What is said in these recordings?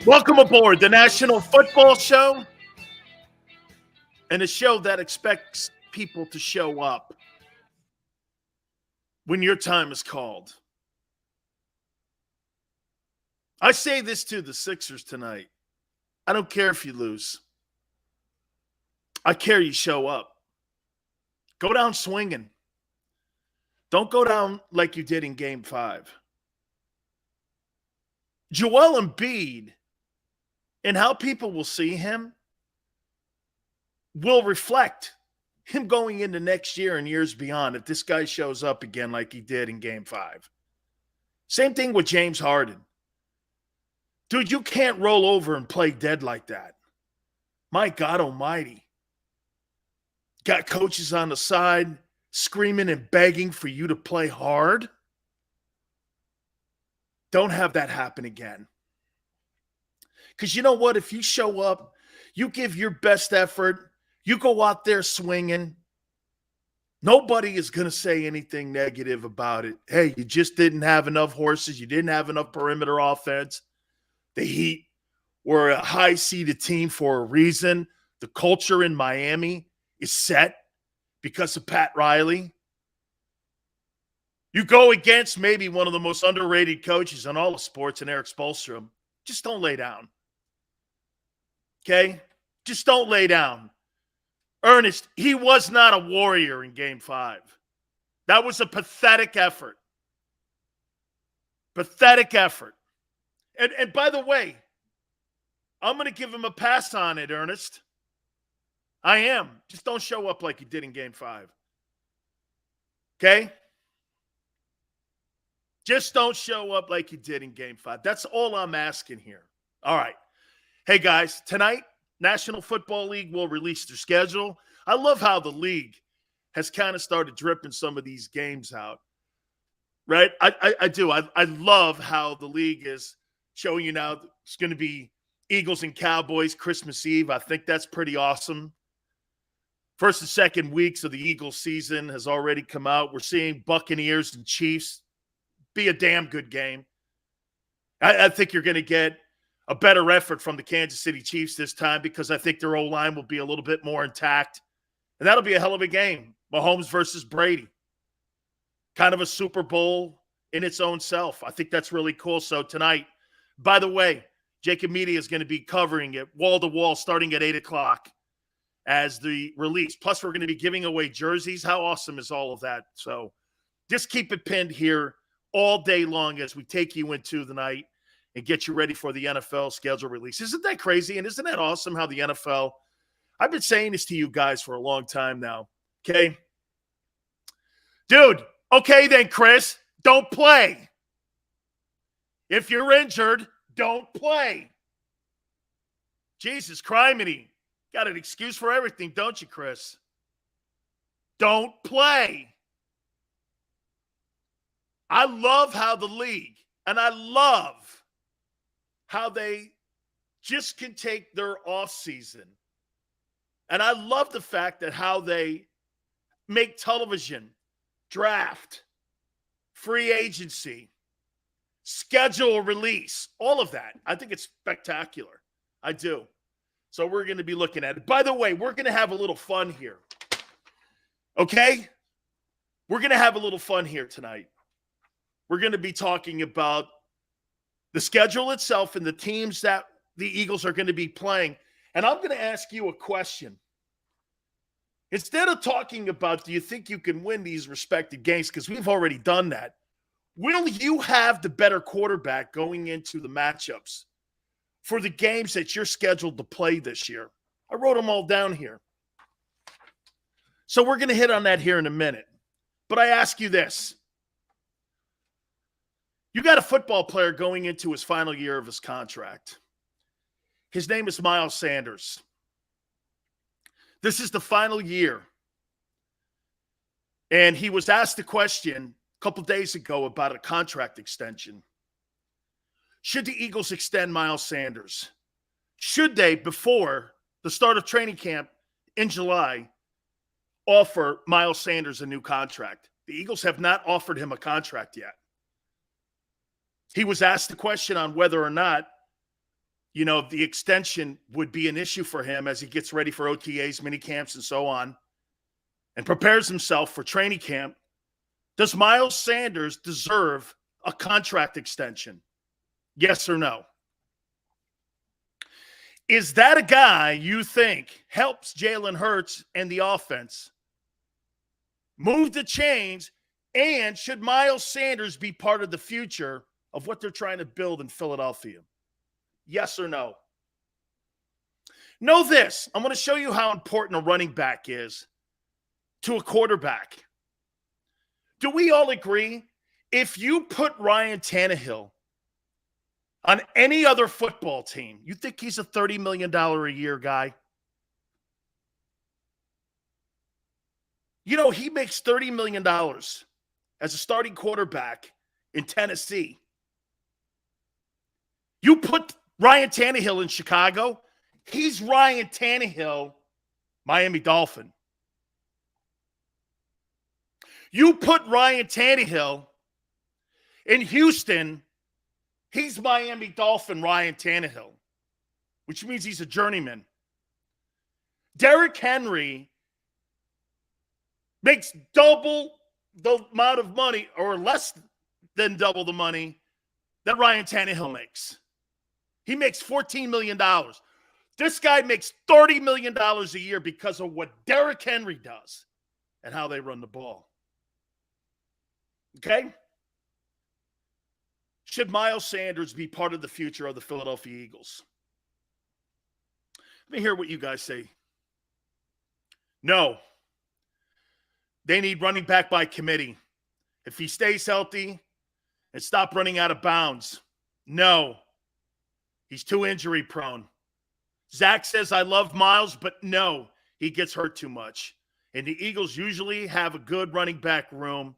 Welcome aboard the National Football Show, and a show that expects people to show up when your time is called. I say this to the Sixers tonight. I don't care if you lose. I care you show up. Go down swinging. Don't go down like you did in Game 5. Joel Embiid and how people will see him will reflect him going into next year and years beyond if this guy shows up again like he did in Game 5. Same thing with James Harden. Dude, you can't roll over and play dead like that. My God almighty. Got coaches on the side screaming and begging for you to play hard. Don't have that happen again. Because you know what? If you show up, you give your best effort, you go out there swinging, nobody is going to say anything negative about it. Hey, you just didn't have enough horses. You didn't have enough perimeter offense. The Heat were a high-seeded team for a reason. The culture in Miami is set because of Pat Riley. You go against maybe one of the most underrated coaches in all of sports in Eric Spoelstra. Just don't lay down. Okay? Just don't lay down. Ernest, he was not a warrior in Game 5. That was a pathetic effort. Pathetic effort. And by the way, I'm going to give him a pass on it, Ernest. I am. Just don't show up like you did in Game 5. Okay? Just don't show up like you did in Game 5. That's all I'm asking here. All right. Hey, guys, tonight, National Football League will release their schedule. I love how the league has kind of started dripping some of these games out, right? I do. I love how the league is showing you now it's going to be Eagles and Cowboys Christmas Eve. I think that's pretty awesome. First and second weeks of the Eagles season has already come out. We're seeing Buccaneers and Chiefs be a damn good game. I think you're going to get a better effort from the Kansas City Chiefs this time because I think their O-line will be a little bit more intact. And that'll be a hell of a game. Mahomes versus Brady. Kind of a Super Bowl in its own self. I think that's really cool. So tonight, by the way, JAKIB Media is going to be covering it wall-to-wall starting at 8 o'clock as the release. Plus, we're going to be giving away jerseys. How awesome is all of that? So just keep it pinned here all day long as we take you into the night and get you ready for the NFL schedule release. Isn't that crazy? And isn't that awesome how the NFL – I've been saying this to you guys for a long time now, okay? Dude, okay then, Chris, don't play. If you're injured, don't play. Jesus, criminy. Got an excuse for everything, don't you, Chris? Don't play. I love how the league, and I love how they just can take their off season. And I love the fact that how they make television, draft, free agency, schedule release, all of that. I think it's spectacular. I do. So we're going to be looking at it. By the way, we're going to have a little fun here. Okay? We're going to have a little fun here tonight. We're going to be talking about the schedule itself and the teams that the Eagles are going to be playing. And I'm going to ask you a question. Instead of talking about, do you think you can win these respected games, because we've already done that, will you have the better quarterback going into the matchups for the games that you're scheduled to play this year? I wrote them all down here. So we're going to hit on that here in a minute. But I ask you this. You got a football player going into his final year of his contract. His name is Miles Sanders. This is the final year. And he was asked a question a couple days ago about a contract extension. Should the Eagles extend Miles Sanders? Should they, before the start of training camp in July, offer Miles Sanders a new contract? The Eagles have not offered him a contract yet. He was asked the question on whether or not the extension would be an issue for him as he gets ready for OTAs, mini camps, and so on, and prepares himself for training camp. Does Miles Sanders deserve a contract extension? Yes or no? Is that a guy you think helps Jalen Hurts and the offense move the chains? And should Miles Sanders be part of the future of what they're trying to build in Philadelphia? Yes or no? Know this. I'm going to show you how important a running back is to a quarterback. Do we all agree? If you put Ryan Tannehill on any other football team, you think he's a $30 million a year guy? He makes $30 million as a starting quarterback in Tennessee. You put Ryan Tannehill in Chicago, he's Ryan Tannehill, Miami Dolphin. You put Ryan Tannehill in Houston, he's Miami Dolphin Ryan Tannehill, which means he's a journeyman. Derrick Henry makes double the amount of money, or less than double the money, that Ryan Tannehill makes. He makes $14 million. This guy makes $30 million a year because of what Derrick Henry does and how they run the ball. Okay? Should Miles Sanders be part of the future of the Philadelphia Eagles? Let me hear what you guys say. No. They need running back by committee. If he stays healthy and stop running out of bounds. No. He's too injury prone. Zach says, I love Miles, but no, he gets hurt too much. And the Eagles usually have a good running back room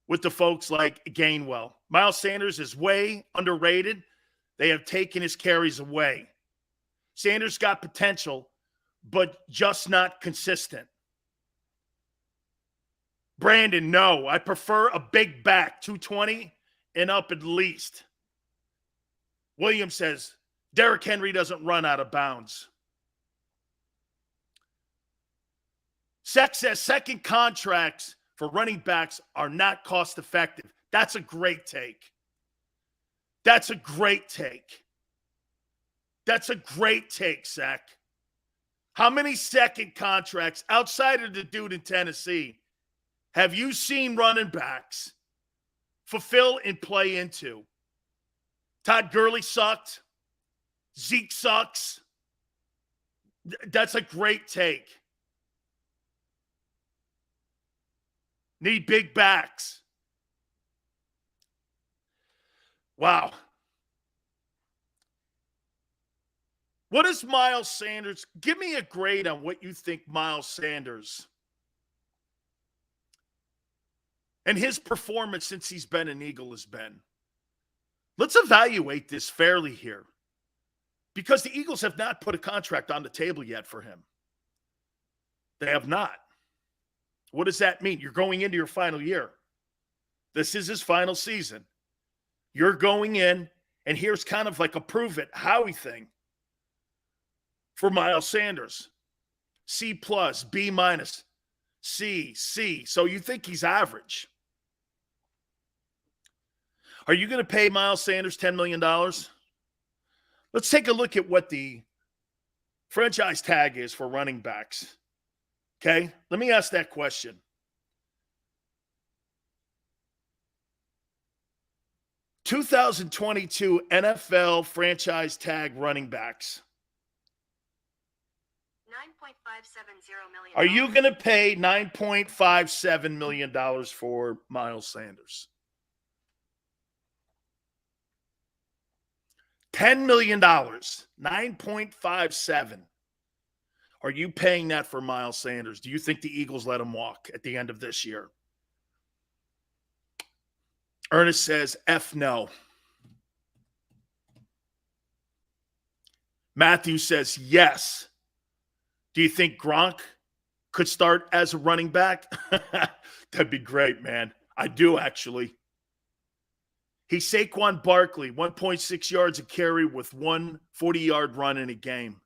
with the folks like Gainwell. Miles Sanders is way underrated. They have taken his carries away. Sanders got potential, but just not consistent. Brandon, no. I prefer a big back, 220 and up at least. William says, Derrick Henry doesn't run out of bounds. Sex says second contracts for running backs are not cost effective. That's a great take. That's a great take. That's a great take, Zach. How many second contracts outside of the dude in Tennessee have you seen running backs fulfill and play into? Todd Gurley sucked. Zeke sucks. That's a great take. Need big backs. Wow. What is Miles Sanders? Give me a grade on what you think Miles Sanders and his performance since he's been an Eagle has been. Let's evaluate this fairly here, because the Eagles have not put a contract on the table yet for him. They have not. What does that mean? You're going into your final year. This is his final season. You're going in, and here's kind of like a prove it Howie thing for Miles Sanders. C+, B-, C, C. So you think he's average. Are you going to pay Miles Sanders $10 million? Let's take a look at what the franchise tag is for running backs. Okay? Let me ask that question. (2022) NFL franchise tag running backs. $9.570 million. Are you going to pay $9.57 million for Miles Sanders? $10 million, 9.57. Are you paying that for Miles Sanders? Do you think the Eagles let him walk at the end of this year? Ernest says, F no. Matthew says, yes. Do you think Gronk could start as a running back? That'd be great, man. I do, actually. He's Saquon Barkley, 1.6 yards a carry with one 40-yard run in a game.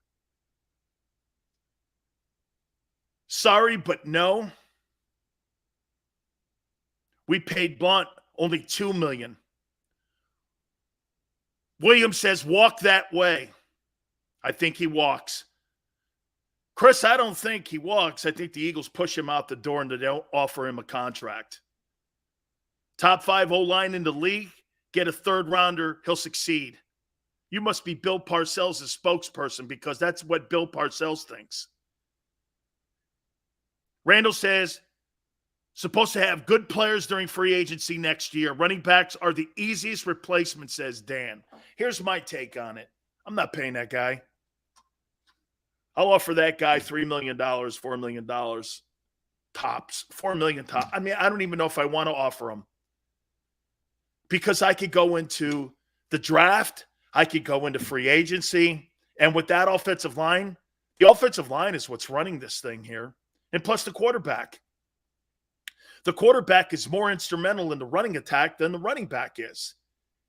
Sorry, but no. We paid Blunt only $2 million. Williams says, walk that way. I think he walks. Chris, I don't think he walks. I think the Eagles push him out the door and they don't offer him a contract. Top 5 O-line in the league, get a third-rounder, he'll succeed. You must be Bill Parcells' spokesperson because that's what Bill Parcells thinks. Randall says, supposed to have good players during free agency next year. Running backs are the easiest replacement, says Dan. Here's my take on it. I'm not paying that guy. I'll offer that guy $3 million, $4 million tops. $4 million tops. I mean, I don't even know if I want to offer him. Because I could go into the draft, I could go into free agency, and with that offensive line, the offensive line is what's running this thing here. And plus the quarterback. The quarterback is more instrumental in the running attack than the running back is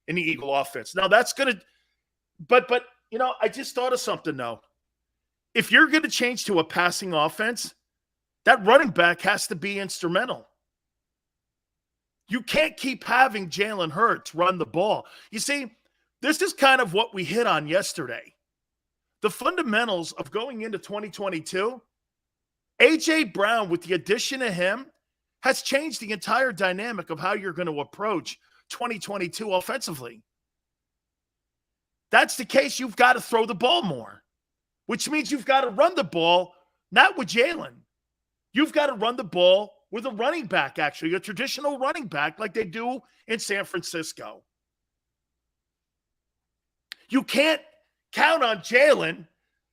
in the Eagle offense. Now that's going to – but you know, I just thought of something, though. If you're going to change to a passing offense, that running back has to be instrumental. You can't keep having Jalen Hurts run the ball. You see, this is kind of what we hit on yesterday. The fundamentals of going into 2022, A.J. Brown, with the addition of him, has changed the entire dynamic of how you're going to approach 2022 offensively. That's the case. You've got to throw the ball more, which means you've got to run the ball, not with Jalen. You've got to run the ball with a running back, actually, a traditional running back like they do in San Francisco. You can't count on Jalen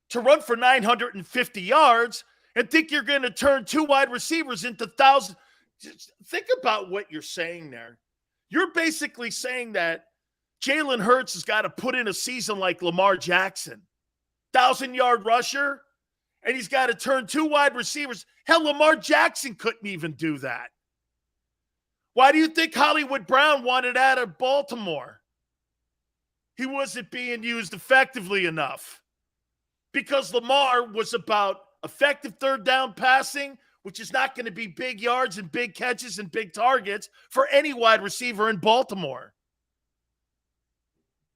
to run for 950 yards and think you're going to turn 2 wide receivers into 1,000. Think about what you're saying there. You're basically saying that Jalen Hurts has got to put in a season like Lamar Jackson, 1,000-yard rusher, and he's got to turn 2 wide receivers. Hell, Lamar Jackson couldn't even do that. Why do you think Hollywood Brown wanted out of Baltimore? He wasn't being used effectively enough because Lamar was about effective third down passing, which is not going to be big yards and big catches and big targets for any wide receiver in Baltimore.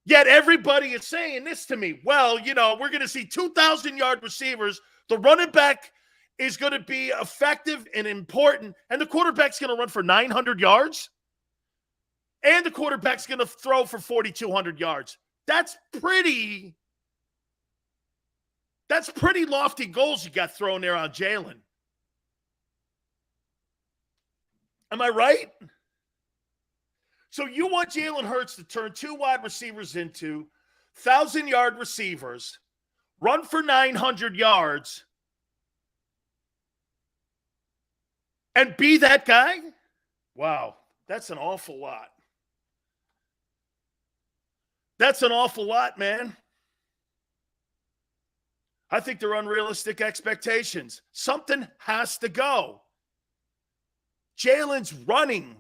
Yet everybody is saying this to me. Well, you know, we're going to see 2,000-yard receivers. The running back is going to be effective and important, and the quarterback's going to run for 900 yards, and the quarterback's going to throw for 4,200 yards. That's pretty lofty goals you got thrown there on Jalen. Am I right? So you want Jalen Hurts to turn 2 wide receivers into 1,000-yard receivers, run for 900 yards, and be that guy? Wow, that's an awful lot. That's an awful lot, man. I think they're unrealistic expectations. Something has to go. Jalen's running.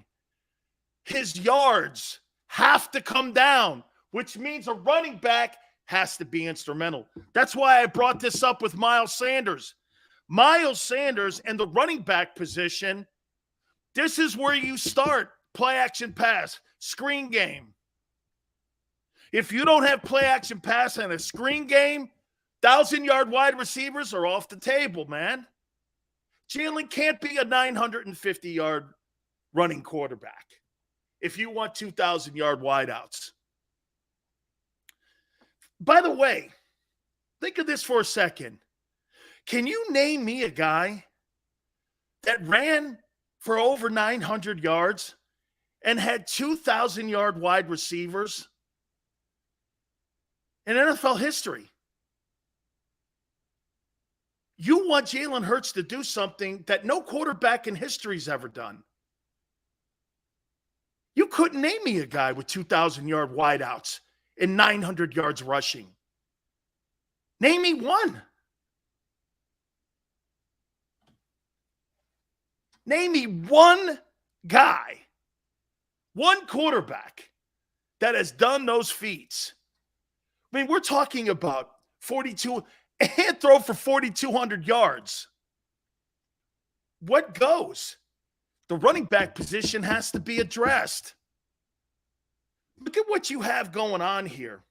His yards have to come down, which means a running back has to be instrumental. That's why I brought this up with Miles Sanders. Miles Sanders and the running back position, this is where you start. Play action pass, screen game. If you don't have play action pass and a screen game, 1,000-yard wide receivers are off the table, man. Jalen can't be a 950-yard running quarterback if you want 2,000-yard wideouts. By the way, think of this for a second. Can you name me a guy that ran for over 900 yards and had 2,000-yard wide receivers in NFL history? You want Jalen Hurts to do something that no quarterback in history's ever done. You couldn't name me a guy with 2,000-yard wideouts and 900 yards rushing. Name me one. Name me one guy, one quarterback that has done those feats. I mean, we're talking about 42 and throw for 4,200 yards. What goes? The running back position has to be addressed. Look at what you have going on here.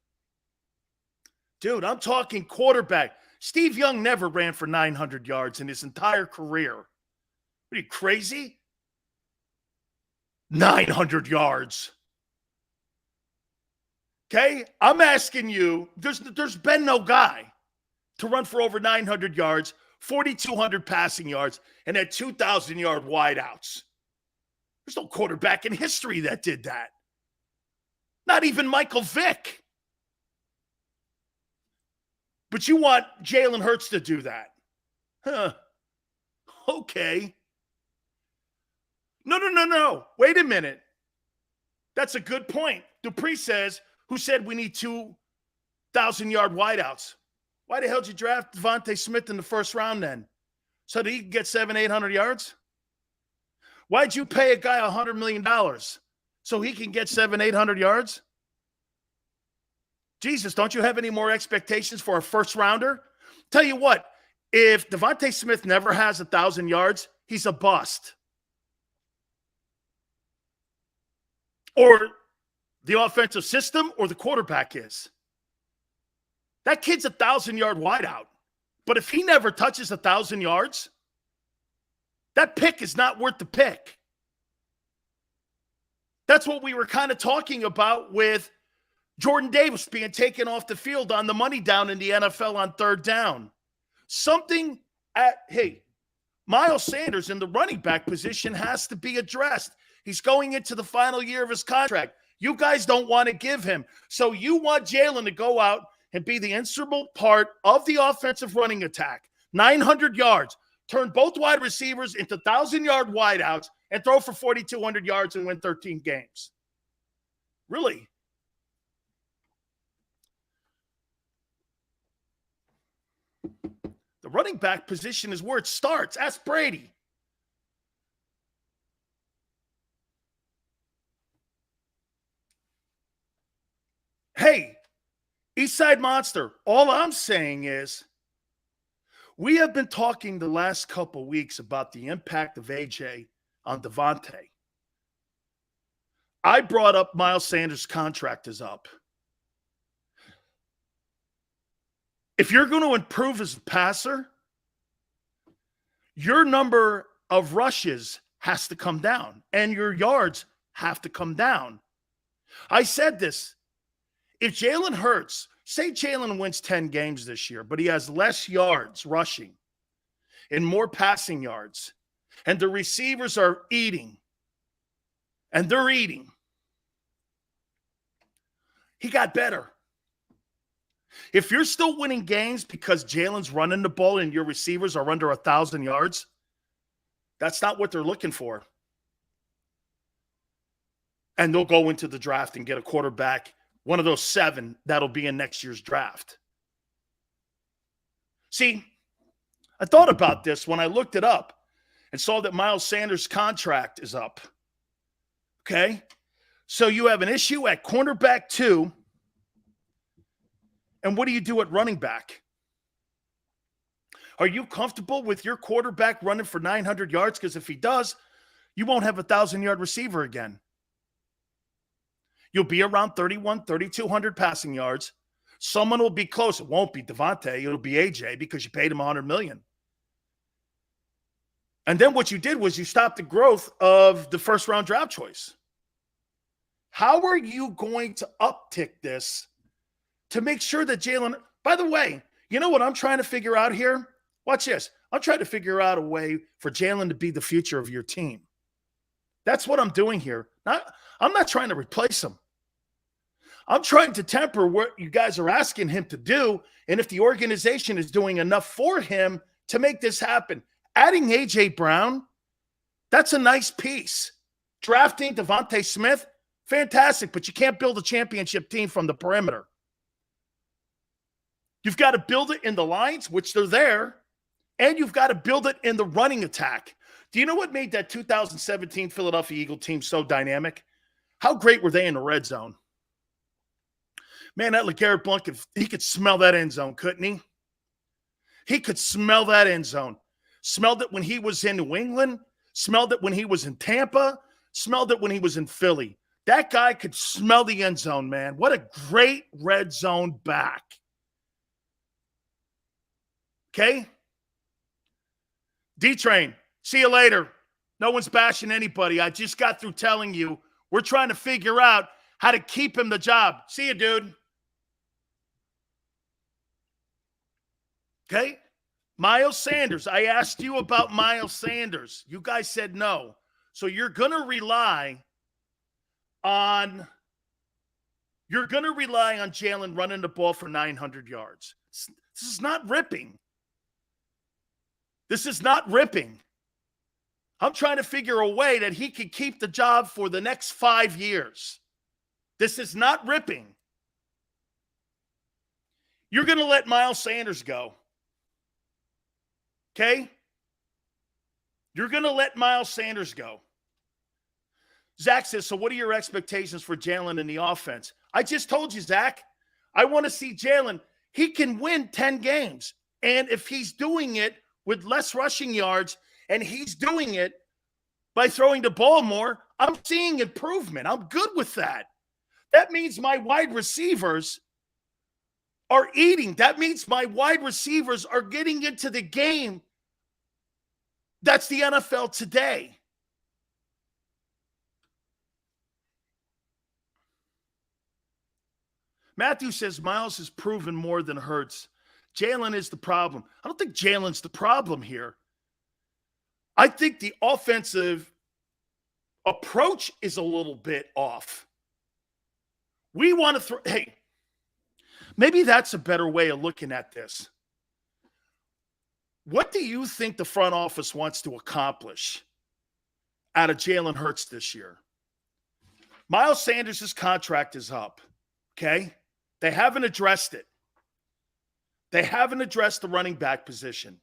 Dude, I'm talking quarterback. Steve Young never ran for 900 yards in his entire career. Are you crazy? 900 yards. Okay? I'm asking you, there's been no guy to run for over 900 yards, 4,200 passing yards, and had 2,000-yard wideouts. There's no quarterback in history that did that. Not even Michael Vick. But you want Jalen Hurts to do that. Huh. Okay. No. Wait a minute. That's a good point. Dupree says, who said we need 2,000-yard wideouts? Why the hell did you draft Devontae Smith in the first round then? So that he can get 700-800 yards? Why'd you pay a guy $100 million so he can get 700-800 yards? Jesus, don't you have any more expectations for a first rounder? Tell you what, if Devontae Smith never has 1,000 yards, he's a bust. Or the offensive system or the quarterback is. That kid's 1,000-yard wideout. But if he never touches 1,000 yards, that pick is not worth the pick. That's what we were kind of talking about with Jordan Davis being taken off the field on the money down in the NFL on third down. Miles Sanders in the running back position has to be addressed. He's going into the final year of his contract. You guys don't want to give him. So you want Jalen to go out and be the integral part of the offensive running attack. 900 yards. Turn both wide receivers into 1,000-yard wideouts and throw for 4,200 yards and win 13 games. Really? The running back position is where it starts. Ask Brady. Hey, Eastside Monster, all I'm saying is we have been talking the last couple weeks about the impact of AJ on Devontae. I brought up Miles Sanders' contract is up. If you're going to improve as a passer, your number of rushes has to come down and your yards have to come down. I said this. If Jalen Hurts, say Jalen wins 10 games this year, but he has less yards rushing and more passing yards, and the receivers are eating, and they're eating, he got better. If you're still winning games because Jalen's running the ball and your receivers are under 1,000 yards, that's not what they're looking for. And they'll go into the draft and get a quarterback, one of those 7 that'll be in next year's draft. See, I thought about this when I looked it up and saw that Miles Sanders' contract is up. Okay? So you have an issue at cornerback 2. And what do you do at running back? Are you comfortable with your quarterback running for 900 yards? Because if he does, you won't have a 1,000-yard receiver again. You'll be around 3,200 passing yards. Someone will be close. It won't be Devontae. It'll be AJ because you paid him $100 million. And then what you did was you stopped the growth of the first-round draft choice. How are you going to uptick this to make sure that Jalen – by the way, you know what I'm trying to figure out here? Watch this. I'm trying to figure out a way for Jalen to be the future of your team. That's what I'm doing here. I'm not trying to replace him. I'm trying to temper what you guys are asking him to do, and if the organization is doing enough for him to make this happen. Adding A.J. Brown, that's a nice piece. Drafting Devontae Smith, fantastic, but you can't build a championship team from the perimeter. You've got to build it in the lines, which they're there, and you've got to build it in the running attack. Do you know what made that 2017 Philadelphia Eagle team so dynamic? How great were they in the red zone? Man, that LeGarrette Blount, he could smell that end zone, couldn't he? He could smell that end zone. Smelled it when he was in New England. Smelled it when he was in Tampa. Smelled it when he was in Philly. That guy could smell the end zone, man. What a great red zone back. Okay? D-Train, see you later. No one's bashing anybody. I just got through telling you we're trying to figure out how to keep him the job. See you, dude. Okay? Miles Sanders. I asked you about Miles Sanders. You guys said no. So you're going to rely on Jalen running the ball for 900 yards. This is not ripping. This is not ripping. I'm trying to figure a way that he can keep the job for the next 5 years. This is not ripping. You're going to let Miles Sanders go. Okay? You're going to let Miles Sanders go. Zach says, so what are your expectations for Jalen in the offense? I just told you, Zach. I want to see Jalen. He can win 10 games. And if he's doing it with less rushing yards and he's doing it by throwing the ball more, I'm seeing improvement. I'm good with that. That means my wide receivers are eating. That means my wide receivers are getting into the game. That's the NFL today. Matthew says Miles has proven more than Hurts. Jalen is the problem. I don't think Jalen's the problem here. I think the offensive approach is a little bit off. We want to throw. Hey, maybe that's a better way of looking at this. What do you think the front office wants to accomplish out of Jalen Hurts this year? Miles Sanders' contract is up, okay? They haven't addressed it. They haven't addressed the running back position.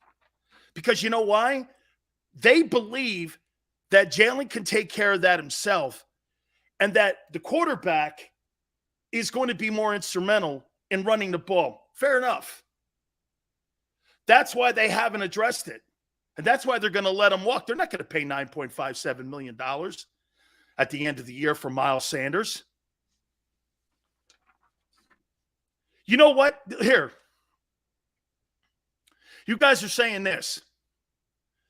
Because you know why? They believe that Jalen can take care of that himself and that the quarterback is going to be more instrumental in running the ball. Fair enough. That's why they haven't addressed it. And that's why they're going to let him walk. They're not going to pay $9.57 million at the end of the year for Miles Sanders. You know what? Here. You guys are saying this.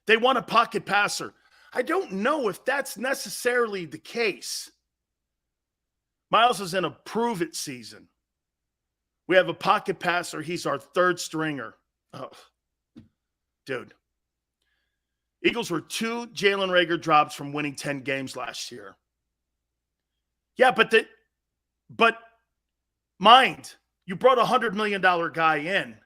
They want a pocket passer. I don't know if that's necessarily the case. Miles is in a prove-it season. We have a pocket passer. He's our third stringer. Oh, dude. Eagles were 2 Jalen Reagor drops from winning 10 games last year. Yeah, but mind, you brought a $100 million guy in.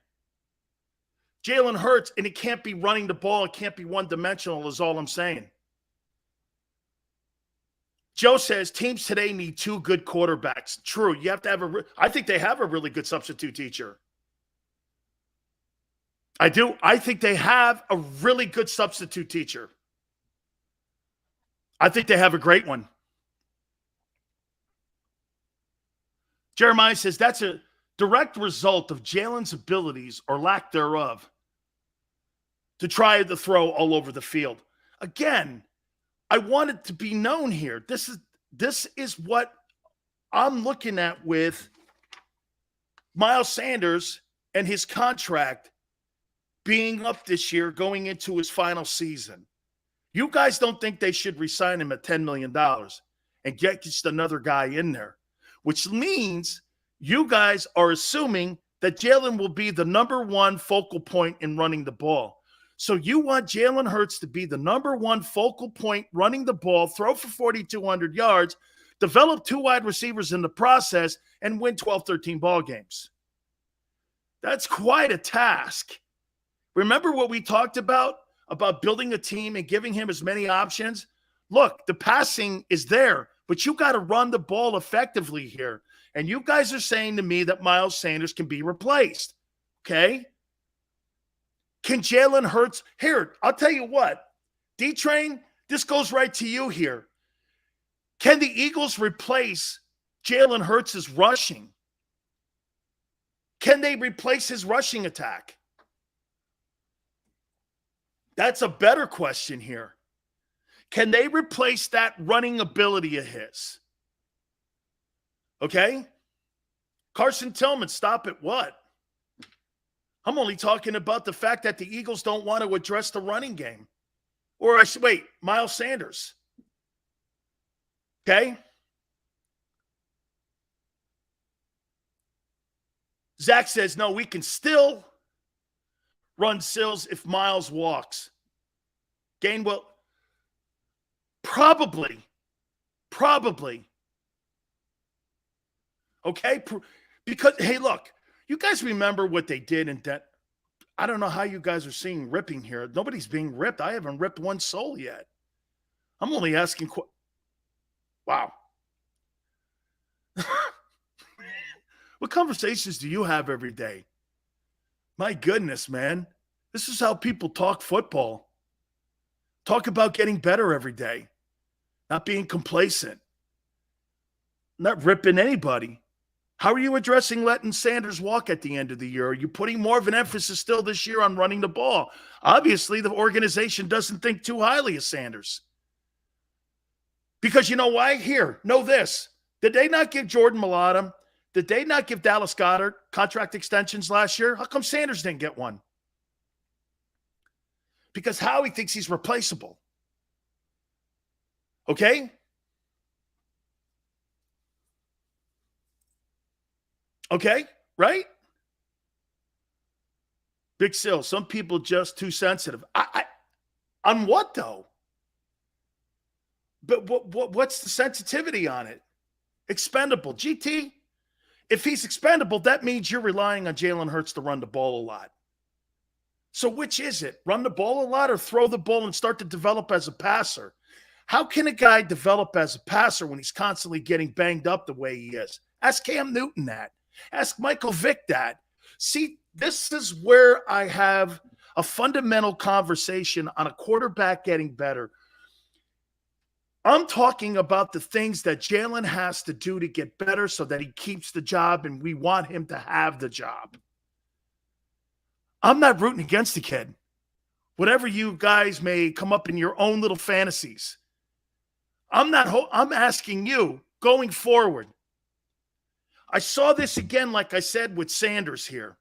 Jalen Hurts, and it can't be running the ball. It can't be one-dimensional is all I'm saying. Joe says teams today need 2 good quarterbacks. True. You have to have I think they have a really good substitute teacher. I do. I think they have a really good substitute teacher. I think they have a great one. Jeremiah says that's a direct result of Jalen's abilities or lack thereof to try to throw all over the field. Again, I want it to be known here. This is what I'm looking at with Miles Sanders and his contract being up this year going into his final season. You guys don't think they should re-sign him at $10 million and get just another guy in there, which means you guys are assuming that Jalen will be the number one focal point in running the ball. So you want Jalen Hurts to be the number one focal point running the ball, throw for 4,200 yards, develop 2 wide receivers in the process, and win 12, 13 ball games. That's quite a task. Remember what we talked about building a team and giving him as many options? Look, the passing is there, but you got to run the ball effectively here. And you guys are saying to me that Miles Sanders can be replaced. Okay? Can Jalen Hurts? Here, I'll tell you what. D-Train, this goes right to you here. Can the Eagles replace Jalen Hurts' rushing? Can they replace his rushing attack? That's a better question here. Can they replace that running ability of his? Okay? Carson Tillman, stop at what? I'm only talking about the fact that the Eagles don't want to address the running game. Or I should wait, Miles Sanders. Okay? Zach says, no, we can still run Sills if Miles walks. Gainwell, probably. Okay? Because, hey, look, you guys remember what they did in that. I don't know how you guys are seeing ripping here. Nobody's being ripped. I haven't ripped one soul yet. I'm only asking. Wow. What conversations do you have every day? My goodness, man. This is how people talk football. Talk about getting better every day. Not being complacent. Not ripping anybody. How are you addressing letting Sanders walk at the end of the year? Are you putting more of an emphasis still this year on running the ball? Obviously, the organization doesn't think too highly of Sanders. Because you know why? Here, know this. Did they not give Jordan Mailata? Did they not give Dallas Goedert contract extensions last year? How come Sanders didn't get one? Because Howie thinks he's replaceable. Okay? Okay, right? Big Sill, some people just too sensitive. On what, though? But what's the sensitivity on it? Expendable. GT, if he's expendable, that means you're relying on Jalen Hurts to run the ball a lot. So which is it? Run the ball a lot or throw the ball and start to develop as a passer? How can a guy develop as a passer when he's constantly getting banged up the way he is? Ask Cam Newton that. Ask Michael Vick that. See, this is where I have a fundamental conversation on a quarterback getting better. I'm talking about the things that Jalen has to do to get better so that he keeps the job and we want him to have the job. I'm not rooting against the kid. Whatever you guys may come up in your own little fantasies. I'm asking you going forward. I saw this again, like I said, with Sanders here.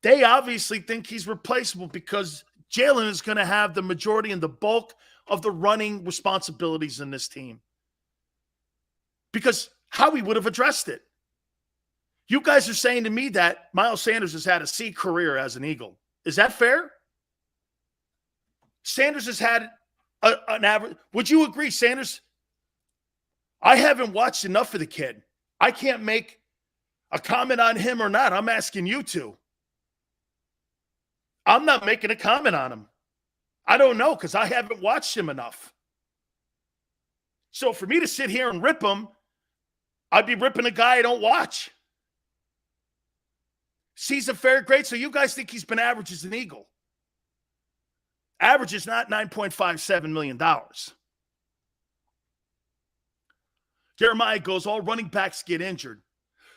They obviously think he's replaceable because Jalen is going to have the majority and the bulk of the running responsibilities in this team. Because Howie would have addressed it. You guys are saying to me that Miles Sanders has had a C career as an Eagle. Is that fair? Sanders has had an average. Would you agree, Sanders? I haven't watched enough of the kid. I can't make a comment on him or not. I'm asking you to. I'm not making a comment on him. I don't know because I haven't watched him enough. So for me to sit here and rip him, I'd be ripping a guy I don't watch. Season fair grade. So you guys think he's been average as an Eagle. Average is not $9.57 million. Jeremiah goes, all running backs get injured.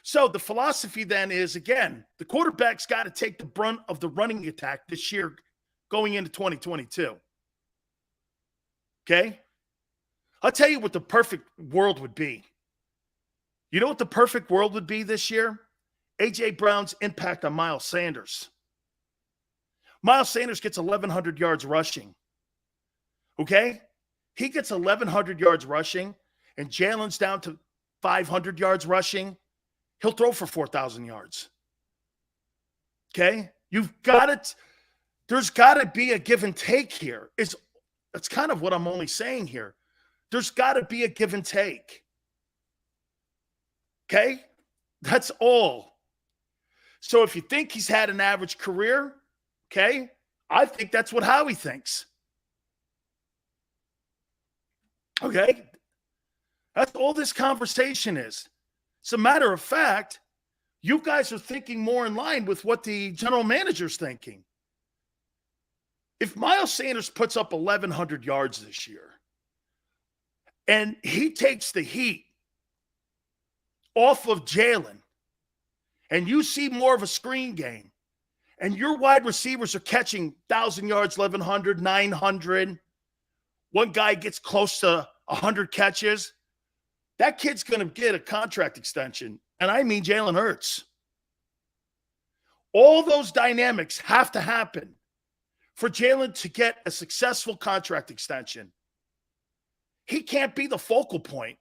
So the philosophy then is, again, the quarterback's got to take the brunt of the running attack this year going into 2022. Okay? I'll tell you what the perfect world would be. You know what the perfect world would be this year? A.J. Brown's impact on Miles Sanders. Miles Sanders gets 1,100 yards rushing. Okay? He gets 1,100 yards rushing, and Jalen's down to 500 yards rushing. He'll throw for 4,000 yards. Okay? You've got it. There's got to be a give and take here. That's kind of what I'm only saying here. There's got to be a give and take. Okay? That's all. So if you think he's had an average career, okay, I think that's what Howie thinks. Okay? That's all this conversation is. As a matter of fact, you guys are thinking more in line with what the general manager's thinking. If Miles Sanders puts up 1,100 yards this year and he takes the heat off of Jalen and you see more of a screen game, and your wide receivers are catching 1,000 yards, 1,100, 900, one guy gets close to 100 catches, that kid's going to get a contract extension. And I mean Jalen Hurts. All those dynamics have to happen for Jalen to get a successful contract extension. He can't be the focal point.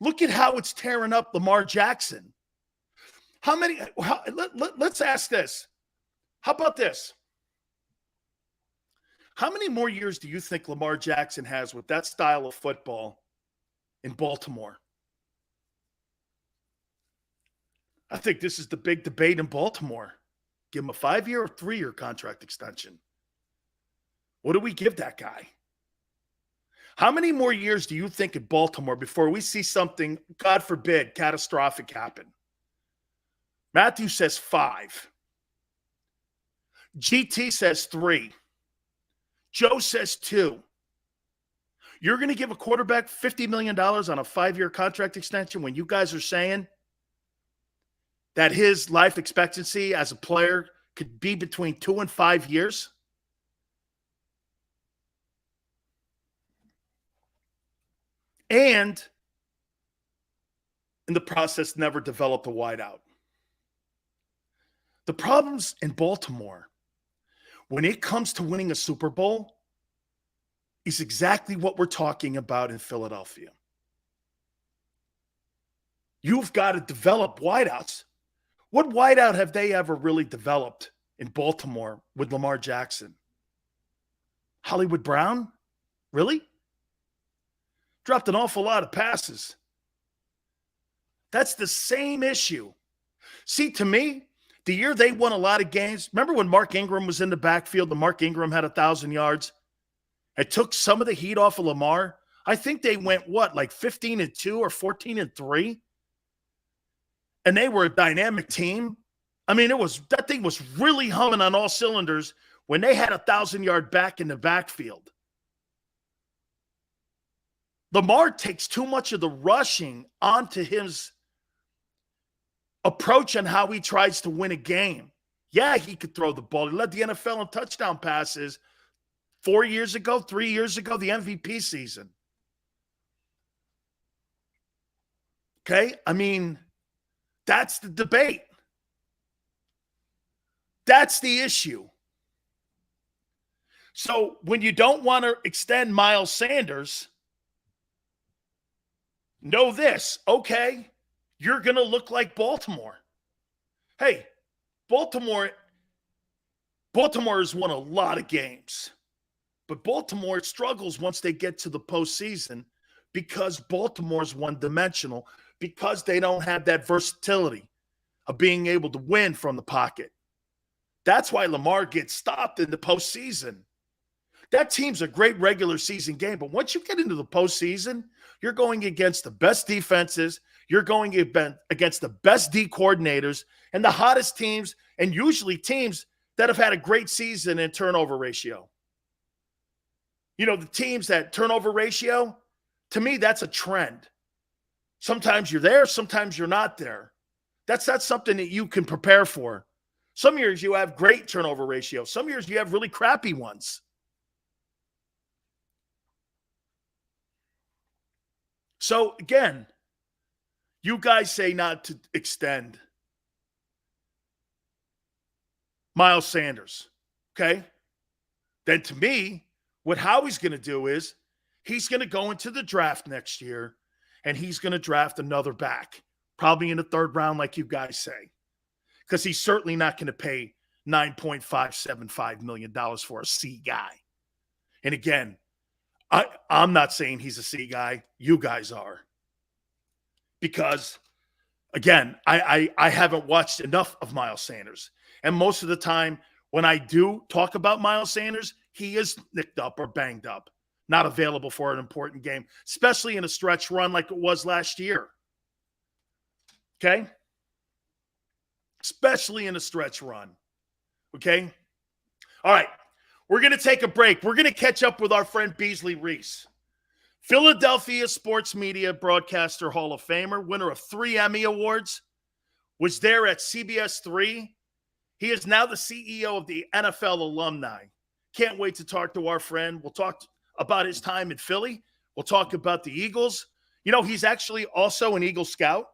Look at how it's tearing up Lamar Jackson. Let's ask this. How about this? How many more years do you think Lamar Jackson has with that style of football in Baltimore? I think this is the big debate in Baltimore. Give him a 5-year or 3-year contract extension. What do we give that guy? How many more years do you think in Baltimore before we see something, God forbid, catastrophic happen? Matthew says 5. GT says 3. Joe says 2. You're going to give a quarterback $50 million on a 5-year contract extension when you guys are saying that his life expectancy as a player could be between 2 and 5 years? And in the process, never developed a wideout. The problems in Baltimore, when it comes to winning a Super Bowl, is exactly what we're talking about in Philadelphia. You've got to develop wideouts. What wideout have they ever really developed in Baltimore with Lamar Jackson? Hollywood Brown? Really? Dropped an awful lot of passes. That's the same issue. See, to me, the year they won a lot of games, remember when Mark Ingram was in the backfield and Mark Ingram had 1,000 yards? It took some of the heat off of Lamar. I think they went, like 15-2 or 14-3? And they were a dynamic team. I mean, that thing was really humming on all cylinders when they had a 1,000-yard back in the backfield. Lamar takes too much of the rushing onto his approach on how he tries to win a game. Yeah, he could throw the ball. He led the NFL in touchdown passes 3 years ago, the MVP season. Okay? I mean, that's the debate. That's the issue. So when you don't want to extend Miles Sanders, know this, okay, you're going to look like Baltimore. Hey, Baltimore has won a lot of games, but Baltimore struggles once they get to the postseason because Baltimore's one-dimensional, because they don't have that versatility of being able to win from the pocket. That's why Lamar gets stopped in the postseason. That team's a great regular season game, but once you get into the postseason, you're going against the best defenses, you're going against the best D coordinators, and the hottest teams, and usually teams that have had a great season in turnover ratio. You know, the teams that turnover ratio, to me, that's a trend. Sometimes you're there, sometimes you're not there. That's not something that you can prepare for. Some years you have great turnover ratio. Some years you have really crappy ones. So, again, you guys say not to extend Miles Sanders, okay? Then to me, what Howie's going to do is he's going to go into the draft next year and he's going to draft another back, probably in the 3rd round like you guys say, because he's certainly not going to pay $9.575 million for a C guy. And again, I'm not saying he's a C guy. You guys are. Because, again, I haven't watched enough of Miles Sanders. And most of the time when I do talk about Miles Sanders, he is nicked up or banged up, not available for an important game, especially in a stretch run like it was last year. Okay? Especially in a stretch run. Okay? All right. We're going to take a break. We're going to catch up with our friend Beasley Reece, Philadelphia sports media broadcaster Hall of Famer, winner of 3 Emmy Awards, was there at CBS 3. He is now the CEO of the NFL Alumni. Can't wait to talk to our friend. We'll talk about his time in Philly. We'll talk about the Eagles. You know, he's actually also an Eagle Scout.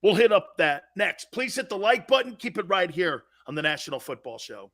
We'll hit up that next. Please hit the like button. Keep it right here on the National Football Show.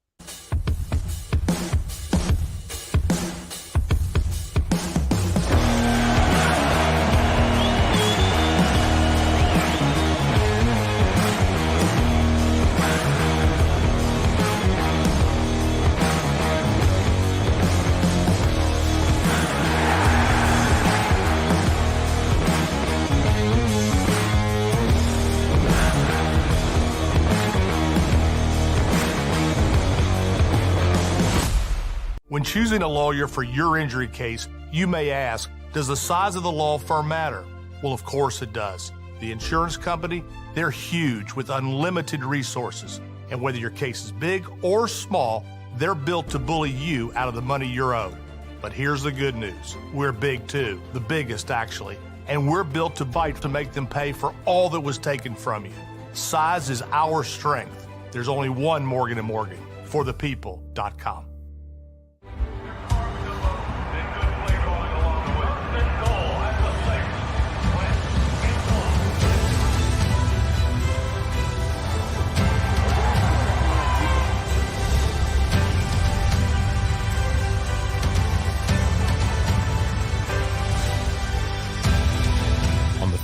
When choosing a lawyer for your injury case, you may ask, does the size of the law firm matter? Well, of course it does. The insurance company, they're huge with unlimited resources. And whether your case is big or small, they're built to bully you out of the money you're owed. But here's the good news. We're big too, the biggest actually. And we're built to fight to make them pay for all that was taken from you. Size is our strength. There's only one Morgan & Morgan, forthepeople.com.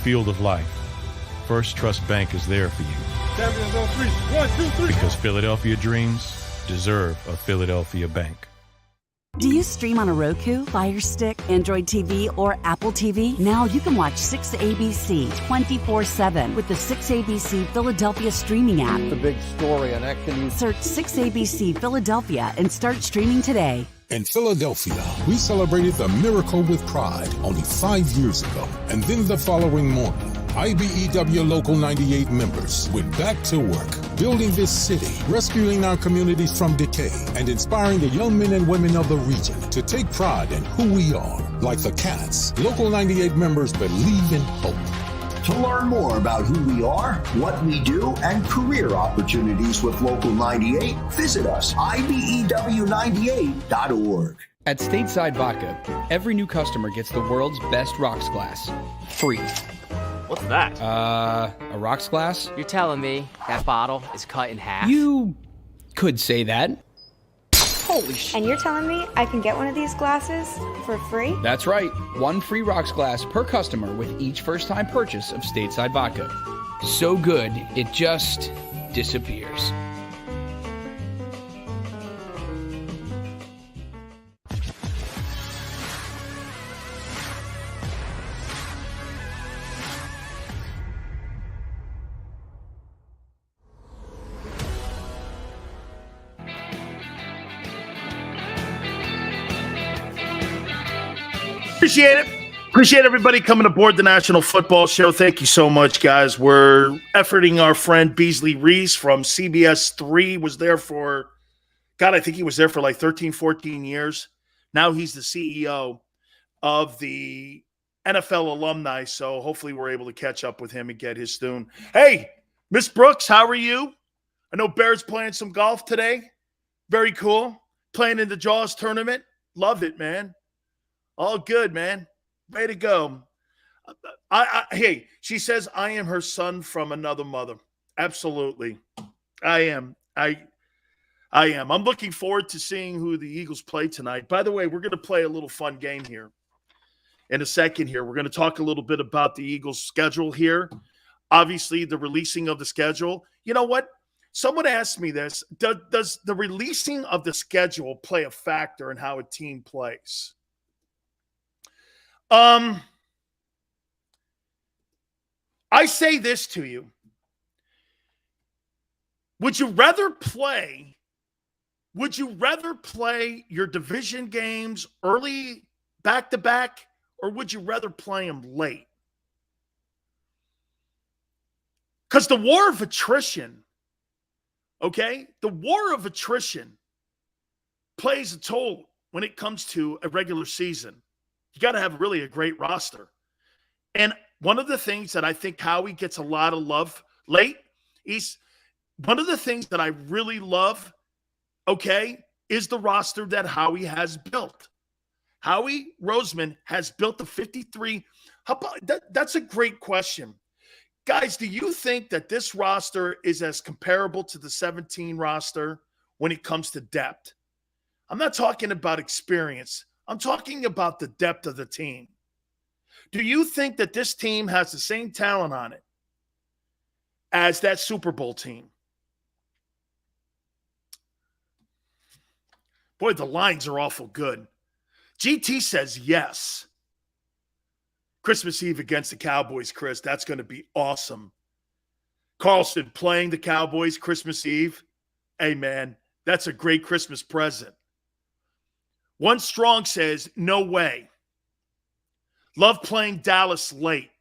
Field of life, First Trust Bank is there for you. Champions on three. 1, 2, 3. Because Philadelphia dreams deserve a Philadelphia bank. Do you stream on a Roku, Fire Stick, Android TV, or Apple TV? Now you can watch 6ABC 24/7 with the 6ABC Philadelphia streaming app. The big story on that. Can you search 6ABC Philadelphia and start streaming today. In Philadelphia, we celebrated the miracle with pride only 5 years ago. And then the following morning, IBEW Local 98 members went back to work, building this city, rescuing our communities from decay, and inspiring the young men and women of the region to take pride in who we are. Like the Cats, Local 98 members believe in hope. To learn more about who we are, what we do, and career opportunities with Local 98, visit us, IBEW98.org. At Stateside Vodka, every new customer gets the world's best rocks glass. Free. What's that? A rocks glass? You're telling me that bottle is cut in half? You could say that. Holy shit. And you're telling me I can get one of these glasses for free? That's right. One free rocks glass per customer with each first-time purchase of Stateside Vodka. So good, it just disappears. Appreciate it. Appreciate everybody coming aboard the National Football Show. Thank you so much, guys. We're efforting our friend Beasley Reece from CBS 3. Was there for, God, I think he was there for like 13, 14 years. Now he's the CEO of the NFL Alumni, so hopefully we're able to catch up with him and get his tune. Hey, Miss Brooks, how are you? I know Bear's playing some golf today. Very cool. Playing in the Jaws tournament. Love it, man. All good, man. Way to go. Hey, she says, I am her son from another mother. Absolutely. I am. I am. I'm looking forward to seeing who the Eagles play tonight. By the way, we're going to play a little fun game here in a second here. We're going to talk a little bit about the Eagles' schedule here. Obviously, the releasing of the schedule. You know what? Someone asked me this. Does the releasing of the schedule play a factor in how a team plays? I say this to you. Would you rather play your division games early, back-to-back, or would you rather play them late? Because the war of attrition, okay? The war of attrition plays a toll when it comes to a regular season. You got to have really a great roster. And one of the things that I think Howie gets a lot of love late. One of the things that I really love, okay, is the roster that Howie has built. Howie Roseman has built the 53. How about that? That's a great question. Guys, do you think that this roster is as comparable to the 17 roster when it comes to depth? I'm not talking about experience. I'm talking about the depth of the team. Do you think that this team has the same talent on it as that Super Bowl team? Boy, the lines are awful good. GT says yes. Christmas Eve against the Cowboys, Chris. That's going to be awesome. Carlson playing the Cowboys Christmas Eve. Hey, man, that's a great Christmas present. One Strong says, no way. Love playing Dallas late.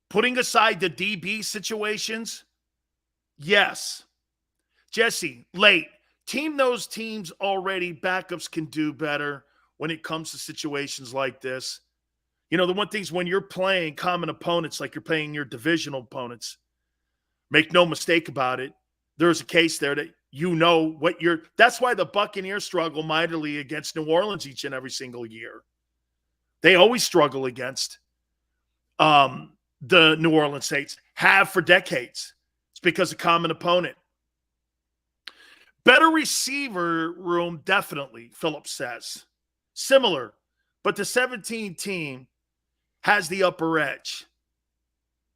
Putting aside the DB situations, yes. Jesse, late. Team knows teams already. Backups can do better when it comes to situations like this. You know, the one thing is when you're playing common opponents like you're playing your divisional opponents, make no mistake about it, there's a case there that you know what you're – that's why the Buccaneers struggle mightily against New Orleans each and every single year. They always struggle against the New Orleans Saints, have for decades. It's because of common opponent. Better receiver room, definitely, Phillips says. Similar, but the 17 team has the upper edge.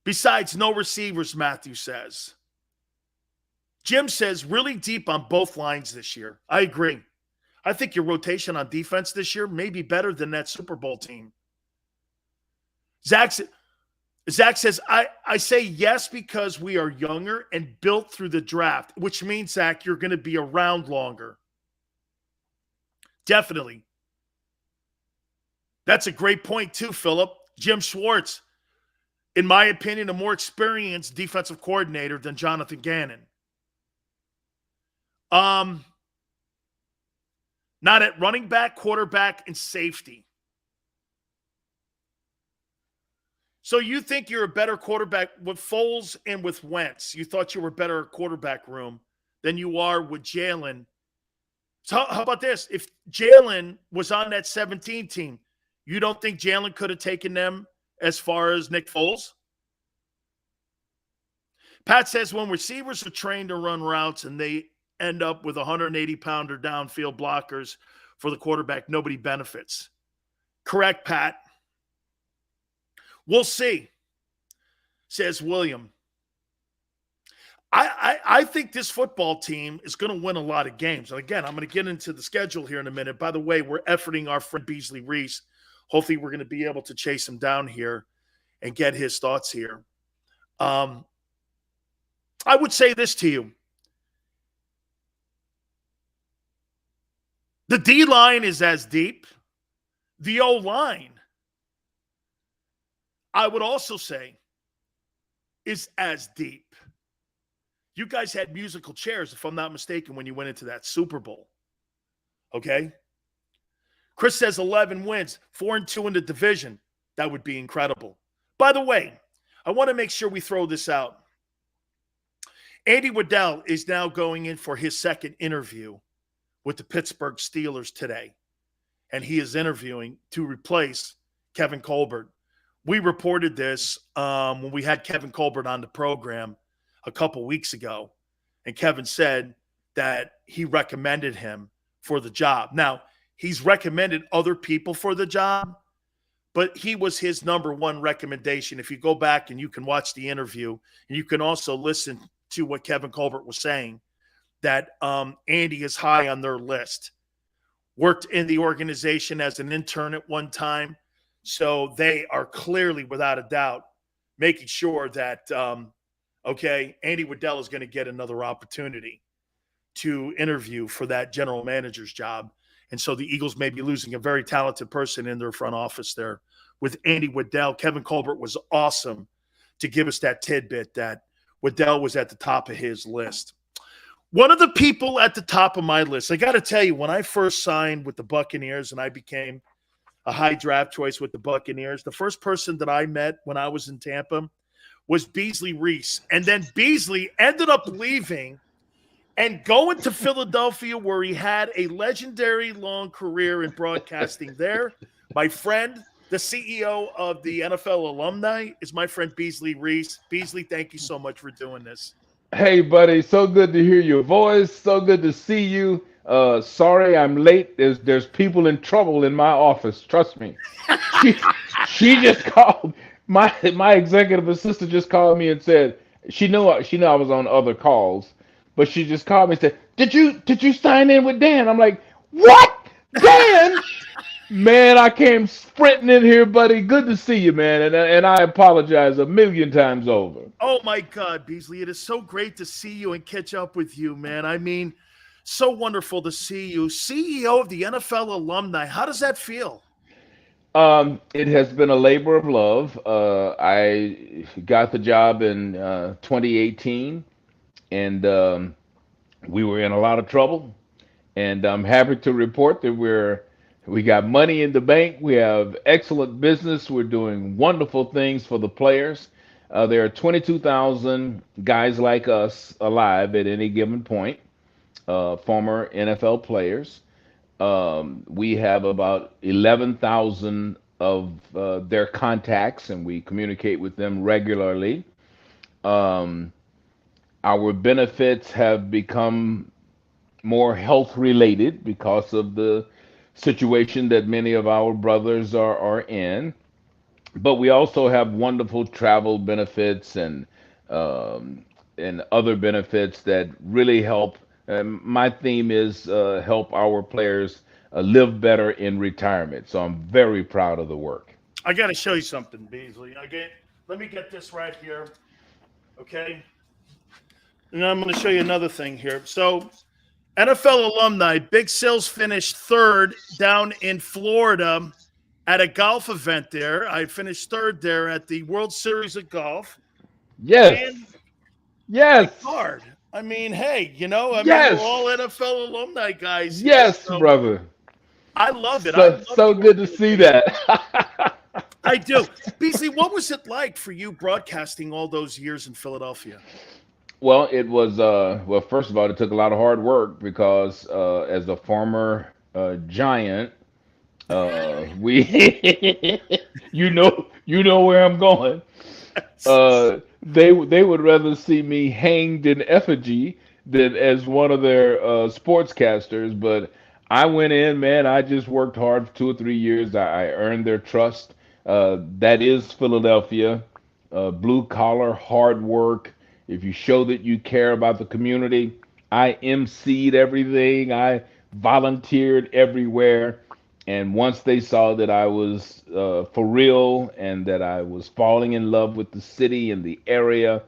Besides, no receivers, Matthew says. Jim says, really deep on both lines this year. I agree. I think your rotation on defense this year may be better than that Super Bowl team. Zach says, I say yes because we are younger and built through the draft, which means, Zach, you're going to be around longer. Definitely. That's a great point too, Philip. Jim Schwartz, in my opinion, a more experienced defensive coordinator than Jonathan Gannon. Not at running back, quarterback, and safety. So you think you're a better quarterback with Foles and with Wentz. You thought you were better at quarterback room than you are with Jalen. So how about this? If Jalen was on that 17 team, you don't think Jalen could have taken them as far as Nick Foles? Pat says when receivers are trained to run routes and they end up with 180-pounder downfield blockers for the quarterback, nobody benefits. Correct, Pat. We'll see, says William. I think this football team is going to win a lot of games. And again, I'm going to get into the schedule here in a minute. By the way, we're efforting our friend Beasley Reece. Hopefully we're going to be able to chase him down here and get his thoughts here. I would say this to you. The D-line is as deep. The O-line, I would also say, is as deep. You guys had musical chairs, if I'm not mistaken, when you went into that Super Bowl. Okay? Chris says 11 wins, 4-2 in the division. That would be incredible. By the way, I want to make sure we throw this out. Andy Waddell is now going in for his second interview with the Pittsburgh Steelers today. And he is interviewing to replace Kevin Colbert. We reported this when we had Kevin Colbert on the program a couple weeks ago. And Kevin said that he recommended him for the job. Now, he's recommended other people for the job, but he was his number one recommendation. If you go back and you can watch the interview, and you can also listen to what Kevin Colbert was saying, that Andy is high on their list. Worked in the organization as an intern at one time. So they are clearly, without a doubt, making sure that, Andy Waddell is going to get another opportunity to interview for that general manager's job. And so the Eagles may be losing a very talented person in their front office there with Andy Waddell. Kevin Colbert was awesome to give us that tidbit that Waddell was at the top of his list. One of the people at the top of my list, I got to tell you, when I first signed with the Buccaneers and I became a high draft choice with the Buccaneers, the first person that I met when I was in Tampa was Beasley Reece. And then Beasley ended up leaving and going to Philadelphia, where he had a legendary long career in broadcasting there. My friend, the CEO of the NFL alumni, is my friend Beasley Reece. Beasley, thank you so much for doing this. Hey, buddy, so good to hear your voice. So good to see you. Sorry I'm late. There's people in trouble in my office. Trust me. She just called. My executive assistant just called me and said she knew I was on other calls, but she just called me and said, Did you sign in with Dan? I'm like, what? Dan? Man, I came sprinting in here, buddy. Good to see you, man. And I apologize a million times over. Oh, my God, Beasley. It is so great to see you and catch up with you, man. I mean, so wonderful to see you. CEO of the NFL alumni. How does that feel? It has been a labor of love. I got the job in 2018, and we were in a lot of trouble. And I'm happy to report that we got money in the bank. We have excellent business. We're doing wonderful things for the players. There are 22,000 guys like us alive at any given point, former NFL players. We have about 11,000 of their contacts, and we communicate with them regularly. Our benefits have become more health related because of the situation that many of our brothers are in, but we also have wonderful travel benefits and other benefits that really help. My theme is help our players live better in retirement. So I'm very proud of the work. I got to show you something, Beasley. Let me get this right here, okay? And I'm going to show you another thing here. So NFL alumni, Big Sills finished third down in Florida at a golf event there. I finished third there at the World Series of Golf. Yes. And yes. Hard. I mean, hey, yes. We're all NFL alumni guys. Yes, brother. I love it. So good to see that. I do. Beasley, what was it like for you broadcasting all those years in Philadelphia? Well, it was, first of all, it took a lot of hard work because as a former Giant, we, you know where I'm going. They would rather see me hanged in effigy than as one of their sportscasters. But I went in, man. I just worked hard for 2 or 3 years. I earned their trust. That is Philadelphia. Blue collar, hard work. If you show that you care about the community, I emceed everything. I volunteered everywhere. And once they saw that I was for real and that I was falling in love with the city and the area,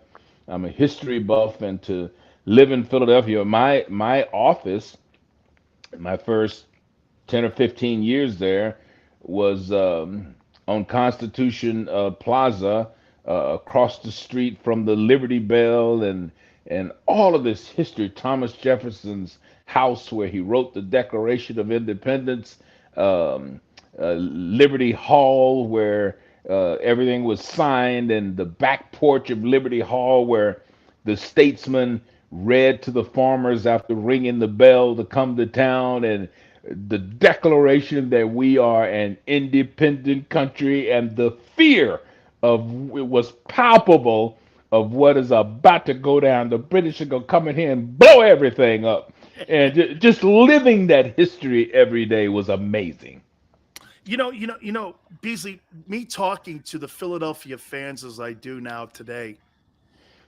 I'm a history buff, and to live in Philadelphia, my office, my first 10 or 15 years there was on Constitution Plaza, across the street from the Liberty Bell and all of this history. Thomas Jefferson's house where he wrote the Declaration of Independence, Liberty Hall where everything was signed, and the back porch of Liberty Hall where the statesman read to the farmers after ringing the bell to come to town, and the declaration that we are an independent country, and the fear of it was palpable of what is about to go down. The British are going to come in here and blow everything up. And just living that history every day was amazing. Beasley, me talking to the Philadelphia fans as I do now today,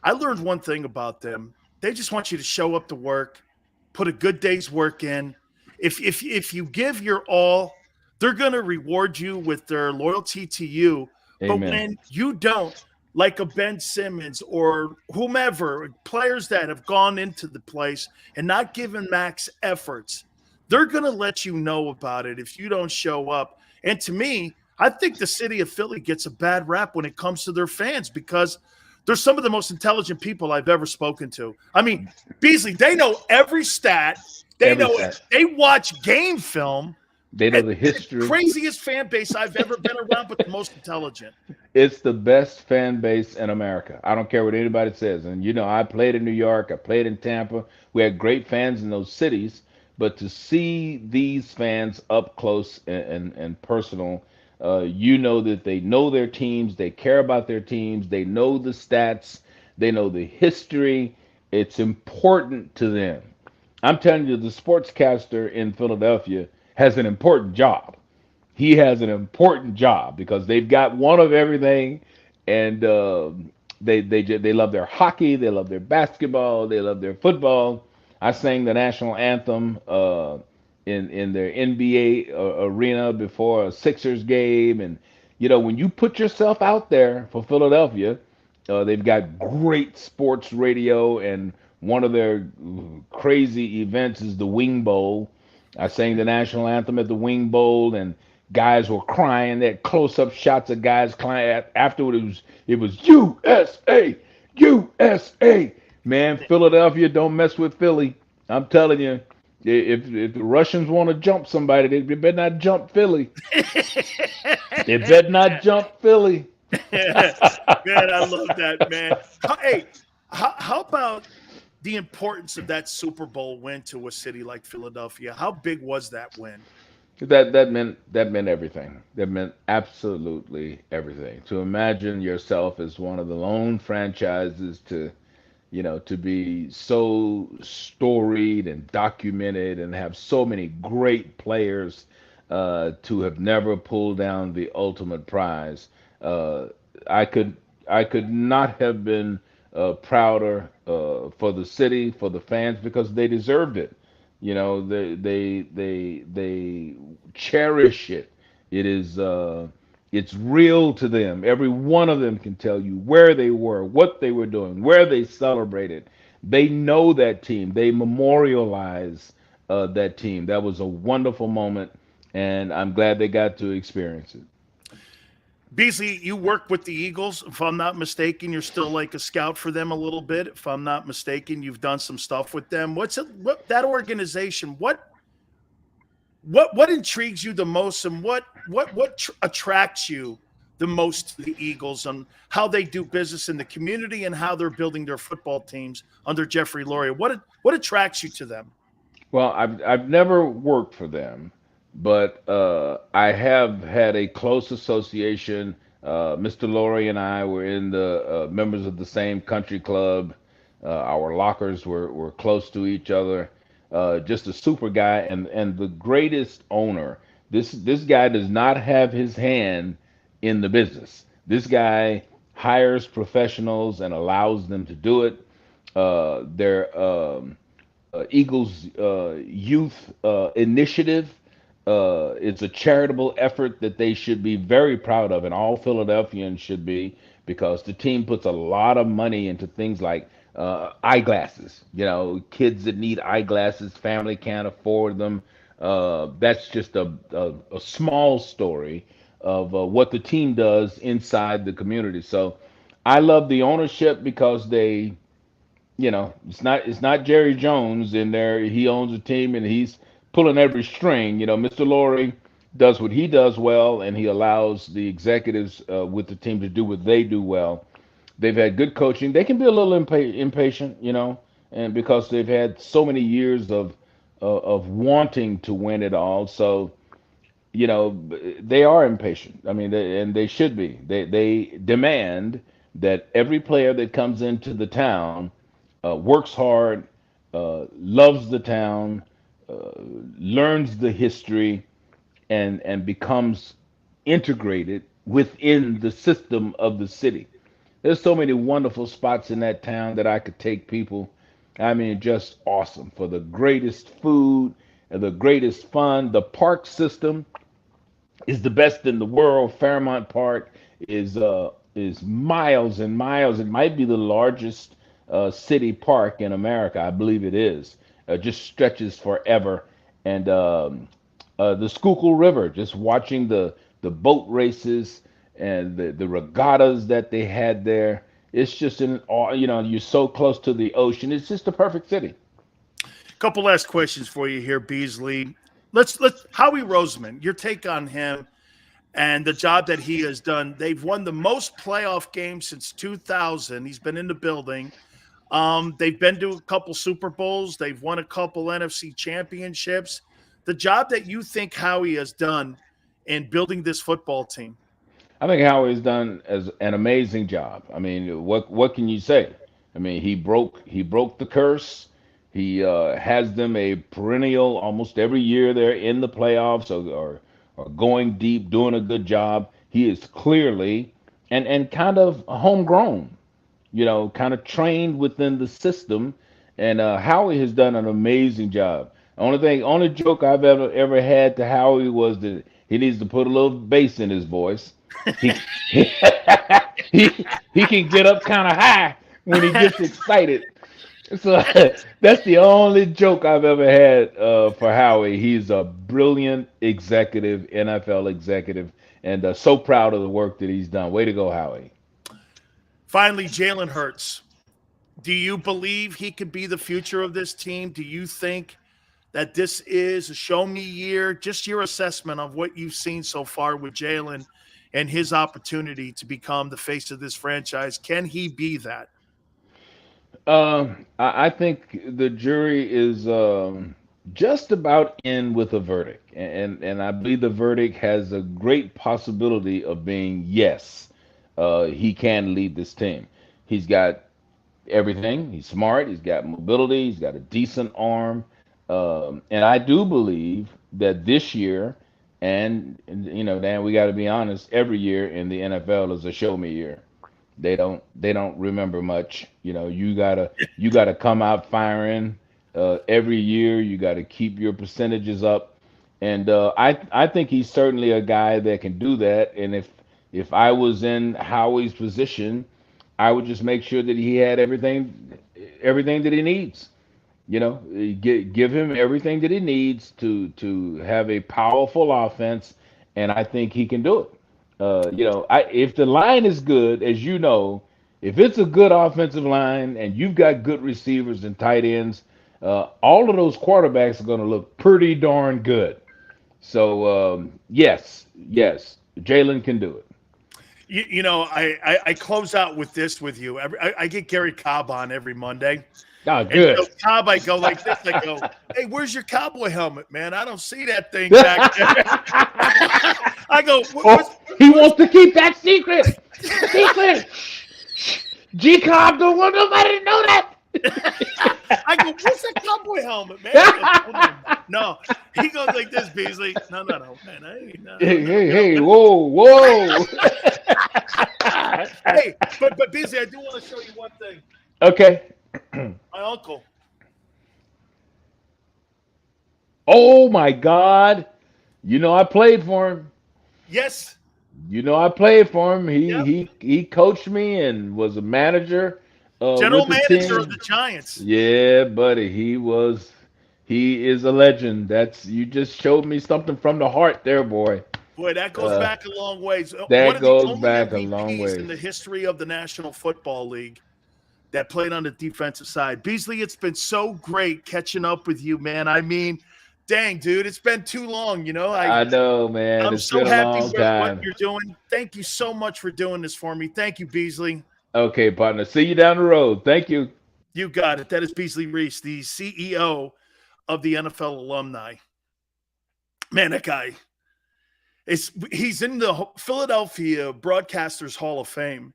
I learned one thing about them. They just want you to show up to work, put a good day's work in. If you give your all, they're going to reward you with their loyalty to you. Amen. But when you don't, like a Ben Simmons or whomever, players that have gone into the place and not given max efforts, they're going to let you know about it if you don't show up. And to me, I think the city of Philly gets a bad rap when it comes to their fans because they're some of the most intelligent people I've ever spoken to. I mean, Beasley, they know every stat. They watch game film. They know the history. The craziest fan base I've ever been around, but the most intelligent. It's the best fan base in America. I don't care what anybody says. And I played in New York, I played in Tampa. We had great fans in those cities, but to see these fans up close and personal, that they know their teams, they care about their teams, they know the stats, they know the history. It's important to them. I'm telling you, the sportscaster in Philadelphia has an important job. He has an important job because they've got one of everything, and they love their hockey, they love their basketball, they love their football. I sang the national anthem in their NBA arena before a Sixers game, and when you put yourself out there for Philadelphia, they've got great sports radio, and one of their crazy events is the Wing Bowl. I sang the national anthem at the Wing Bowl, and guys were crying. They had close-up shots of guys crying. Afterward, it was USA, USA. Man, Philadelphia, don't mess with Philly. I'm telling you, if the Russians want to jump somebody, they better not jump Philly. They better not jump Philly. Man, I love that, man. How about the importance of that Super Bowl win to a city like Philadelphia? How big was that win? That meant everything. That meant absolutely everything. To imagine yourself as one of the lone franchises to be so storied and documented and have so many great players to have never pulled down the ultimate prize. I could not have been prouder for the city, for the fans, because they deserved it. They cherish it. It is it's real to them. Every one of them can tell you where they were, what they were doing, where they celebrated. They know that team. They memorialize that team. That was a wonderful moment, and I'm glad they got to experience it. Beasley, you work with the Eagles, if I'm not mistaken. You're still like a scout for them a little bit, if I'm not mistaken. You've done some stuff with them. What that organization? What intrigues you the most, and what attracts you the most to the Eagles, and how they do business in the community and how they're building their football teams under Jeffrey Lurie? What attracts you to them? Well, I've never worked for them, but I have had a close association. Mr. Lurie and I were in the members of the same country club. Our lockers were close to each other. Just a super guy, and the greatest owner. This guy does not have his hand in the business. This guy hires professionals and allows them to do it. Their Eagles Youth Initiative. It's a charitable effort that they should be very proud of, and all Philadelphians should be, because the team puts a lot of money into things like eyeglasses. Kids that need eyeglasses, family can't afford them. That's just a small story of what the team does inside the community. So I love the ownership because they, it's not Jerry Jones in there. He owns a team and he's pulling every string. Mr. Lurie does what he does well, and he allows the executives with the team to do what they do well. They've had good coaching. They can be a little impatient, and because they've had so many years of wanting to win it all. So, they are impatient. I mean, they should be. They demand that every player that comes into the town works hard, loves the town, learns the history, and becomes integrated within the system of the city. There's so many wonderful spots in that town that I could take people. I mean, just awesome, for the greatest food and the greatest fun. The park system is the best in the world. Fairmount Park is miles and miles. It might be the largest city park in America. I believe it is. Just stretches forever. And the Schuylkill River, just watching the boat races and the regattas that they had there. It's just you're so close to the ocean. It's just the perfect city. Couple last questions for you here, Beasley. Let's Howie Roseman, your take on him and the job that he has done. They've won the most playoff games since 2000. He's been in the building. They've been to a couple Super Bowls. They've won a couple NFC championships. The job that you think Howie has done in building this football team. I think Howie's done as an amazing job. I mean, what can you say? I mean, he broke the curse. He has them a perennial almost every year. They're in the playoffs or going deep, doing a good job. He is clearly and kind of homegrown, kind of trained within the system. And Howie has done an amazing job. Only joke I've ever had to Howie was that he needs to put a little bass in his voice. He can get up kind of high when he gets excited. So that's the only joke I've ever had for Howie. He's a brilliant executive, NFL executive, and so proud of the work that he's done. Way to go, Howie. Finally, Jalen Hurts. Do you believe he could be the future of this team? Do you think that this is a show-me year? Just your assessment of what you've seen so far with Jalen and his opportunity to become the face of this franchise. Can he be that? I think the jury is just about in with a verdict. And I believe the verdict has a great possibility of being yes, he can lead this team. He's got everything. He's smart. He's got mobility. He's got a decent arm. And I do believe that this year, and Dan, we got to be honest, every year in the NFL is a show me year. They don't remember much. You gotta come out firing every year. You got to keep your percentages up. And I think he's certainly a guy that can do that. And if I was in Howie's position, I would just make sure that he had everything that he needs. Give him everything that he needs to have a powerful offense, and I think he can do it. If the line is good, as you know, if it's a good offensive line and you've got good receivers and tight ends, all of those quarterbacks are going to look pretty darn good. So yes, Jalen can do it. I close out with this with you. I get Gary Cobb on every Monday. Oh, good. And so Cobb, I go like this. I go, hey, where's your cowboy helmet, man? I don't see that thing back there. I go, he wants to keep that secret. JAKIB don't want nobody to know that. I go, what's that cowboy helmet, man? No, he goes like this, Beasley. No, man. Hey, whoa. Hey, but Beasley, I do want to show you one thing. Okay. My uncle. Oh my God! I played for him. Yes. I played for him. Yep. He coached me and was a manager. General with the manager team. of the Giants. Yeah, buddy. He is a legend. You just showed me something from the heart there, boy. Boy, that goes back a long ways. That goes back a long ways. In the history of the National Football League that played on the defensive side. Beasley, it's been so great catching up with you, man. I mean, dang, dude, it's been too long, I know, man. I'm it's so been a happy long with time. what you're doing. Thank you so much for doing this for me. Thank you, Beasley. Okay, partner. See you down the road. Thank you. You got it. That is Beasley Reece, the CEO of the NFL Alumni. Man, that guy, he's in the Philadelphia Broadcasters Hall of Fame.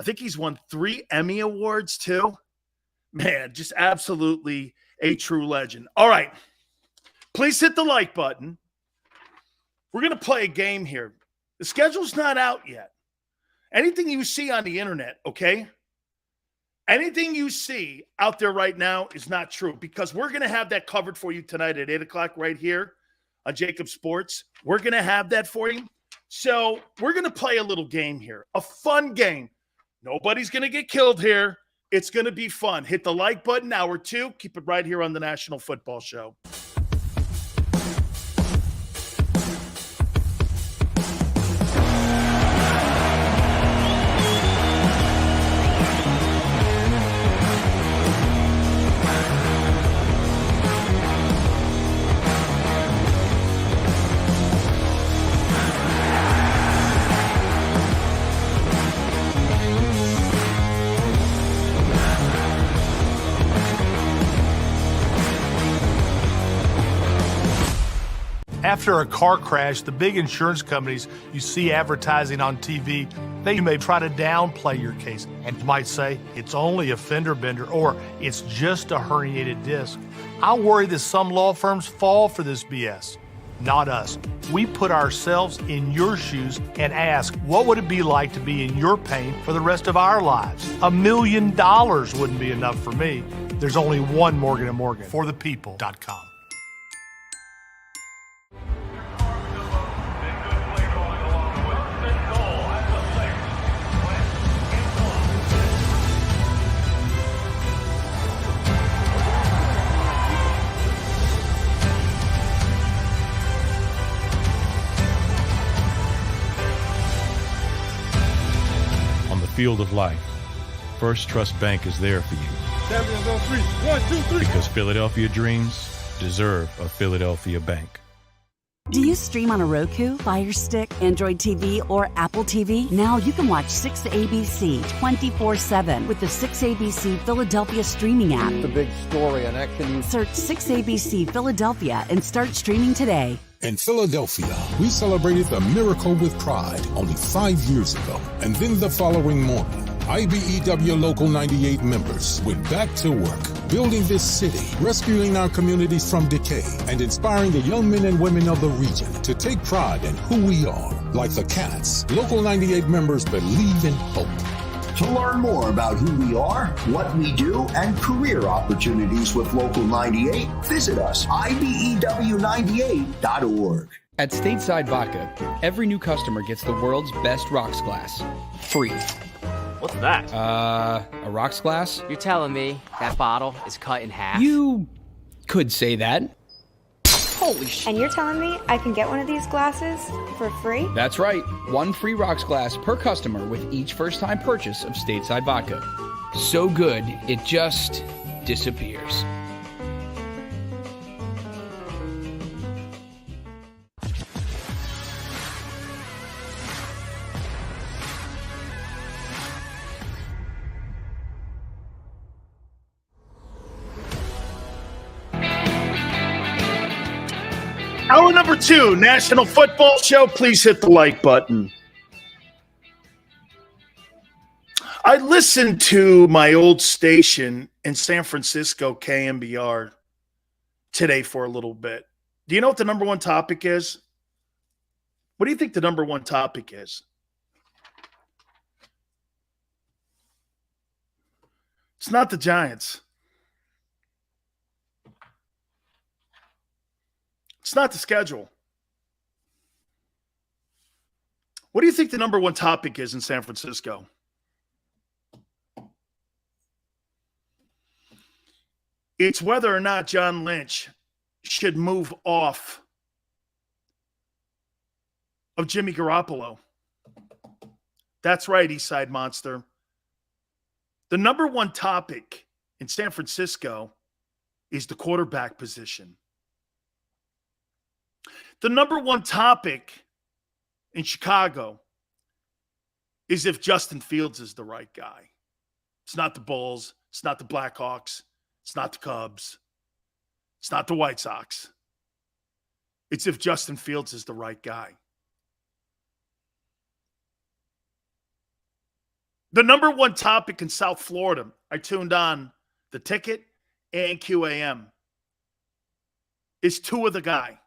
I think he's won 3 Emmy Awards too. Man, just absolutely a true legend. All right. Please hit the like button. We're going to play a game here. The schedule's not out yet. Anything you see on the internet, okay? Anything you see out there right now is not true, because we're going to have that covered for you tonight at 8 o'clock right here on JAKIB Sports. We're going to have that for you. So we're going to play a little game here, a fun game. Nobody's going to get killed here. It's going to be fun. Hit the like button, hour 2. Keep it right here on the National Football Show. After a car crash, the big insurance companies you see advertising on TV, they may try to downplay your case and might say it's only a fender bender or it's just a herniated disc. I worry that some law firms fall for this BS. Not us. We put ourselves in your shoes and ask, what would it be like to be in your pain for the rest of our lives? $1 million wouldn't be enough for me. There's only one Morgan & Morgan. ForThePeople.com. Field of life, First Trust Bank is there for you. Champions on three. 1, 2, 3. Because Philadelphia dreams deserve a Philadelphia bank. Do you stream on a Roku, Fire Stick, Android TV, or Apple TV? Now you can watch 6ABC 24/7 with the 6ABC Philadelphia streaming app. The big story on Action News. Search 6ABC Philadelphia and start streaming today. In Philadelphia, we celebrated the miracle with pride only 5 years ago. And then the following morning, IBEW Local 98 members went back to work, building this city, rescuing our communities from decay, and inspiring the young men and women of the region to take pride in who we are. Like the Cats, Local 98 members believe in hope. To learn more about who we are, what we do, and career opportunities with Local 98, visit us, IBEW98.org. At Stateside Vodka, every new customer gets the world's best rocks glass. Free. What's that? A rocks glass? You're telling me that bottle is cut in half? You could say that. Holy shit. And you're telling me I can get one of these glasses for free? That's right. One free rocks glass per customer with each first-time purchase of Stateside Vodka. So good, it just disappears. Hour number 2, National Football Show. Please hit the like button. I listened to my old station in San Francisco, KMBR, today for a little bit. Do you know what the number one topic is? What do you think the number one topic is? It's not the Giants. It's not the schedule. What do you think the number one topic is in San Francisco? It's whether or not John Lynch should move off of Jimmy Garoppolo. That's right, Eastside Monster. The number one topic in San Francisco is the quarterback position. The number one topic in Chicago is if Justin Fields is the right guy. It's not the Bulls. It's not the Blackhawks. It's not the Cubs. It's not the White Sox. It's if Justin Fields is the right guy. The number one topic in South Florida, I tuned on the Ticket and QAM, is Tua the guy.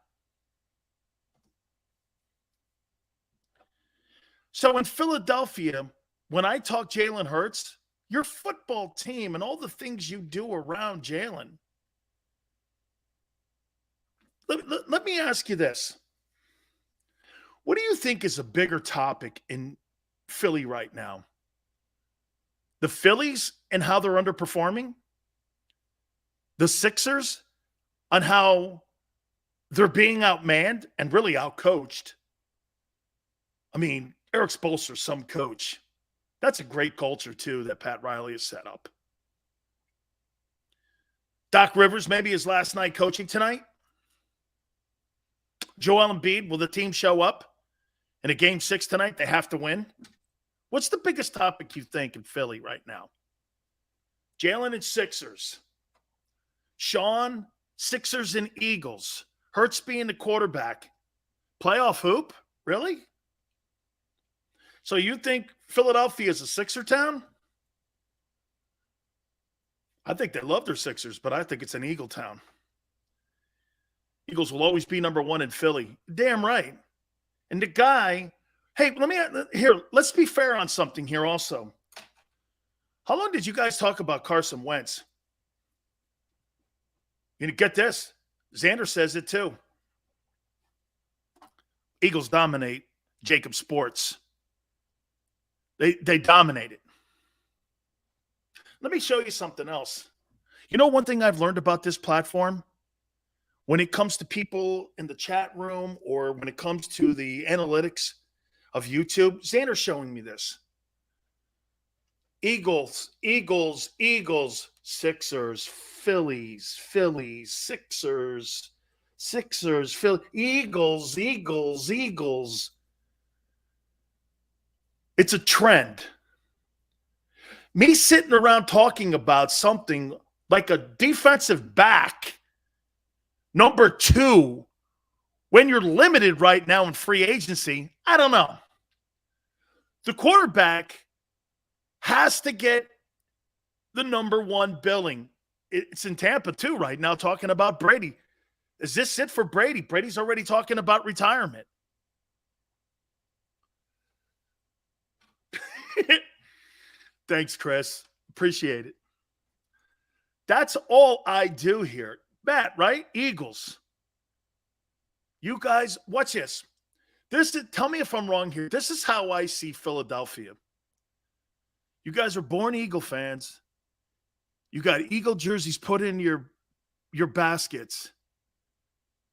So in Philadelphia, when I talk Jalen Hurts, your football team and all the things you do around Jalen, let me ask you this. What do you think is a bigger topic in Philly right now? The Phillies and how they're underperforming? The Sixers on how they're being outmanned and really outcoached? I mean, Eric Spoelstra's some coach. That's a great culture, too, that Pat Riley has set up. Doc Rivers, maybe his last night coaching tonight. Joel Embiid, will the team show up in a Game 6 tonight? They have to win. What's the biggest topic you think in Philly right now? Jalen and Sixers. Sean, Sixers and Eagles. Hurts being the quarterback. Playoff hoop? Really? So you think Philadelphia is a Sixer town? I think they love their Sixers, but I think it's an Eagle town. Eagles will always be number one in Philly. Damn right. And the guy, hey, let's be fair on something here also. How long did you guys talk about Carson Wentz? You get this. Xander says it too. Eagles dominate JAKIB Sports. They dominate it. Let me show you something else. You know one thing I've learned about this platform? When it comes to people in the chat room or when it comes to the analytics of YouTube, Xander's showing me this. Eagles, Sixers, Phillies, Sixers, Phillies, Eagles. It's a trend. Me sitting around talking about something like a defensive back, number 2, when you're limited right now in free agency, I don't know. The quarterback has to get the number 1 billing. It's in Tampa too right now, talking about Brady. Is this it for Brady? Brady's already talking about retirement. Thanks, Chris. Appreciate it. That's all I do here. Matt, right? Eagles. You guys, watch this. Tell me if I'm wrong here. This is how I see Philadelphia. You guys are born Eagle fans. You got Eagle jerseys put in your baskets.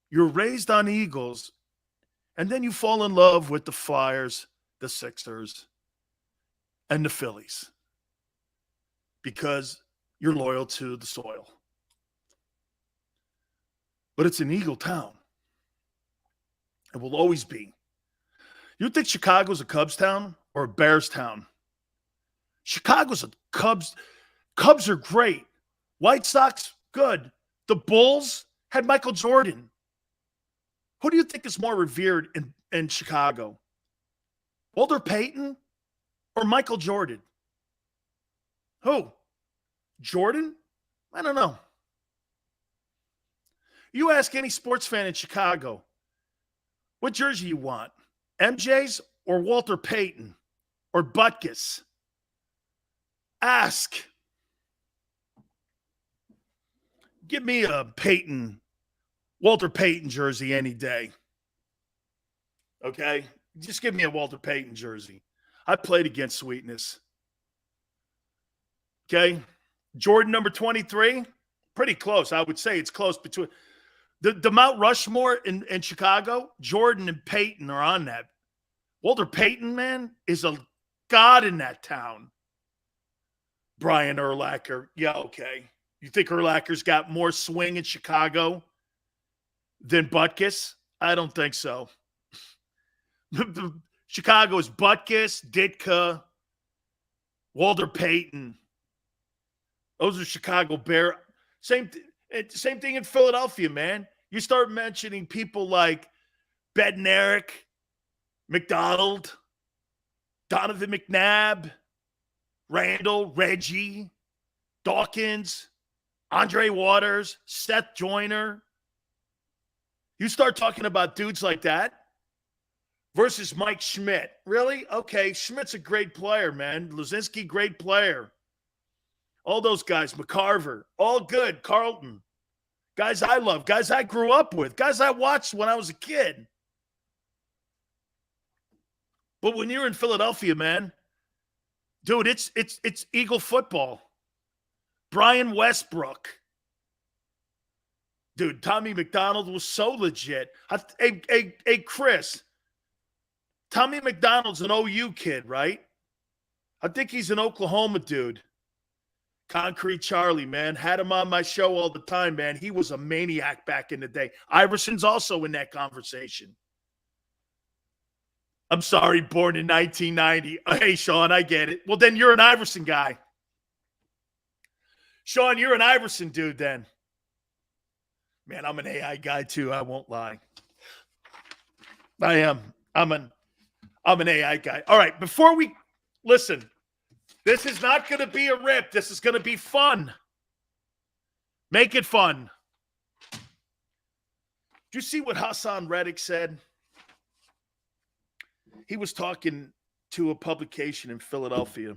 You're raised on Eagles. And then you fall in love with the Flyers, the Sixers, and the Phillies. Because you're loyal to the soil. But it's an Eagle town. It will always be. You think Chicago's a Cubs town or a Bears town? Chicago's a Cubs. Cubs are great. White Sox, good. The Bulls had Michael Jordan. Who do you think is more revered in Chicago? Walter Payton or Michael Jordan? Who? Jordan? I don't know. You ask any sports fan in Chicago, what jersey you want? MJ's or Walter Payton or Butkus? Ask. Give me a Walter Payton jersey any day. Okay? Just give me a Walter Payton jersey. I played against Sweetness. Okay? Jordan number 23, pretty close. I would say it's close between the Mount Rushmore in Chicago. Jordan and Payton are on that. Walter Payton, man, is a god in that town. Brian Urlacher. Yeah, okay. You think Urlacher's got more swing in Chicago than Butkus? I don't think so. Chicago is Butkus, Ditka, Walter Payton. Those are Chicago Bear. Same thing in Philadelphia, man. You start mentioning people like Bednarik, McDonald, Donovan McNabb, Randall, Reggie, Dawkins, Andre Waters, Seth Joyner. You start talking about dudes like that versus Mike Schmidt. Really? Okay, Schmidt's a great player, man. Luzinski, great player. All those guys, McCarver, all good. Carlton, guys I love, guys I grew up with, guys I watched when I was a kid. But when you're in Philadelphia, man, dude, it's Eagle football. Brian Westbrook. Dude, Tommy McDonald was so legit. Hey, Chris, Tommy McDonald's an OU kid, right? I think he's an Oklahoma dude. Concrete Charlie, man. Had him on my show all the time, man. He was a maniac back in the day. Iverson's also in that conversation. I'm sorry, born in 1990. Hey, Sean, I get it. Well, then you're an Iverson guy. Sean, you're an Iverson dude then. Man, I'm an AI guy too. I won't lie. I am. I'm an AI guy. All right. Before we listen, this is not going to be a rip. This is going to be fun. Make it fun. Did you see what Hassan Reddick said? He was talking to a publication in Philadelphia.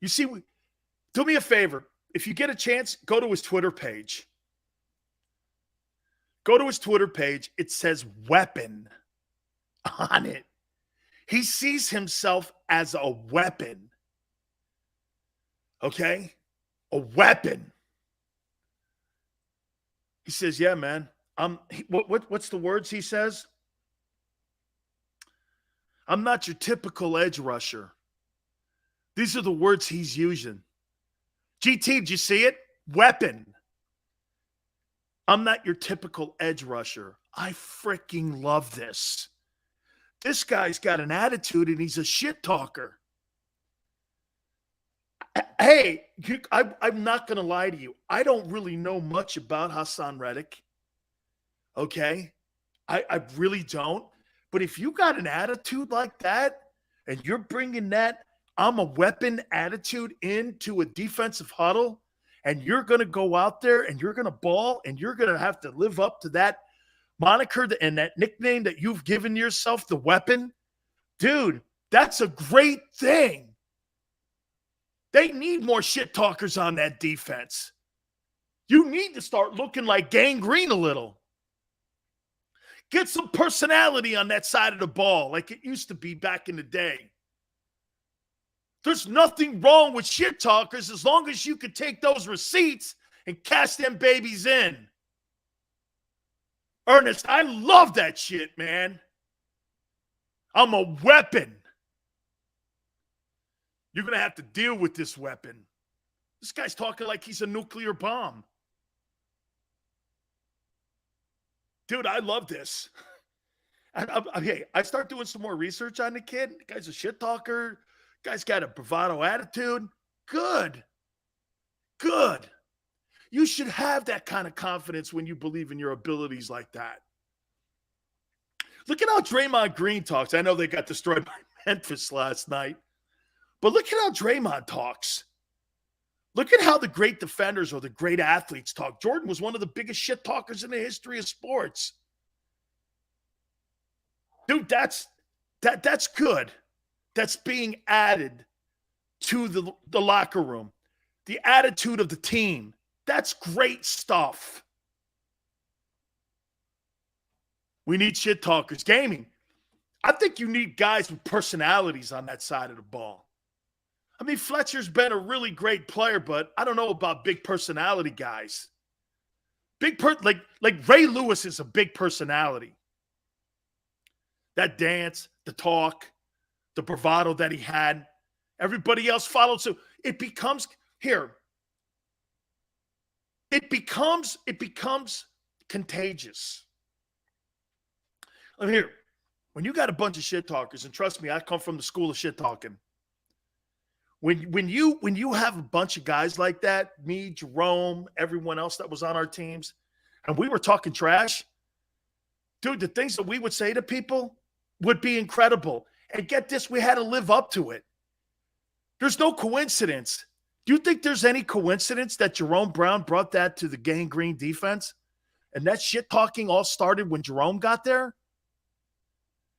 You see, do me a favor. If you get a chance, go to his Twitter page. Go to his Twitter page. It says weapon on it. He sees himself as a weapon. Okay? A weapon. He says, yeah, man. What's the words he says? I'm not your typical edge rusher. These are the words he's using. GT, did you see it? Weapon. I'm not your typical edge rusher. I freaking love this. This guy's got an attitude and he's a shit talker. Hey, I'm not going to lie to you. I don't really know much about Hassan Reddick. Okay? I really don't. But if you got an attitude like that and you're bringing that I'm a weapon attitude into a defensive huddle and you're going to go out there and you're going to ball and you're going to have to live up to that moniker and that nickname that you've given yourself, the weapon, dude, that's a great thing. They need more shit talkers on that defense. You need to start looking like gangrene a little. Get some personality on that side of the ball like it used to be back in the day. There's nothing wrong with shit talkers as long as you can take those receipts and cash them babies in. Ernest, I love that shit, man. I'm a weapon. You're going to have to deal with this weapon. This guy's talking like he's a nuclear bomb. Dude, I love this. I start doing some more research on the kid. The guy's a shit talker. The guy's got a bravado attitude. Good. Good. You should have that kind of confidence when you believe in your abilities like that. Look at how Draymond Green talks. I know they got destroyed by Memphis last night. But look at how Draymond talks. Look at how the great defenders or the great athletes talk. Jordan was one of the biggest shit talkers in the history of sports. Dude, that's good. That's being added to the locker room. The attitude of the team. That's great stuff. We need shit talkers. Gaming. I think you need guys with personalities on that side of the ball. I mean, Fletcher's been a really great player, but I don't know about big personality guys. Like Ray Lewis is a big personality. That dance, the talk, the bravado that he had, everybody else followed. So it becomes contagious. I'm here. When you got a bunch of shit talkers, and trust me, I come from the school of shit talking. When you have a bunch of guys like that, me, Jerome, everyone else that was on our teams, and we were talking trash, dude, the things that we would say to people would be incredible. And get this, we had to live up to it. There's no coincidence. Do you think there's any coincidence that Jerome Brown brought that to the gangrene defense? And that shit talking all started when Jerome got there?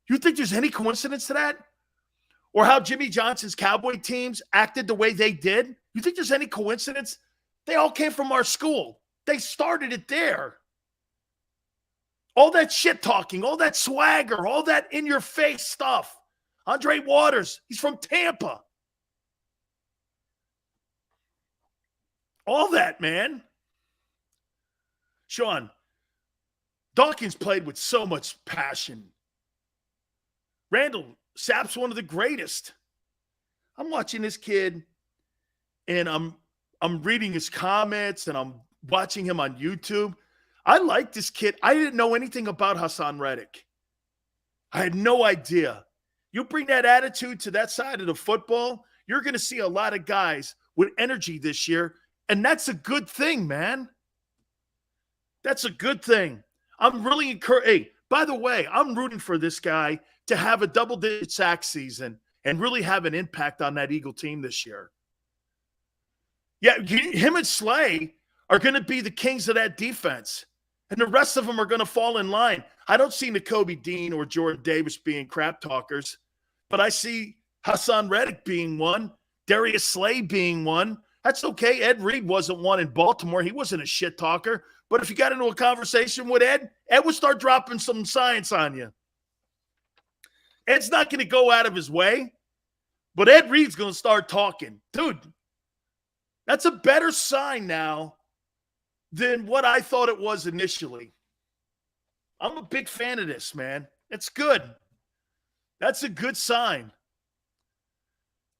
You think there's any coincidence to that? Or how Jimmy Johnson's Cowboy teams acted the way they did? You think there's any coincidence? They all came from our school. They started it there. All that shit talking, all that swagger, all that in-your-face stuff. Andre Waters, he's from Tampa. All that, man. Sean, Dawkins played with so much passion. Randall Sapp's one of the greatest. I'm watching this kid, and I'm reading his comments, and I'm watching him on YouTube. I like this kid. I didn't know anything about Hassan Reddick. I had no idea. You bring that attitude to that side of the football, you're going to see a lot of guys with energy this year, and that's a good thing, man. That's a good thing. I'm really encouraged. Hey, by the way, I'm rooting for this guy to have a double-digit sack season and really have an impact on that Eagle team this year. Yeah, him and Slay are going to be the kings of that defense, and the rest of them are going to fall in line. I don't see Nakobe Dean or Jordan Davis being crap talkers, but I see Hassan Reddick being one, Darius Slay being one. That's okay. Ed Reed wasn't one in Baltimore. He wasn't a shit talker. But if you got into a conversation with Ed would start dropping some science on you. Ed's not going to go out of his way, but Ed Reed's going to start talking. Dude, that's a better sign now than what I thought it was initially. I'm a big fan of this, man. It's good. That's a good sign.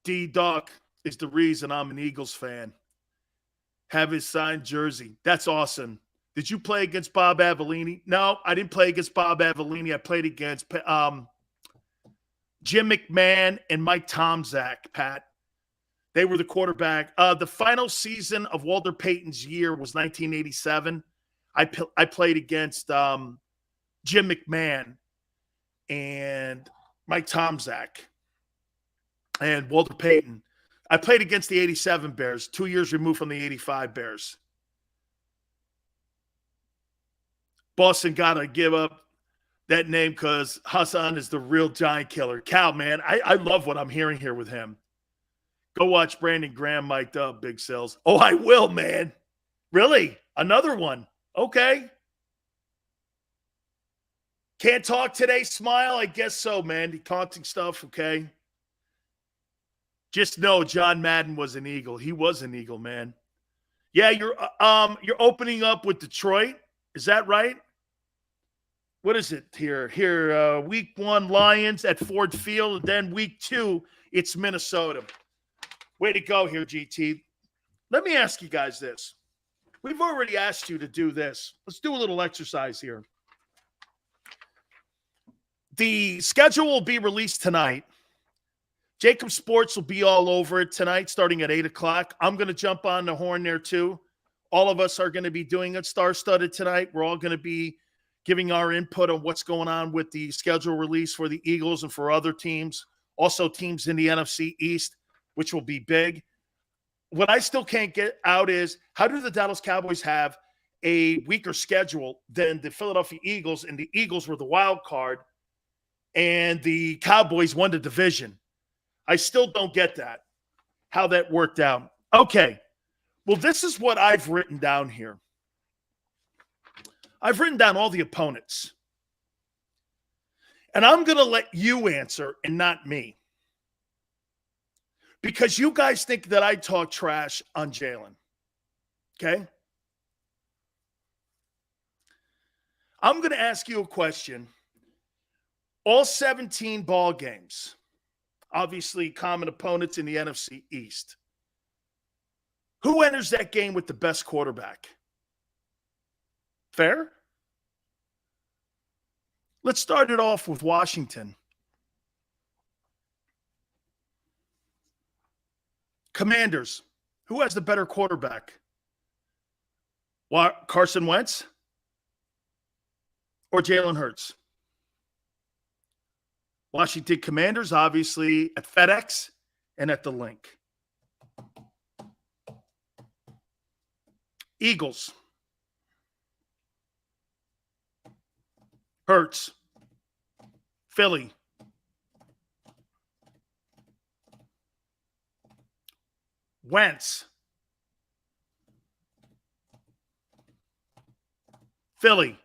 D-Doc is the reason I'm an Eagles fan. Have his signed jersey. That's awesome. Did you play against Bob Avellini? No, I didn't play against Bob Avellini. I played against Jim McMahon and Mike Tomczak, Pat. They were the quarterback. The final season of Walter Payton's year was 1987. I played against Jim McMahon and Mike Tomczak and Walter Payton. I played against the 87 Bears, 2 years removed from the 85 Bears. Boston got to give up that name because Hassan is the real giant killer. Cal, man, I love what I'm hearing here with him. Go watch Brandon Graham mic'd up, Big Sales. Oh, I will, man. Really? Another one. Okay. Can't talk today, Smile? I guess so, man. The taunting stuff, okay. Just know John Madden was an Eagle. He was an Eagle, man. Yeah, you're opening up with Detroit. Is that right? What is it here? Week 1, Lions at Ford Field. And then week 2, it's Minnesota. Way to go here, GT. Let me ask you guys this. We've already asked you to do this. Let's do a little exercise here. The schedule will be released tonight. JAKIB Sports will be all over it tonight, starting at 8 o'clock. I'm going to jump on the horn there, too. All of us are going to be doing it star-studded tonight. We're all going to be giving our input on what's going on with the schedule release for the Eagles and for other teams. Also, teams in the NFC East, which will be big. What I still can't get out is, how do the Dallas Cowboys have a weaker schedule than the Philadelphia Eagles, and the Eagles were the wild card, and the Cowboys won the division? I still don't get that, how that worked out. Okay, well, this is what I've written down here. I've written down all the opponents. And I'm going to let you answer and not me. Because you guys think that I talk trash on Jalen. Okay? I'm going to ask you a question. All 17 ball games, obviously common opponents in the NFC East. Who enters that game with the best quarterback? Fair? Let's start it off with Washington. Commanders. Who has the better quarterback? Carson Wentz or Jalen Hurts? Washington Commanders, obviously, at FedEx and at the Link. Eagles. Hurts. Philly. Wentz. Philly.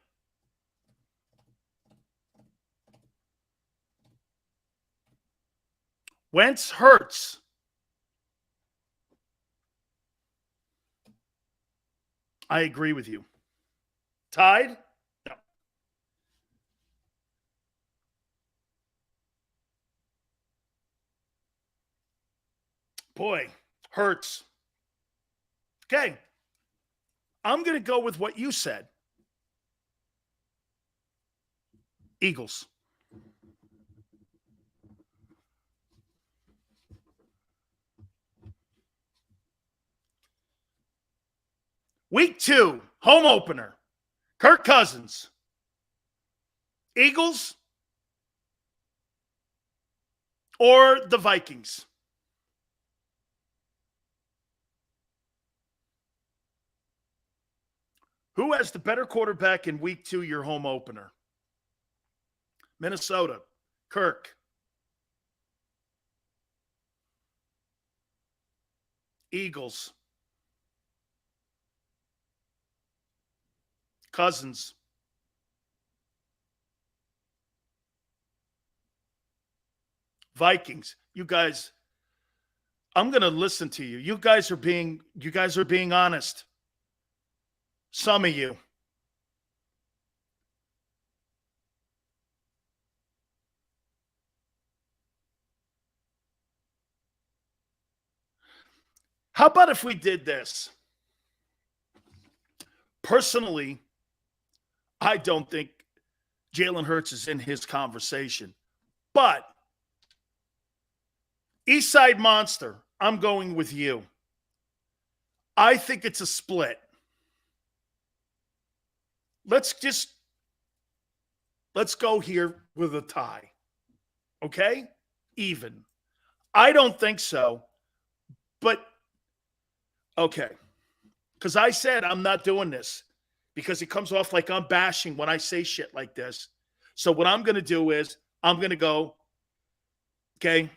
Wentz, Hurts. I agree with you. Tied? No. Boy, Hurts. Okay. I'm going to go with what you said. Eagles. Week 2, home opener. Kirk Cousins. Eagles or the Vikings? Who has the better quarterback in week 2, your home opener? Minnesota. Kirk. Eagles. Cousins. Vikings. You guys, I'm going to listen to you. You guys are being honest. Some of you. How about if we did this? Personally, I don't think Jalen Hurts is in his conversation. But Eastside Monster, I'm going with you. I think it's a split. Let's go here with a tie. Okay? Even. I don't think so. But, okay. Because I said I'm not doing this. Because it comes off like I'm bashing when I say shit like this. So what I'm going to do is I'm going to go, okay?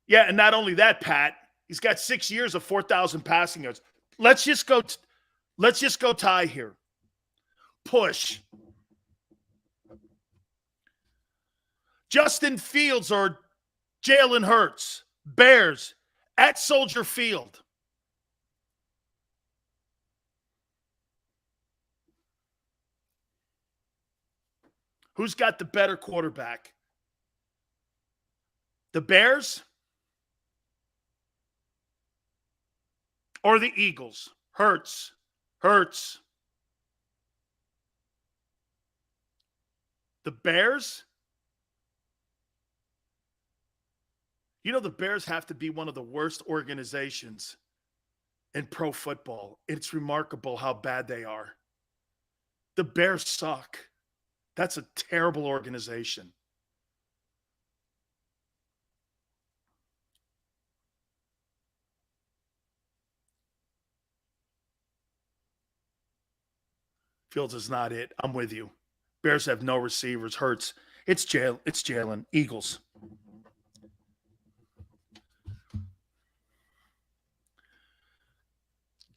Yeah, and not only that, Pat, he's got 6 years of 4,000 passing yards. Let's just go tie here. Push. Justin Fields or Jalen Hurts. Bears at Soldier Field. Who's got the better quarterback? The Bears or the Eagles? Hurts. The Bears? You know, the Bears have to be one of the worst organizations in pro football. It's remarkable how bad they are. The Bears suck. That's a terrible organization. Fields is not it. I'm with you. Bears have no receivers. Hurts. It's Jalen. Eagles.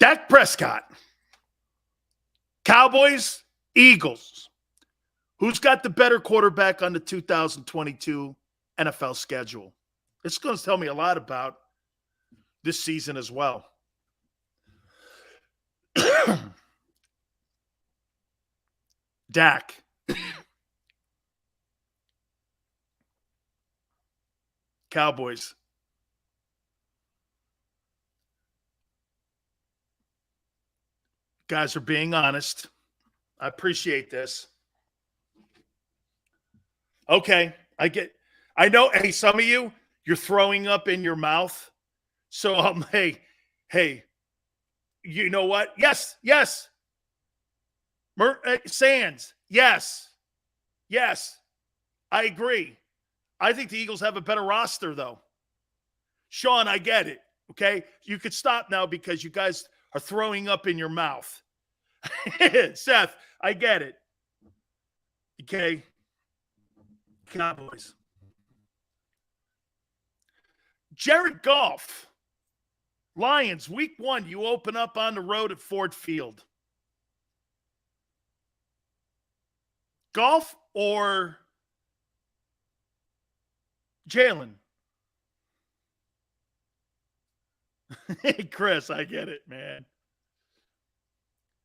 Dak Prescott. Cowboys. Eagles. Who's got the better quarterback on the 2022 NFL schedule? It's going to tell me a lot about this season as well. Dak. Cowboys. Guys are being honest. I appreciate this. Okay, I know, hey, some of you, you're throwing up in your mouth. So, hey, you know what? Yes. Sands, yes. I agree. I think the Eagles have a better roster, though. Sean, I get it, okay? You could stop now because you guys are throwing up in your mouth. Seth, I get it. Okay? Cowboys. Jared Goff. Lions, week 1, you open up on the road at Ford Field. Goff or Jalen? Hey, Chris, I get it, man.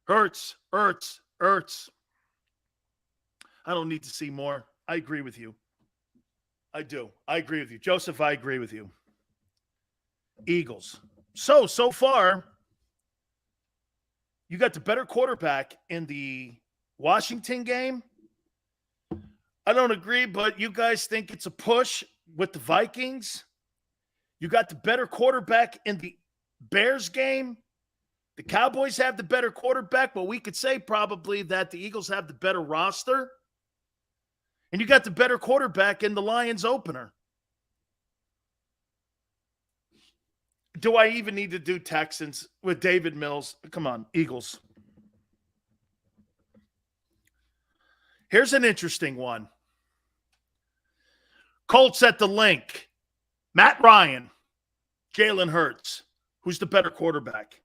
Hurts. I don't need to see more. I agree with you. I do. I agree with you. Joseph, I agree with you. Eagles. So far, you got the better quarterback in the Washington game. I don't agree, but you guys think it's a push with the Vikings. You got the better quarterback in the Bears game. The Cowboys have the better quarterback, but we could say probably that the Eagles have the better roster. And you got the better quarterback in the Lions opener. Do I even need to do Texans with David Mills? Come on, Eagles. Here's an interesting one. Colts at the link. Matt Ryan, Jalen Hurts. Who's the better quarterback?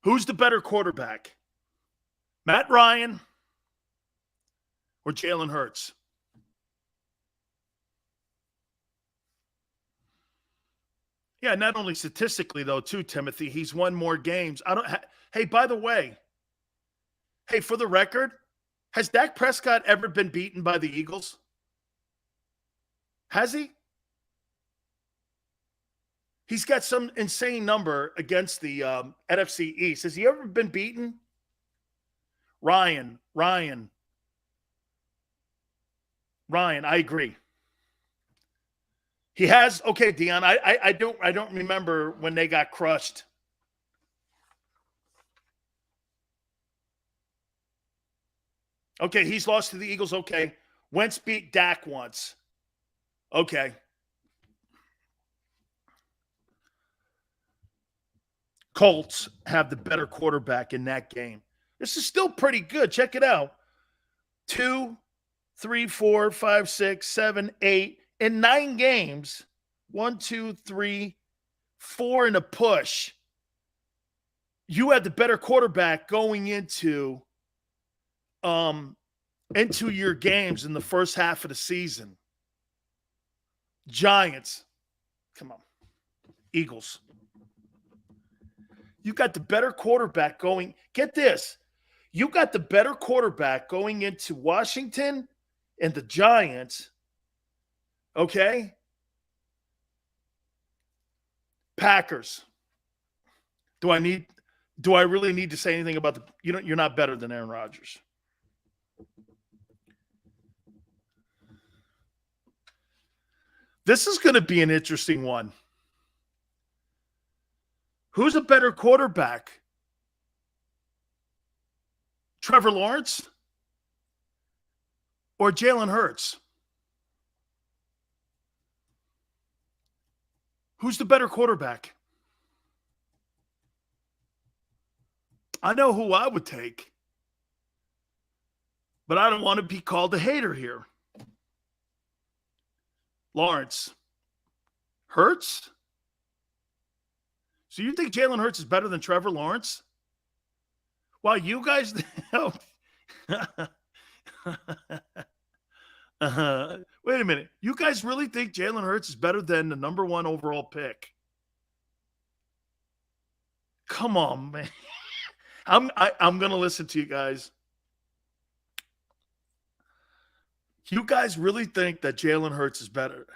Who's the better quarterback? Matt Ryan or Jalen Hurts? Yeah, not only statistically, though, too, Timothy. He's won more games. Hey, by the way, hey, for the record, has Dak Prescott ever been beaten by the Eagles? Has he? He's got some insane number against the NFC East. Has he ever been beaten? Ryan, I agree. He has. Okay, Dion, I don't remember when they got crushed. Okay, he's lost to the Eagles. Okay. Wentz beat Dak once. Okay. Colts have the better quarterback in that game. This is still pretty good. Check it out. 2, 3, 4, 5, 6, 7, 8. In 9 games. 1, 2, 3, 4 in a push. You had the better quarterback going into your games in the first half of the season. Giants. Come on. Eagles. You got the better quarterback going. Get this. You got the better quarterback going into Washington and the Giants. Okay? Packers. Do I really need to say anything about you're not better than Aaron Rodgers. This is going to be an interesting one. Who's a better quarterback? Trevor Lawrence or Jalen Hurts? Who's the better quarterback? I know who I would take, but I don't want to be called a hater here. Lawrence. Hurts? So you think Jalen Hurts is better than Trevor Lawrence? Well, you guys wait a minute. You guys really think Jalen Hurts is better than the number 1 overall pick? Come on, man. I'm going to listen to you guys. You guys really think that Jalen Hurts is better?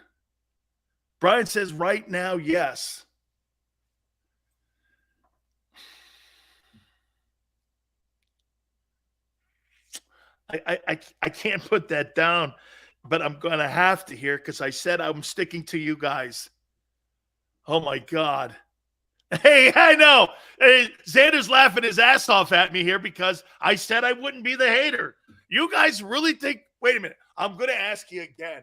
Brian says right now, yes. I can't put that down, but I'm going to have to here because I said I'm sticking to you guys. Oh, my God. Hey, I know. Hey, Xander's laughing his ass off at me here because I said I wouldn't be the hater. You guys really think – wait a minute. I'm going to ask you again.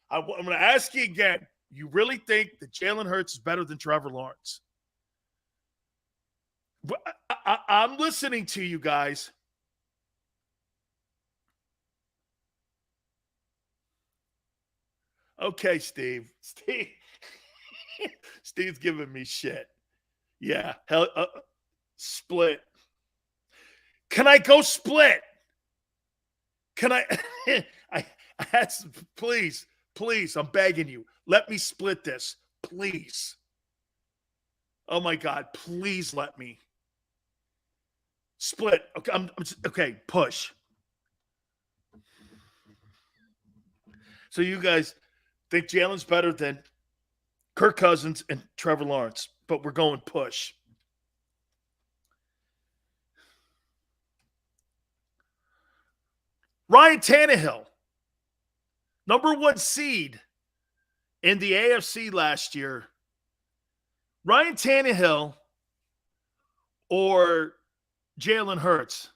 I'm going to ask you again. You really think that Jalen Hurts is better than Trevor Lawrence? I'm listening to you guys. Okay, Steve. Steve's giving me shit. Yeah. Hell, split. Can I go split? Can I? I had some, please, I'm begging you. Let me split this. Please. Oh, my God. Please let me. Split. Okay, okay, push. So you guys think Jalen's better than Kirk Cousins and Trevor Lawrence, but we're going push. Ryan Tannehill, number 1 seed in the AFC last year, Ryan Tannehill or Jalen Hurts?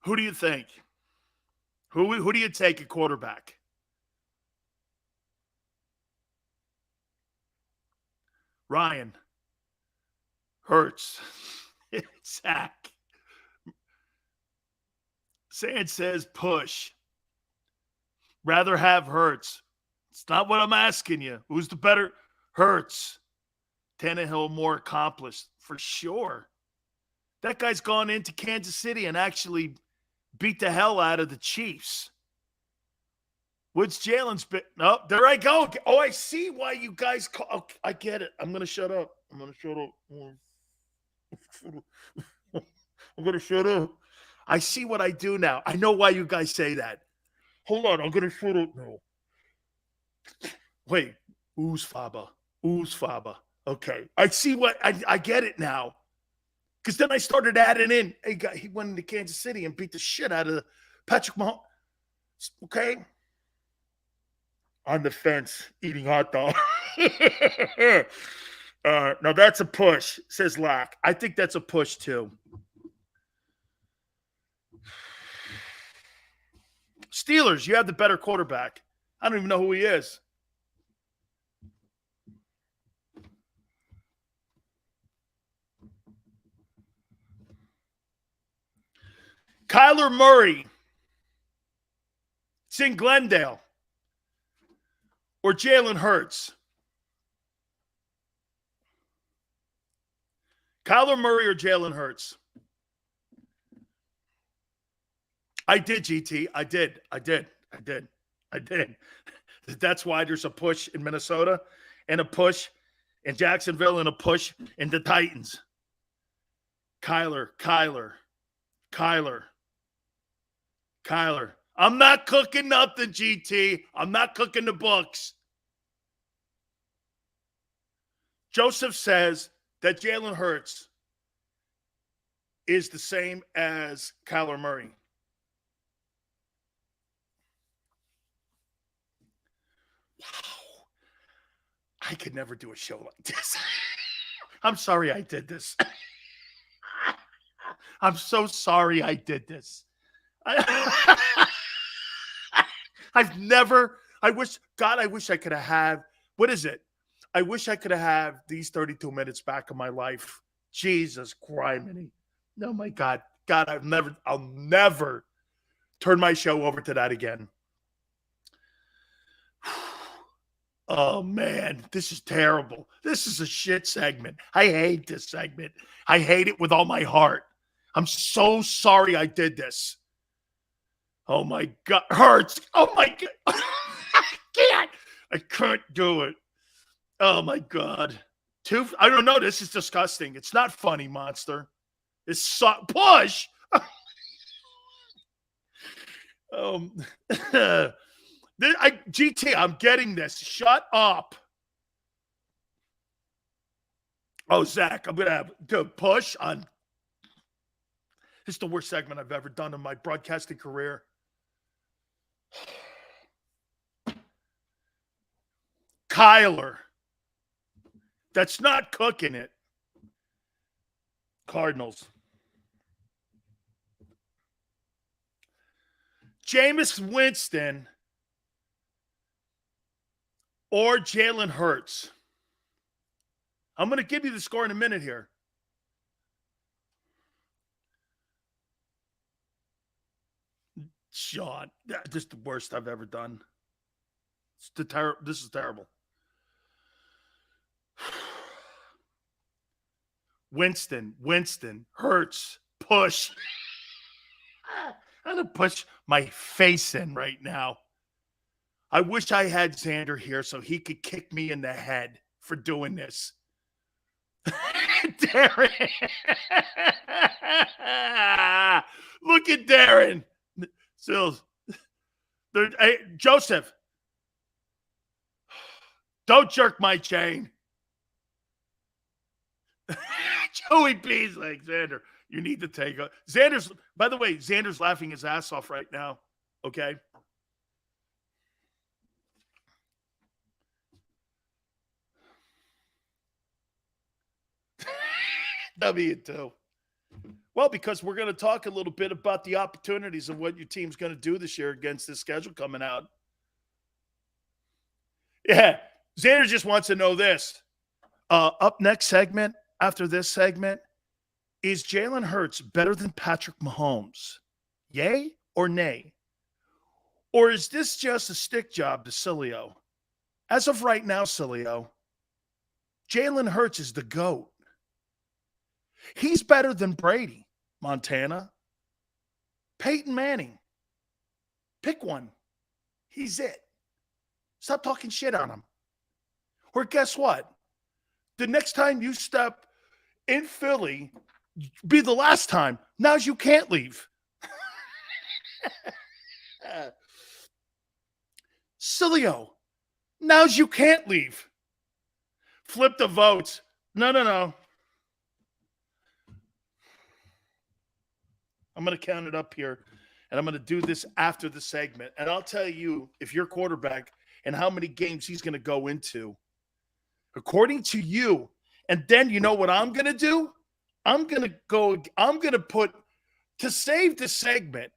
Who do you think? Who do you take at quarterback? Ryan. Hurts. Zach. Sand says push. Rather have Hurts. It's not what I'm asking you. Who's the better? Hurts. Tannehill more accomplished, for sure. That guy's gone into Kansas City and actually beat the hell out of the Chiefs. What's Jalen's bit? No, there I go. Oh, I see why you guys call. Okay, I get it. I'm going to shut up. I'm going to shut up. I see what I do now. I know why you guys say that. Hold on. I'm going to shut up now. Wait. Who's Faba? Okay. I see what I get it now. Because then I started adding in. He went into Kansas City and beat the shit out of Patrick Mahomes. Okay. On the fence, eating hot dog. Now that's a push, says Lack. I think that's a push too. Steelers, you have the better quarterback. I don't even know who he is. Kyler Murray. It's in Glendale. Or Jalen Hurts. Kyler Murray or Jalen Hurts? I did, GT. I did. That's why there's a push in Minnesota and a push in Jacksonville and a push in the Titans. Kyler. I'm not cooking nothing, GT. I'm not cooking the books. Joseph says that Jalen Hurts is the same as Kyler Murray. Wow. I could never do a show like this. I'm sorry I did this. I'm so sorry I did this. I wish I could have what is it? I wish I could have these 32 minutes back of my life. Jesus criminy. Oh my God. God, I'll never turn my show over to that again. Oh man, this is terrible. This is a shit segment. I hate this segment. I hate it with all my heart. I'm so sorry I did this. Oh my God. Hurts. Oh my God. I can't do it. Oh my God. I don't know. This is disgusting. It's not funny, monster. It's push. GT, I'm getting this. Shut up. Oh, Zach, I'm going to have to push on. This is the worst segment I've ever done in my broadcasting career. Kyler. That's not cooking it. Cardinals. Jameis Winston or Jalen Hurts. I'm going to give you the score in a minute here. Sean, this is the worst I've ever done. This is terrible. Winston, Hurts, push. I'm going to push my face in right now. I wish I had Xander here so he could kick me in the head for doing this. Darren. Look at Darren. Sills. Hey, Joseph. Don't jerk my chain. Joey Beasley, Xander, you need to take a Xander's. By the way, Xander's laughing his ass off right now. Okay. W2. Well, because we're going to talk a little bit about the opportunities of what your team's going to do this year against this schedule coming out. Yeah, Xander just wants to know this. Up next segment, after this segment, is Jalen Hurts better than Patrick Mahomes? Yay or nay? Or is this just a stick job to Sileo? As of right now, Sileo, Jalen Hurts is the GOAT. He's better than Brady, Montana. Peyton Manning. Pick one. He's it. Stop talking shit on him. Or guess what? The next time you step in Philly, be the last time. Now you can't leave. Sileo, now you can't leave. Flip the votes. No. I'm going to count it up here, and I'm going to do this after the segment. And I'll tell you, if you're quarterback and how many games he's going to go into, according to you. And then you know what I'm going to do? I'm going to put, to save the segment,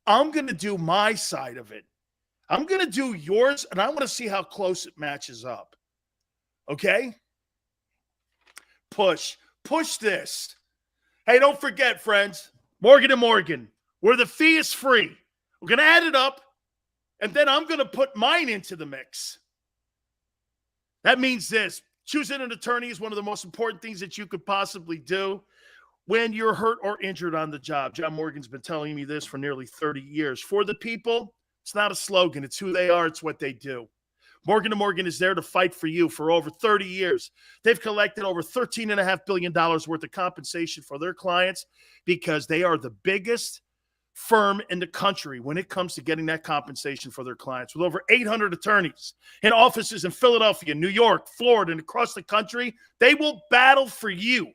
I'm going to do my side of it. I'm going to do yours, and I want to see how close it matches up. Okay? Push this. Hey, don't forget, friends, Morgan & Morgan, where the fee is free. We're going to add it up, and then I'm going to put mine into the mix. That means this. Choosing an attorney is one of the most important things that you could possibly do when you're hurt or injured on the job. John Morgan's been telling me this for nearly 30 years. For the people, it's not a slogan. It's who they are. It's what they do. Morgan & Morgan is there to fight for you for over 30 years. They've collected over $13.5 billion worth of compensation for their clients because they are the biggest firm in the country when it comes to getting that compensation for their clients. With over 800 attorneys in offices in Philadelphia, New York, Florida, and across the country, they will battle for you,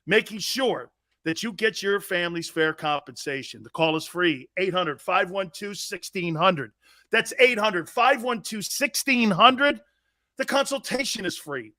making sure that you get your family's fair compensation. The call is free, 800-512-1600. That's 800-512-1600. The consultation is free,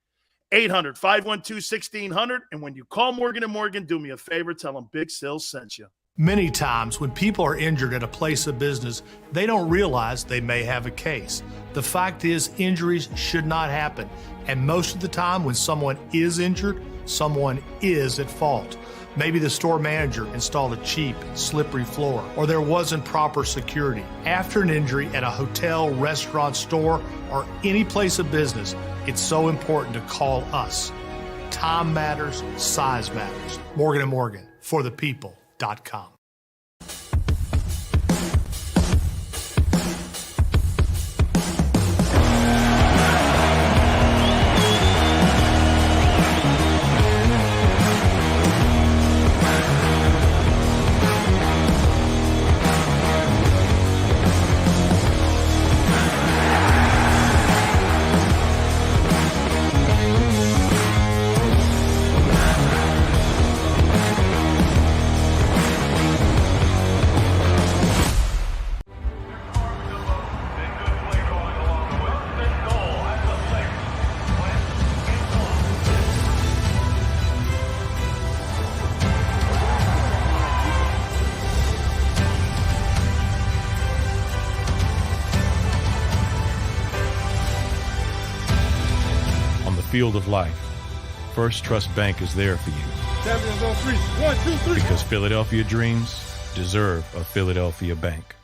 800-512-1600. And when you call Morgan & Morgan, do me a favor, tell them Big Sil sent you. Many times when people are injured at a place of business, they don't realize they may have a case. The fact is, injuries should not happen. And most of the time when someone is injured, someone is at fault. Maybe the store manager installed a cheap, slippery floor, or there wasn't proper security. After an injury at a hotel, restaurant, store, or any place of business, it's so important to call us. Time matters, size matters. Morgan & Morgan, for the people.com. Field of life, First Trust Bank is there for you. Champions on three. 1, 2, 3. Because Philadelphia dreams deserve a Philadelphia bank.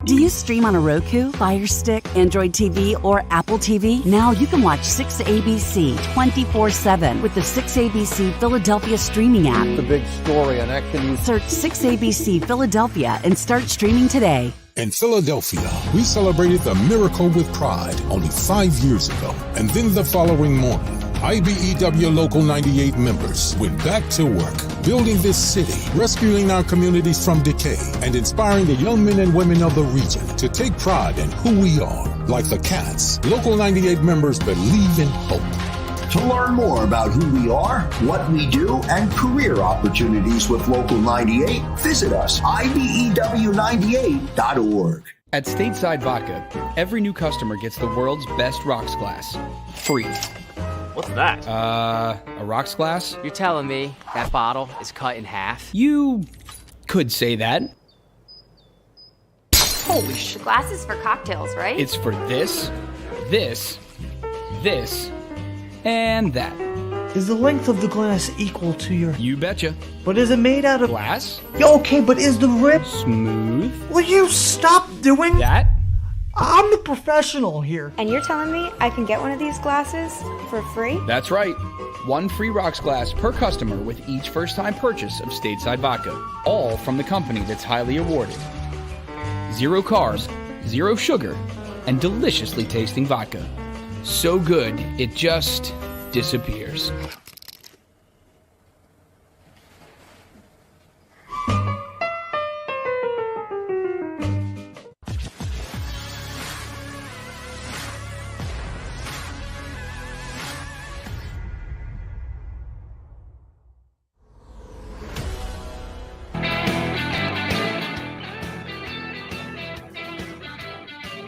Do you stream on a Roku, Fire Stick, Android TV, or Apple TV? Now you can watch 6ABC 24/7 with the 6ABC Philadelphia streaming app. The big story on acting. Search 6ABC Philadelphia and start streaming today. In Philadelphia, we celebrated the miracle with pride only 5 years ago. And then the following morning, IBEW Local 98 members went back to work, building this city, rescuing our communities from decay, and inspiring the young men and women of the region to take pride in who we are. Like the Cats, Local 98 members believe in hope. To learn more about who we are, what we do, and career opportunities with Local 98, visit us, IBEW98.org. At Stateside Vodka, every new customer gets the world's best rocks glass, free. What's that? A rocks glass? You're telling me that bottle is cut in half? You could say that. Holy shit. Glass is for cocktails, right? It's for this, this, this, and that. Is the length of the glass equal to your... You betcha. But is it made out of... Glass? Yeah, okay, but is the rip... Smooth? Will you stop doing... That? I'm the professional here. And you're telling me I can get one of these glasses for free? That's right. 1 free rocks glass per customer with each first-time purchase of stateside vodka. All from the company that's highly awarded. 0 carbs, 0 sugar, and deliciously tasting vodka. So good, it just disappears.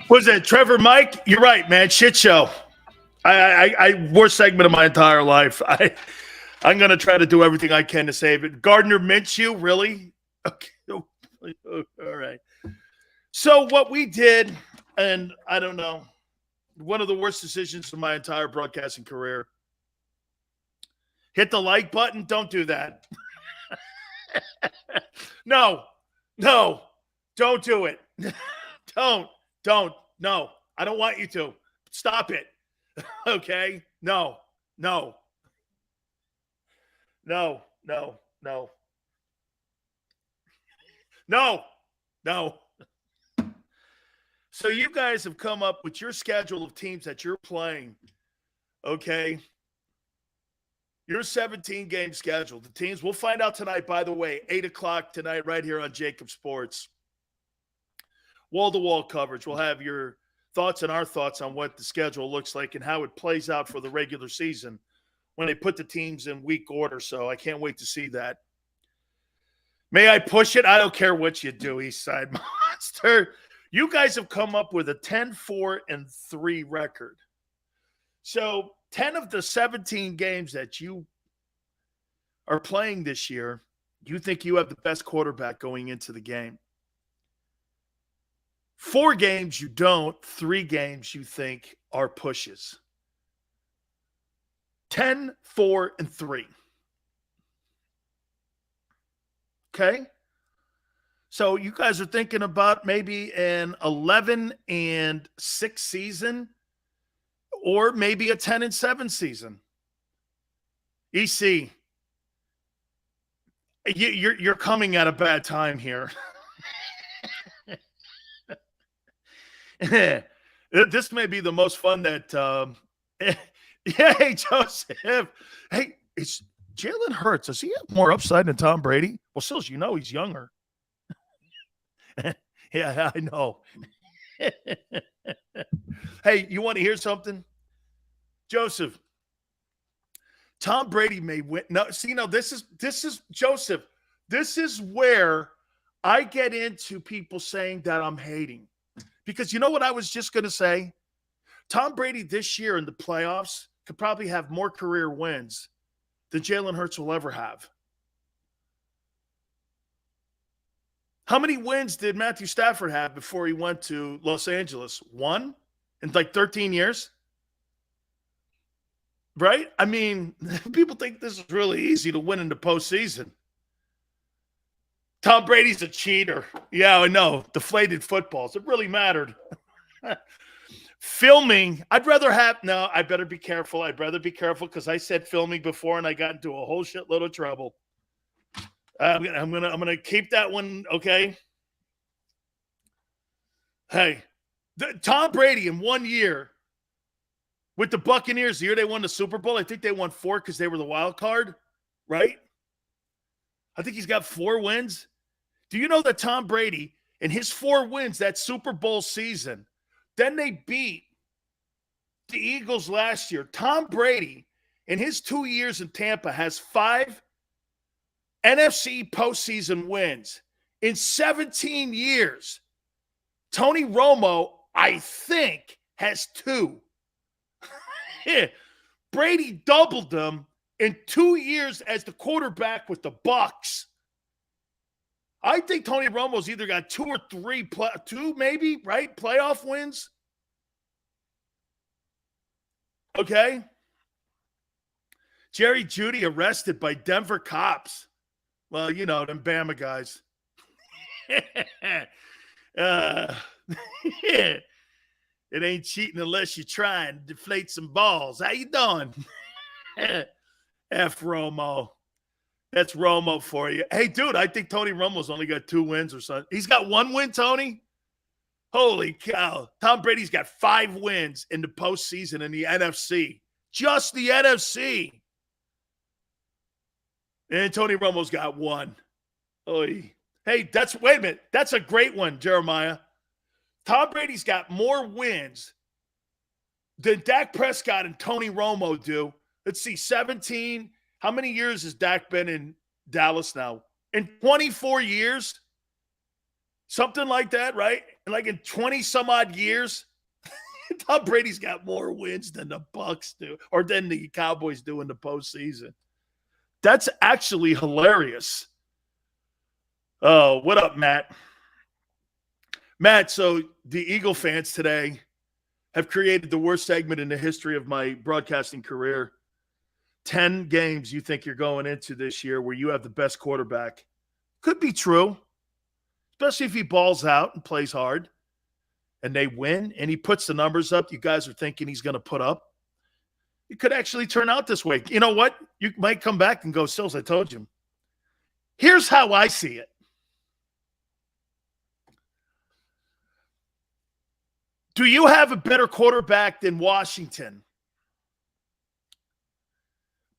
Was it Trevor Mike? You're right, man. Shit show. I worst segment of my entire life. I'm gonna try to do everything I can to save it. Gardner Minshew, really? Okay, all right. So what we did, and I don't know, one of the worst decisions of my entire broadcasting career. Hit the like button. Don't do that. No, don't do it. Don't. No, I don't want you to. Stop it. Okay? No. So you guys have come up with your schedule of teams that you're playing. Okay? Your 17-game schedule. The teams, we'll find out tonight, by the way, 8 o'clock tonight right here on JAKIB Sports. Wall-to-wall coverage. We'll have your thoughts and our thoughts on what the schedule looks like and how it plays out for the regular season when they put the teams in week order. So I can't wait to see that. May I push it? I don't care what you do, Eastside Monster. You guys have come up with a 10-4-3 record. So 10 of the 17 games that you are playing this year, you think you have the best quarterback going into the game. 4 games you don't, 3 games you think are pushes. 10-4-3. Okay? So you guys are thinking about maybe an 11-6 season or maybe a 10-7 season. EC, you're coming at a bad time here. This may be the most fun that hey, Joseph. Hey, it's Jalen Hurts. Does he have more upside than Tom Brady? Well, still, as you know, he's younger. Yeah, I know. Hey, you want to hear something? Joseph, Tom Brady may win. No, see, no, this is Joseph. This is where I get into people saying that I'm hating. Because you know what I was just going to say? Tom Brady this year in the playoffs could probably have more career wins than Jalen Hurts will ever have. How many wins did Matthew Stafford have before he went to Los Angeles? 1 in like 13 years? Right? I mean, people think this is really easy to win in the postseason. Tom Brady's a cheater. Yeah, I know. Deflated footballs. It really mattered. Filming. I better be careful. I'd rather be careful because I said filming before and I got into a whole shitload of trouble. I'm gonna keep that one, okay? Hey, Tom Brady in 1 year with the Buccaneers, the year they won the Super Bowl, I think they won 4 because they were the wild card, right? I think he's got 4 wins. Do you know that Tom Brady, in his 4 wins that Super Bowl season, then they beat the Eagles last year. Tom Brady, in his 2 years in Tampa, has 5 NFC postseason wins. In 17 years, Tony Romo, I think, has 2. Brady doubled them in 2 years as the quarterback with the Bucs. I think Tony Romo's either got 2 or 3, 2 maybe, right? Playoff wins. Okay. Jerry Jeudy arrested by Denver cops. Well, you know, them Bama guys. It ain't cheating unless you're trying to deflate some balls. How you doing? F Romo. That's Romo for you. Hey, dude, I think Tony Romo's only got 2 wins or something. He's got 1 win, Tony? Holy cow. Tom Brady's got 5 wins in the postseason in the NFC. Just the NFC. And Tony Romo's got 1. Oy. Hey, wait a minute. That's a great one, Jeremiah. Tom Brady's got more wins than Dak Prescott and Tony Romo do. Let's see, 17. How many years has Dak been in Dallas now? In 24 years? Something like that, right? Like in 20 some odd years, Tom Brady's got more wins than the Bucs do, or than the Cowboys do in the postseason. That's actually hilarious. Oh, what up, Matt? Matt, so the Eagle fans today have created the worst segment in the history of my broadcasting career. 10 games you think you're going into this year where you have the best quarterback. Could be true, especially if he balls out and plays hard and they win and he puts the numbers up you guys are thinking he's going to put up. It could actually turn out this way. You know what? You might come back and go, Sills, I told you. Here's how I see it. Do you have a better quarterback than Washington?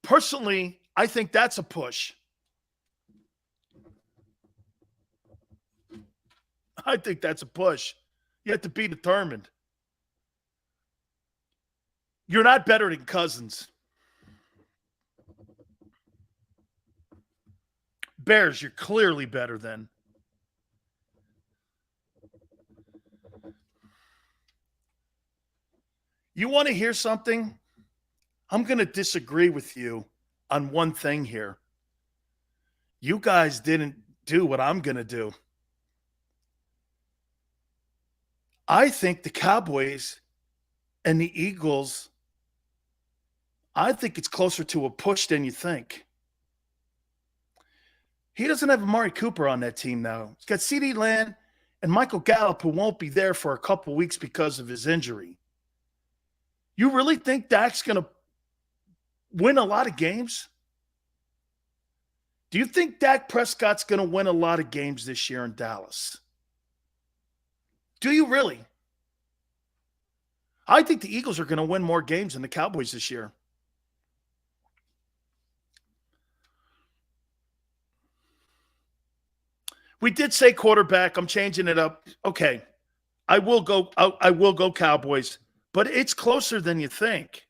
Personally, I think that's a push. I think that's a push. You have to be determined. You're not better than Cousins. Bears, you're clearly better than. You want to hear something? I'm going to disagree with you on one thing here. You guys didn't do what I'm going to do. I think the Cowboys and the Eagles, I think it's closer to a push than you think. He doesn't have Amari Cooper on that team now. He's got CeeDee Lamb and Michael Gallup, who won't be there for a couple weeks because of his injury. You really think Dak's going to win a lot of games? Do you think Dak Prescott's going to win a lot of games this year in Dallas? Do you really? I think the Eagles are going to win more games than the Cowboys this year. We did say quarterback. I'm changing it up. Okay. I will go Cowboys, but it's closer than you think.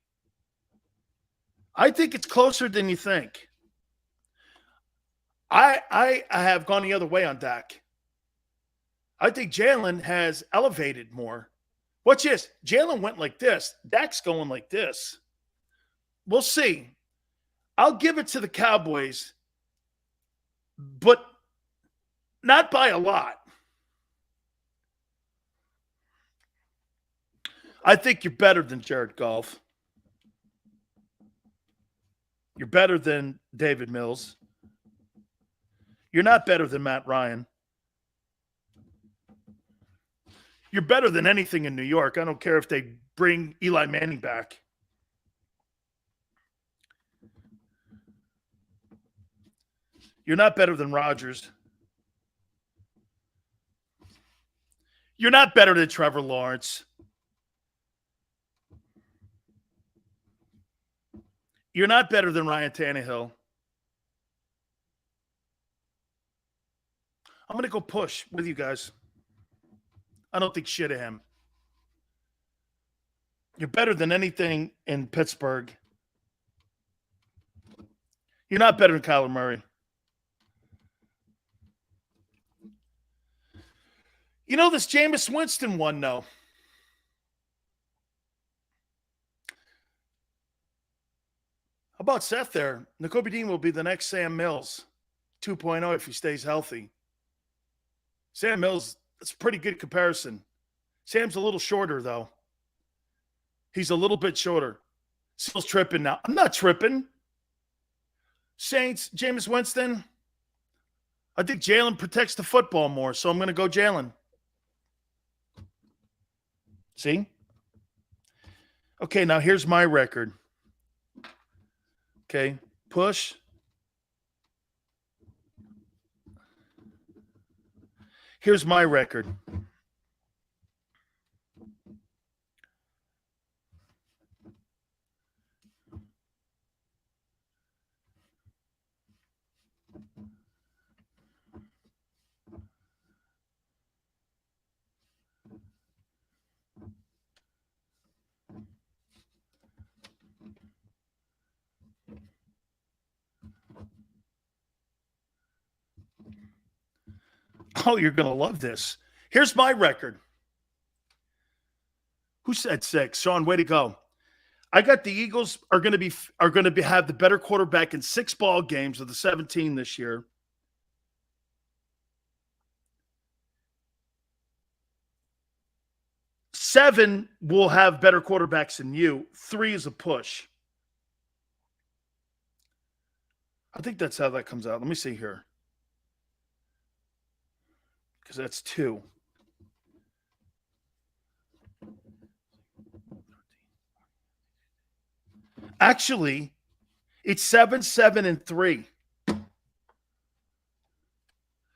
I think it's closer than you think. I have gone the other way on Dak. I think Jalen has elevated more. Watch this. Jalen went like this. Dak's going like this. We'll see. I'll give it to the Cowboys, but not by a lot. I think you're better than Jared Goff. You're better than David Mills. You're not better than Matt Ryan. You're better than anything in New York. I don't care if they bring Eli Manning back. You're not better than Rodgers. You're not better than Trevor Lawrence. You're not better than Ryan Tannehill. I'm going to go push with you guys. I don't think shit of him. You're better than anything in Pittsburgh. You're not better than Kyler Murray. You know this Jameis Winston one, though. about Seth there? Nakobe Dean will be the next Sam Mills 2.0 if he stays healthy. Sam Mills, that's a pretty good comparison. Sam's a little shorter, though. He's a little bit shorter. Still's tripping now. I'm not tripping. Saints, Jameis Winston. I think Jalen protects the football more, so I'm going to go Jalen. See? Okay, now here's my record. Okay, push. Here's my record. Oh, you're going to love this. Here's my record. Who said 6? Sean, way to go. I got the Eagles are going to have the better quarterback in 6 ball games of the 17 this year. Seven will have better quarterbacks than you. 3 is a push. I think that's how that comes out. Let me see here. Because that's 2. Actually, it's 7, 7, and 3.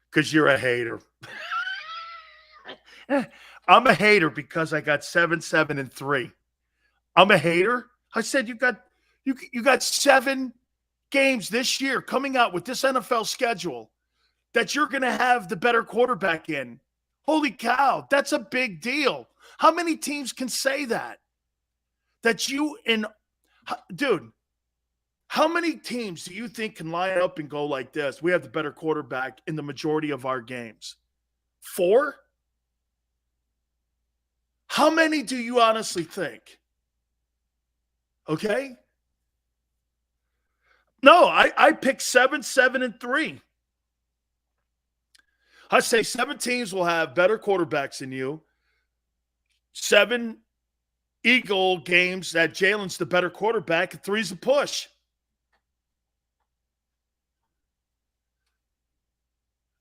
Because you're a hater. I'm a hater because I got 7, 7, and 3. I'm a hater. I said you got 7 games this year coming out with this NFL schedule that you're going to have the better quarterback in. Holy cow, that's a big deal. How many teams can say that? Dude, how many teams do you think can line up and go like this? We have the better quarterback in the majority of our games. 4? How many do you honestly think? Okay? No, I picked 7, 7, and 3. I say 7 teams will have better quarterbacks than you. 7 Eagle games that Jalen's the better quarterback, and 3's a push.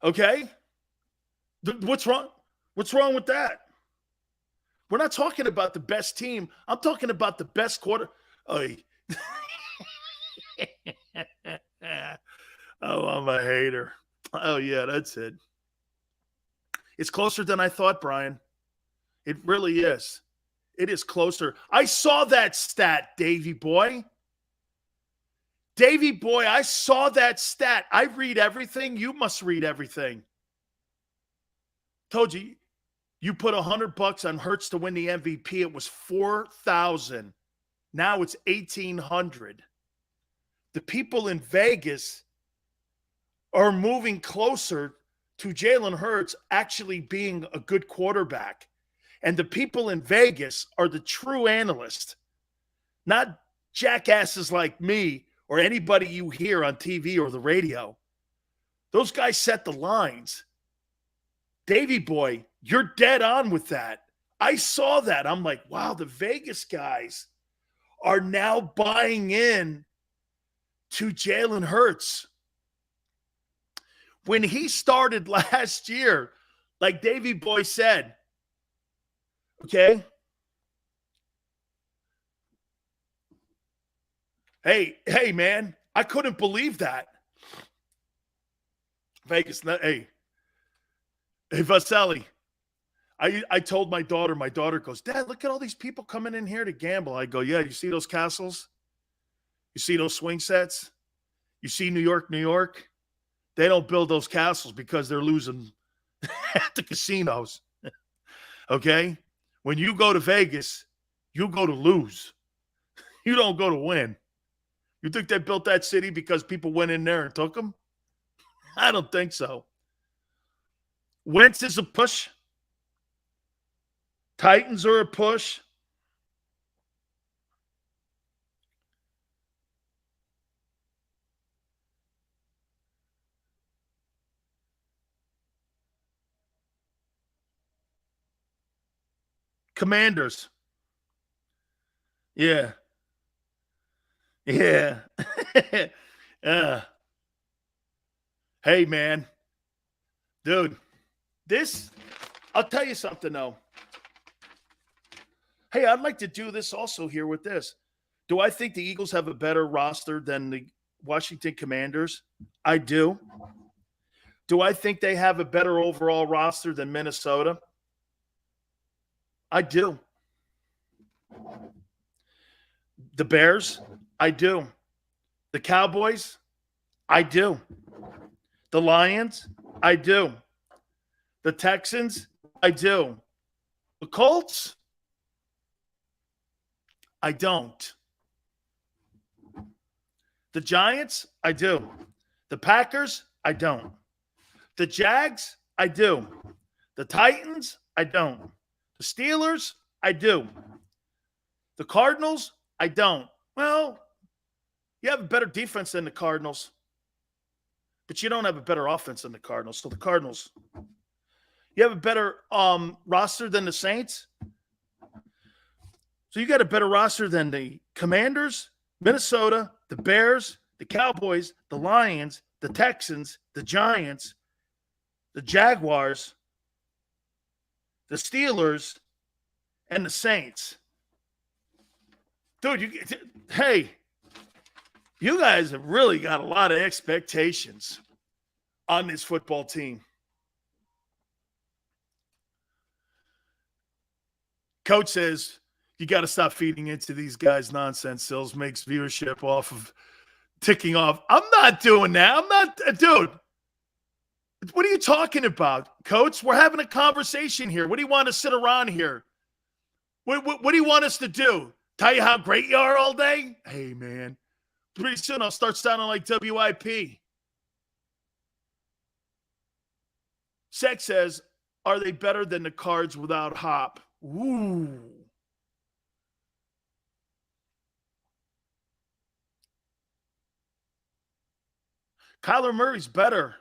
Okay? What's wrong? What's wrong with that? We're not talking about the best team. I'm talking about the best quarter. Oh, I'm a hater. Oh, yeah, that's it. It's closer than I thought, Brian. It really is. It is closer. I saw that stat, Davey boy. Davey boy, I saw that stat. I read everything. You must read everything. Told you. You put $100 on Hurts to win the MVP. It was $4,000. Now it's $1,800. The people in Vegas are moving closer to Jalen Hurts actually being a good quarterback. And the people in Vegas are the true analysts, not jackasses like me or anybody you hear on TV or the radio. Those guys set the lines. Davey boy, you're dead on with that. I saw that. I'm like, wow, the Vegas guys are now buying in to Jalen Hurts. When he started last year, like Davey boy said, okay? Hey, man, I couldn't believe that. Vegas, hey, Vasselli, I told my daughter goes, Dad, look at all these people coming in here to gamble. I go, yeah, you see those castles? You see those swing sets? You see New York? They don't build those castles because they're losing at the casinos. Okay? When you go to Vegas, you go to lose. You don't go to win. You think they built that city because people went in there and took them? I don't think so. Wentz is a push. Titans are a push. Commanders. Yeah. Yeah. Hey, man. Dude, I'll tell you something, though. Hey, I'd like to do this also here with this. Do I think the Eagles have a better roster than the Washington Commanders? I do. Do I think they have a better overall roster than Minnesota? I do. The Bears? I do. The Cowboys? I do. The Lions? I do. The Texans? I do. The Colts? I don't. The Giants? I do. The Packers? I don't. The Jags? I do. The Titans? I don't. The Steelers? I do. The Cardinals? I don't. Well, you have a better defense than the Cardinals, but you don't have a better offense than the Cardinals. So the Cardinals. You have a better roster than the Saints. So you got a better roster than the Commanders, Minnesota, the Bears, the Cowboys, the Lions, the Texans, the Giants, the Jaguars, the Steelers, and the Saints. Dude, you guys have really got a lot of expectations on this football team. Coach says, you got to stop feeding into these guys' nonsense. Sills makes viewership off of ticking off. I'm not doing that. I'm not, dude. What are you talking about, Coach? We're having a conversation here. What do you want to sit around here? What do you want us to do? Tell you how great you are all day? Hey, man. Pretty soon I'll start sounding like WIP. Sex says, are they better than the Cards without Hop? Ooh. Kyler Murray's better.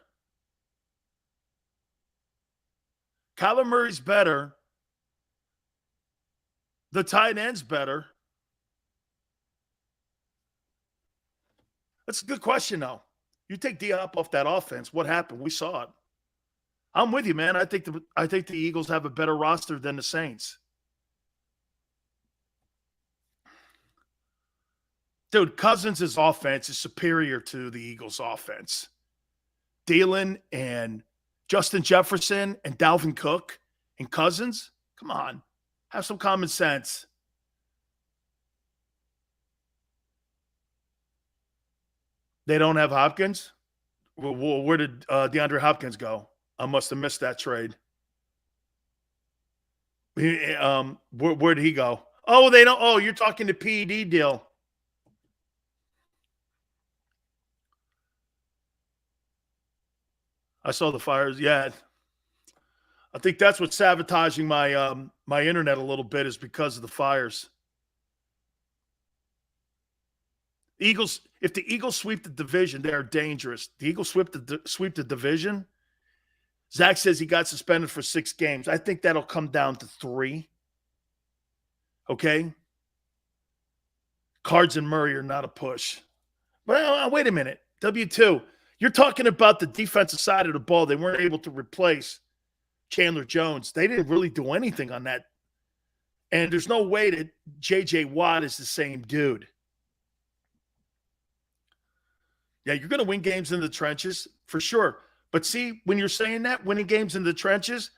Kyler Murray's better. The tight end's better. That's a good question, though. You take D-Hop off that offense, what happened? We saw it. I'm with you, man. I think the Eagles have a better roster than the Saints. Dude, Cousins' offense is superior to the Eagles' offense. Thielen and Justin Jefferson and Dalvin Cook and Cousins? Come on. Have some common sense. They don't have Hopkins? Well, where did DeAndre Hopkins go? I must have missed that trade. Where did he go? Oh, they don't. Oh, you're talking the PED deal. I saw the fires. Yeah. I think that's what's sabotaging my my internet a little bit is because of the fires. Eagles, if the Eagles sweep the division, they're dangerous. The Eagles sweep the division. Zach says he got suspended for 6 games. I think that'll come down to 3. Okay? Cards and Murray are not a push. Well, wait a minute. W2, you're talking about the defensive side of the ball. They weren't able to replace Chandler Jones. They didn't really do anything on that. And there's no way that J.J. Watt is the same dude. Yeah, you're going to win games in the trenches for sure. But see, when you're saying that, winning games in the trenches,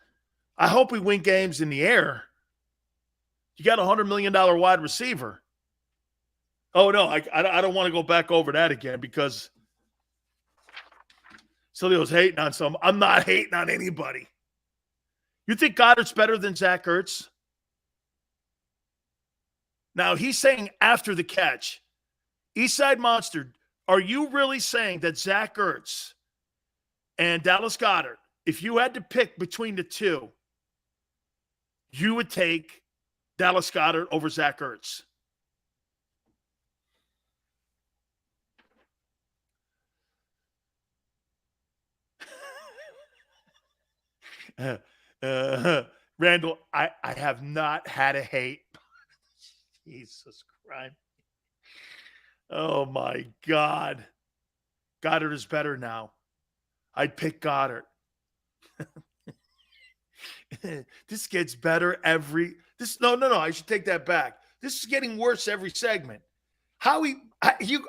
I hope we win games in the air. You got a $100 million wide receiver. Oh, no, I don't want to go back over that again because Sileo's hating on some. I'm not hating on anybody. You think Goddard's better than Zach Ertz? Now, he's saying after the catch. Eastside Monster, are you really saying that Zach Ertz and Dallas Goedert, if you had to pick between the two, you would take Dallas Goedert over Zach Ertz? Randall, I have not had a hate. Jesus Christ. Oh, my God. Goddard is better now. I'd pick Goddard. This gets better every – No, I should take that back. This is getting worse every segment. Howie, are you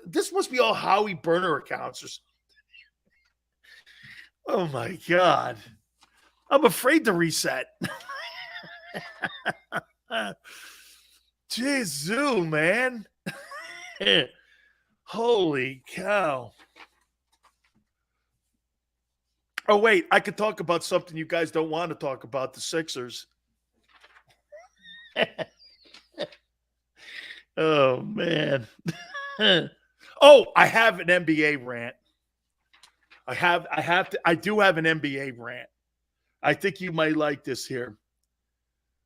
– this must be all Howie burner accounts or something. Oh, my God. I'm afraid to reset. Jeez, man. Holy cow. Oh, wait. I could talk about something you guys don't want to talk about, the Sixers. Oh, man. Oh, I have an NBA rant. I do have an NBA rant. I think you might like this here.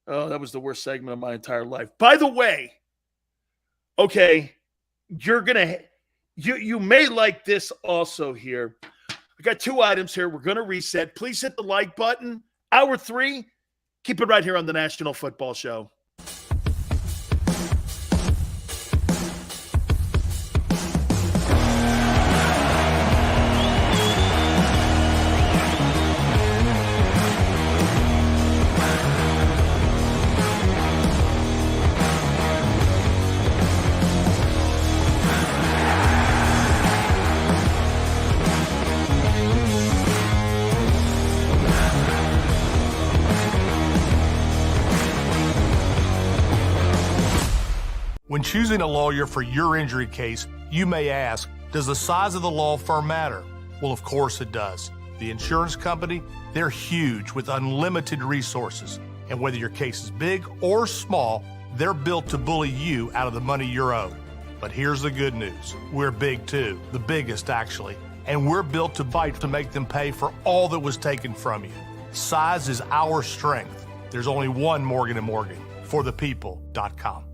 Oh, that was the worst segment of my entire life. By the way, okay, you may like this also here. I got 2 items here. We're going to reset. Please hit the like button. Hour 3. Keep it right here on the National Football Show. When choosing a lawyer for your injury case, you may ask, does the size of the law firm matter? Well, of course it does. The insurance company, they're huge with unlimited resources. And whether your case is big or small, they're built to bully you out of the money you're owed. But here's the good news. We're big too, the biggest actually. And we're built to fight to make them pay for all that was taken from you. Size is our strength. There's only one Morgan & Morgan, forthepeople.com.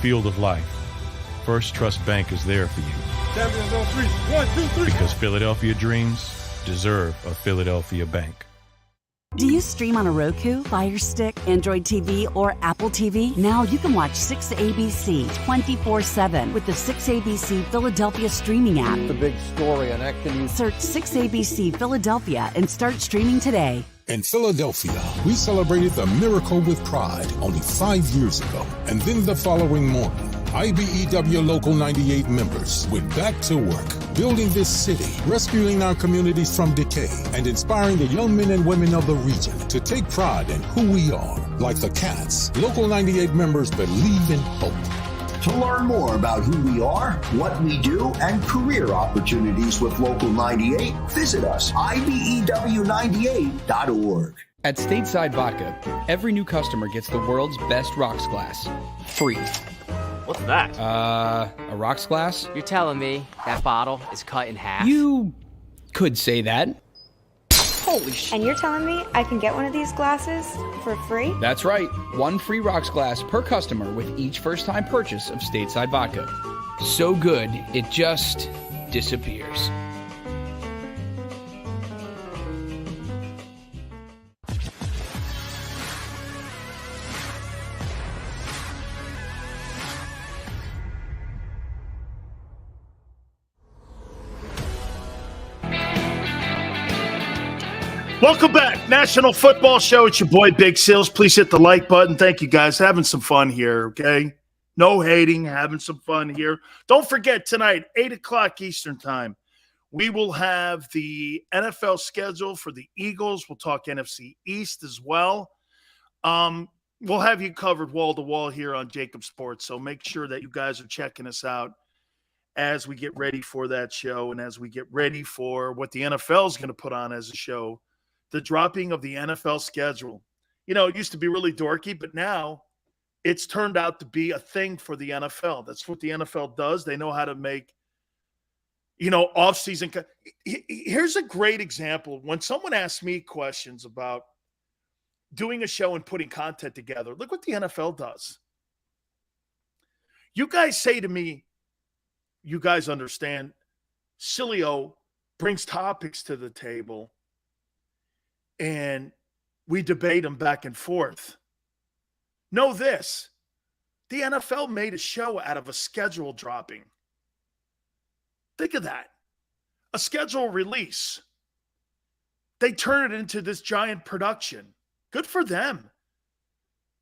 Field of life, First Trust Bank is there for you. Champions on 3. 1, 2, 3. Because Philadelphia dreams deserve a Philadelphia bank. Do you stream on a Roku, Fire Stick, Android TV, or Apple TV? Now you can watch 6ABC 24/7 with the 6ABC Philadelphia streaming app. The big story on Action. Search 6ABC Philadelphia and start streaming today. In Philadelphia, we celebrated the miracle with pride only 5 years ago. And then the following morning, IBEW Local 98 members went back to work, building this city, rescuing our communities from decay, and inspiring the young men and women of the region to take pride in who we are. Like the Cats, Local 98 members believe in hope. To learn more about who we are, what we do, and career opportunities with Local 98, visit us, IBEW98.org. At Stateside Vodka, every new customer gets the world's best rocks glass, free. What's that? A rocks glass? You're telling me that bottle is cut in half? You could say that. Holy shit. And you're telling me I can get one of these glasses for free? That's right. 1 free rocks glass per customer with each first-time purchase of Stateside Vodka. So good, it just disappears. Welcome back. National Football Show. It's your boy, Big Sills. Please hit the like button. Thank you, guys. Having some fun here, okay? No hating. Having some fun here. Don't forget, tonight, 8 o'clock Eastern Time, we will have the NFL schedule for the Eagles. We'll talk NFC East as well. We'll have you covered wall to wall here on JAKIB Sports, so make sure that you guys are checking us out as we get ready for that show and as we get ready for what the NFL is going to put on as a show. The dropping of the NFL schedule. You know, it used to be really dorky, but now it's turned out to be a thing for the NFL. That's what the NFL does. They know how to make off-season. Here's a great example. When someone asks me questions about doing a show and putting content together, look what the NFL does. You guys say to me, you guys understand, Sileo brings topics to the table and we debate them back and forth. Know this, the NFL made a show out of a schedule dropping. Think of that. A schedule release. They turn it into this giant production. Good for them.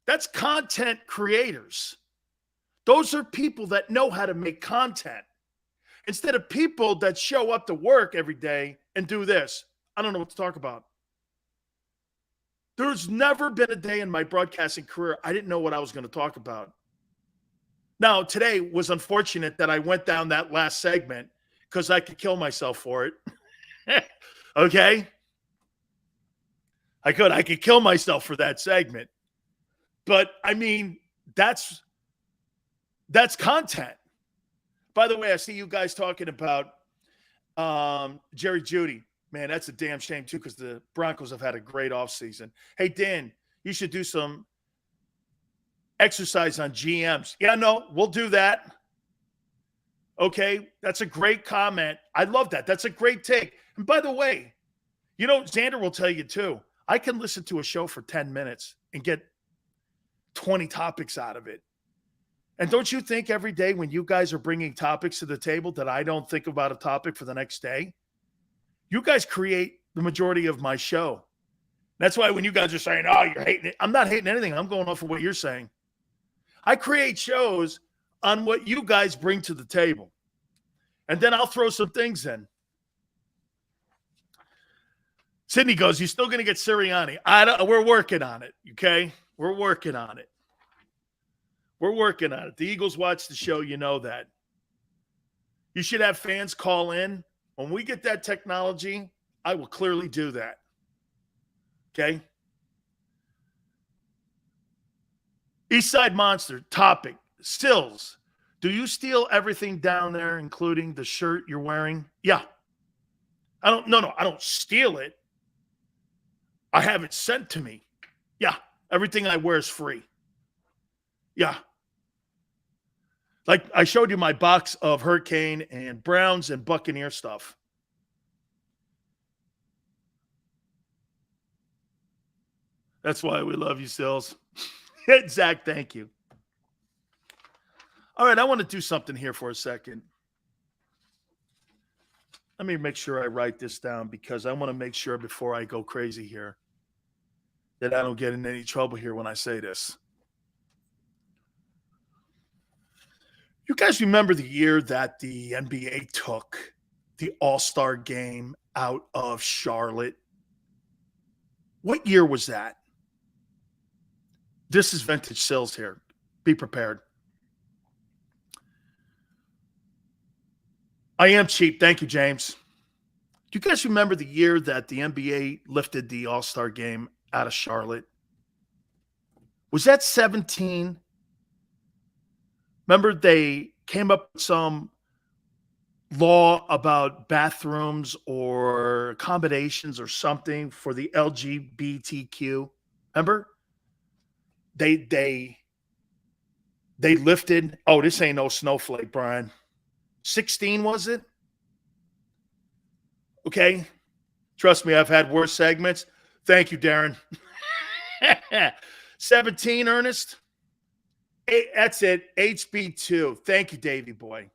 That's content creators. Those are people that know how to make content. Instead of people that show up to work every day and do this. I don't know what to talk about. There's never been a day in my broadcasting career I didn't know what I was going to talk about. Now, today was unfortunate that I went down that last segment because I could kill myself for it. Okay? I could kill myself for that segment. But, I mean, that's content. By the way, I see you guys talking about Jerry Jeudy. Man, that's a damn shame, too, because the Broncos have had a great offseason. Hey, Dan, you should do some exercise on GMs. Yeah, no, we'll do that. Okay, that's a great comment. I love that. That's a great take. And by the way, Xander will tell you, too, I can listen to a show for 10 minutes and get 20 topics out of it. And don't you think every day when you guys are bringing topics to the table that I don't think about a topic for the next day? You guys create the majority of my show. That's why when you guys are saying, oh, you're hating it, I'm not hating anything. I'm going off of what you're saying. I create shows on what you guys bring to the table. And then I'll throw some things in. Sydney goes, you're still going to get Sirianni. We're working on it, okay? We're working on it. We're working on it. The Eagles watch the show, you know that. You should have fans call in. When we get that technology, I will clearly do that. Okay? Eastside Monster, topic. Stills. Do you steal everything down there, including the shirt you're wearing? Yeah. I don't steal it. I have it sent to me. Yeah. Everything I wear is free. Yeah. Like I showed you my box of Hurricane and Browns and Buccaneer stuff. That's why we love you, Sills. Zach, thank you. All right, I want to do something here for a second. Let me make sure I write this down because I want to make sure before I go crazy here that I don't get in any trouble here when I say this. You guys remember the year that the NBA took the All-Star game out of Charlotte? What year was that? This is vintage Sills here. Be prepared. I am cheap. Thank you, James. Do you guys remember the year that the NBA lifted the All-Star game out of Charlotte? Was that 17? Remember they came up with some law about bathrooms or accommodations or something for the LGBTQ. Remember? They lifted. Oh, this ain't no snowflake, Brian. 16 was it? Okay. Trust me, I've had worse segments. Thank you, Darren. 17, Ernest. That's it. HB2. Thank you, Davey boy.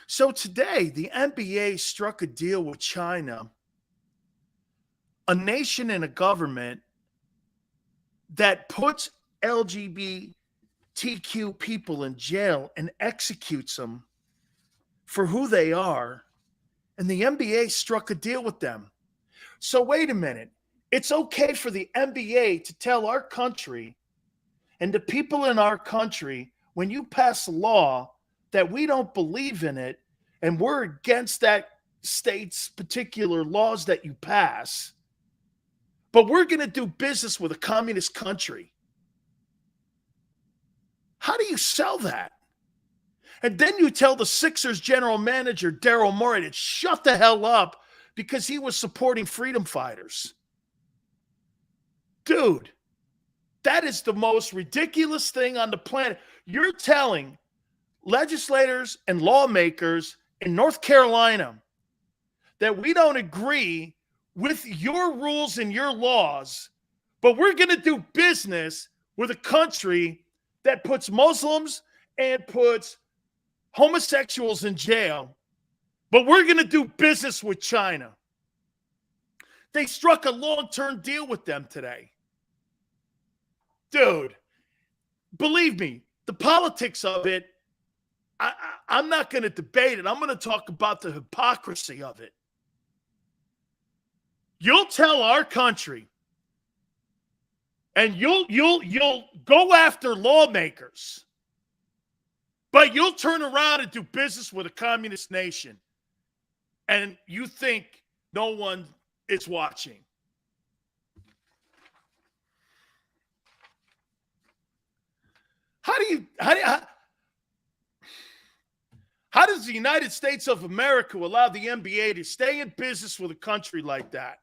So today, the NBA struck a deal with China, a nation and a government that puts LGBTQ people in jail and executes them for who they are. And the NBA struck a deal with them. So wait a minute. It's okay for the NBA to tell our country and the people in our country, when you pass a law that we don't believe in it and we're against that state's particular laws that you pass, but we're going to do business with a communist country. How do you sell that? And then you tell the Sixers general manager, Daryl Morey, to shut the hell up because he was supporting freedom fighters. Dude, that is the most ridiculous thing on the planet. You're telling legislators and lawmakers in North Carolina that we don't agree with your rules and your laws, but we're going to do business with a country that puts Muslims and puts homosexuals in jail, but we're going to do business with China. They struck a long-term deal with them today. Dude, believe me, the politics of it, I'm not going to debate it. I'm going to talk about the hypocrisy of it. You'll tell our country, and you'll go after lawmakers, but you'll turn around and do business with a communist nation, and you think no one is watching. How does the United States of America allow the NBA to stay in business with a country like that?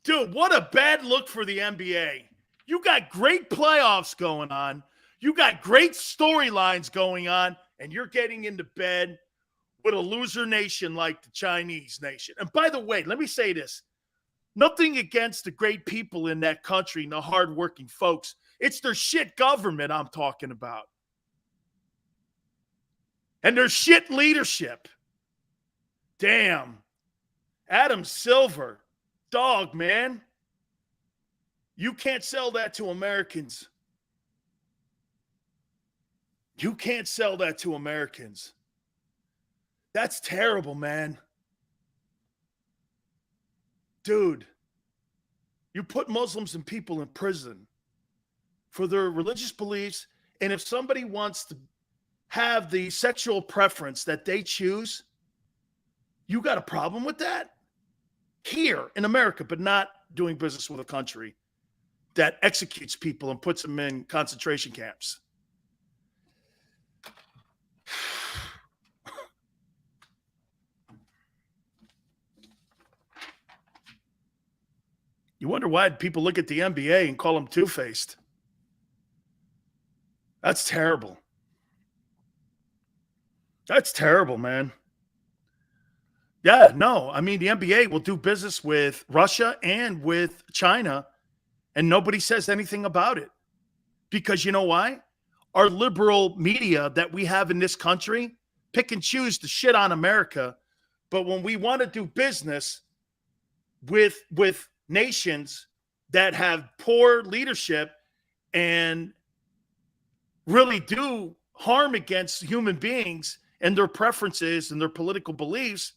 Dude, what a bad look for the NBA. You got great playoffs going on. You got great storylines going on, and you're getting into bed with a loser nation like the Chinese nation. And by the way, let me say this. Nothing against the great people in that country and the hardworking folks. It's their shit government I'm talking about. And their shit leadership. Damn. Adam Silver. Dog, man. You can't sell that to Americans. You can't sell that to Americans. That's terrible, man. Dude, you put Muslims and people in prison for their religious beliefs, and if somebody wants to have the sexual preference that they choose, you got a problem with that? Here in America, but not doing business with a country that executes people and puts them in concentration camps. You wonder why people look at the NBA and call them two-faced. That's terrible. That's terrible, man. Yeah, no. I mean, the NBA will do business with Russia and with China, and nobody says anything about it. Because you know why? Our liberal media that we have in this country pick and choose to shit on America, but when we want to do business with nations that have poor leadership and really do harm against human beings and their preferences and their political beliefs,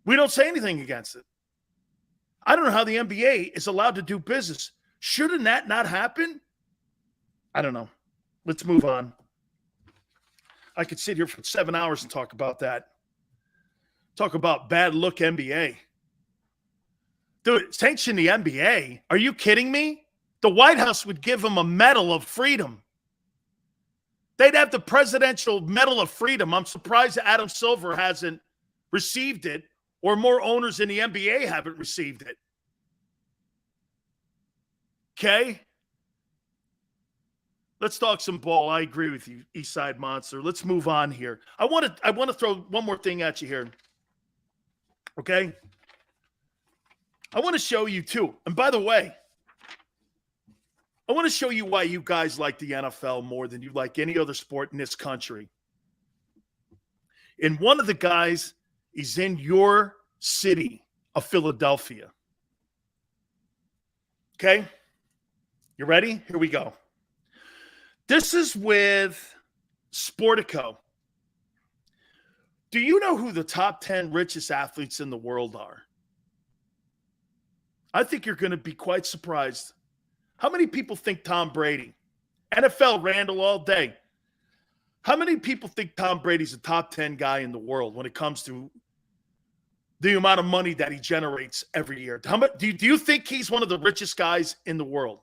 we don't say anything against it. I don't know how the NBA is allowed to do business. Shouldn't that not happen? I don't know. Let's move on. I could sit here for 7 hours and talk about that. Talk about bad look NBA. Dude, sanction the NBA? Are you kidding me? The White House would give them a Medal of Freedom. They'd have the Presidential Medal of Freedom. I'm surprised Adam Silver hasn't received it, or more owners in the NBA haven't received it. Okay? Let's talk some ball. I agree with you, Eastside Monster. Let's move on here. I want to throw one more thing at you here. Okay? I want to show you too. And by the way, I want to show you why you guys like the NFL more than you like any other sport in this country. And one of the guys is in your city of Philadelphia. Okay? You ready? Here we go. This is with Sportico. Do you know who the top 10 richest athletes in the world are? I think you're going to be quite surprised. How many people think Tom Brady? NFL Randall all day. How many people think Tom Brady's a top 10 guy in the world when it comes to the amount of money that he generates every year. How much, do you think he's one of the richest guys in the world?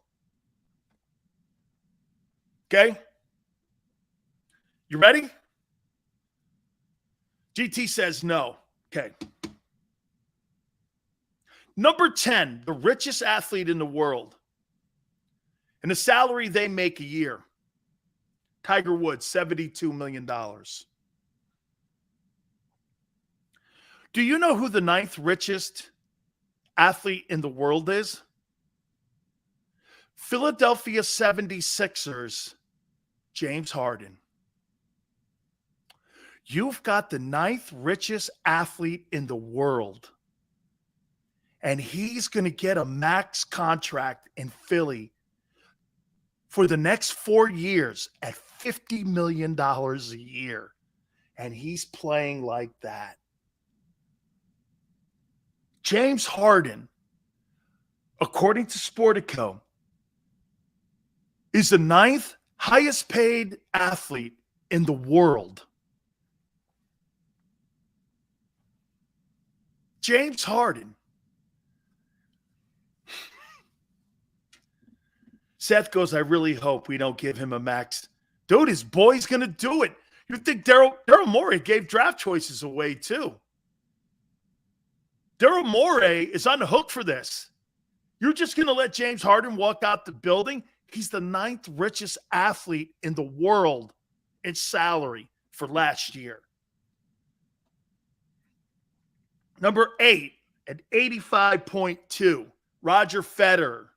Okay? You ready? GT says no. Okay. Number 10, the richest athlete in the world. And the salary they make a year. Tiger Woods, $72 million. Do you know who the 9th richest athlete in the world is? Philadelphia 76ers, James Harden. You've got the 9th richest athlete in the world. And he's going to get a max contract in Philly for the next 4 years at $50 million a year. And he's playing like that. James Harden, according to Sportico, is the 9th highest paid athlete in the world. James Harden. Seth goes, I really hope we don't give him a max. Dude, his boy's going to do it. You think Daryl Morey gave draft choices away too. Daryl Morey is on the hook for this. You're just going to let James Harden walk out the building? He's the 9th richest athlete in the world in salary for last year. Number 8 at 85.2, Roger Federer.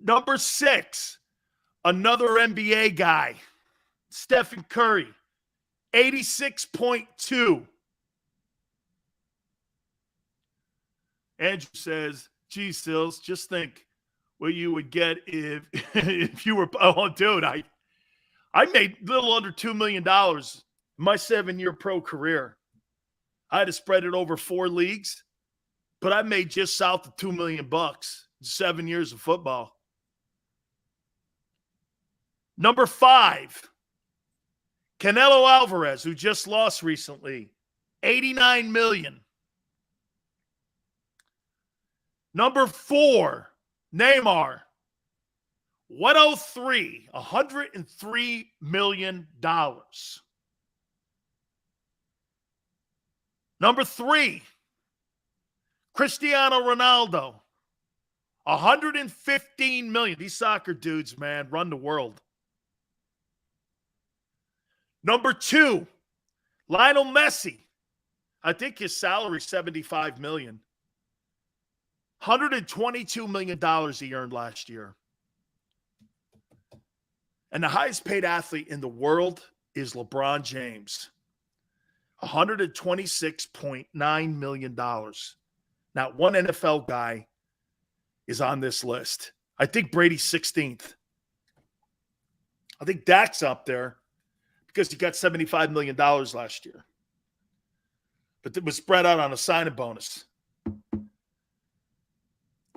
Number 6, another NBA guy, Stephen Curry, 86.2. Andrew says, gee, Sills, just think what you would get if you were, oh, dude, I made a little under $2 million in my 7-year pro career. I had to spread it over 4 leagues, but I made just south of $2 million bucks in 7 years of football. Number 5, Canelo Alvarez, who just lost recently, $89 million. Number 4, Neymar, $103 million. Number 3, Cristiano Ronaldo, $115 million. These soccer dudes, man, run the world. Number 2, Lionel Messi. I think his salary is $75 million. $122 million he earned last year. And the highest paid athlete in the world is LeBron James. $126.9 million. Not one NFL guy is on this list. I think Brady's 16th. I think Dak's up there because he got $75 million last year. But it was spread out on a signing bonus.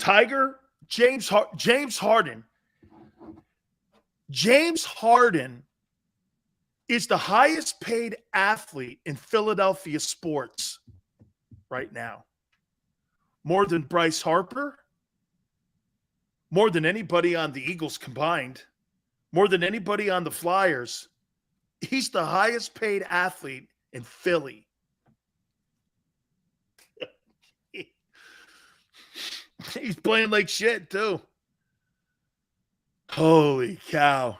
Tiger, James Harden. James Harden is the highest paid athlete in Philadelphia sports right now. More than Bryce Harper, more than anybody on the Eagles combined, more than anybody on the Flyers. He's the highest paid athlete in Philly. He's playing like shit, too. Holy cow.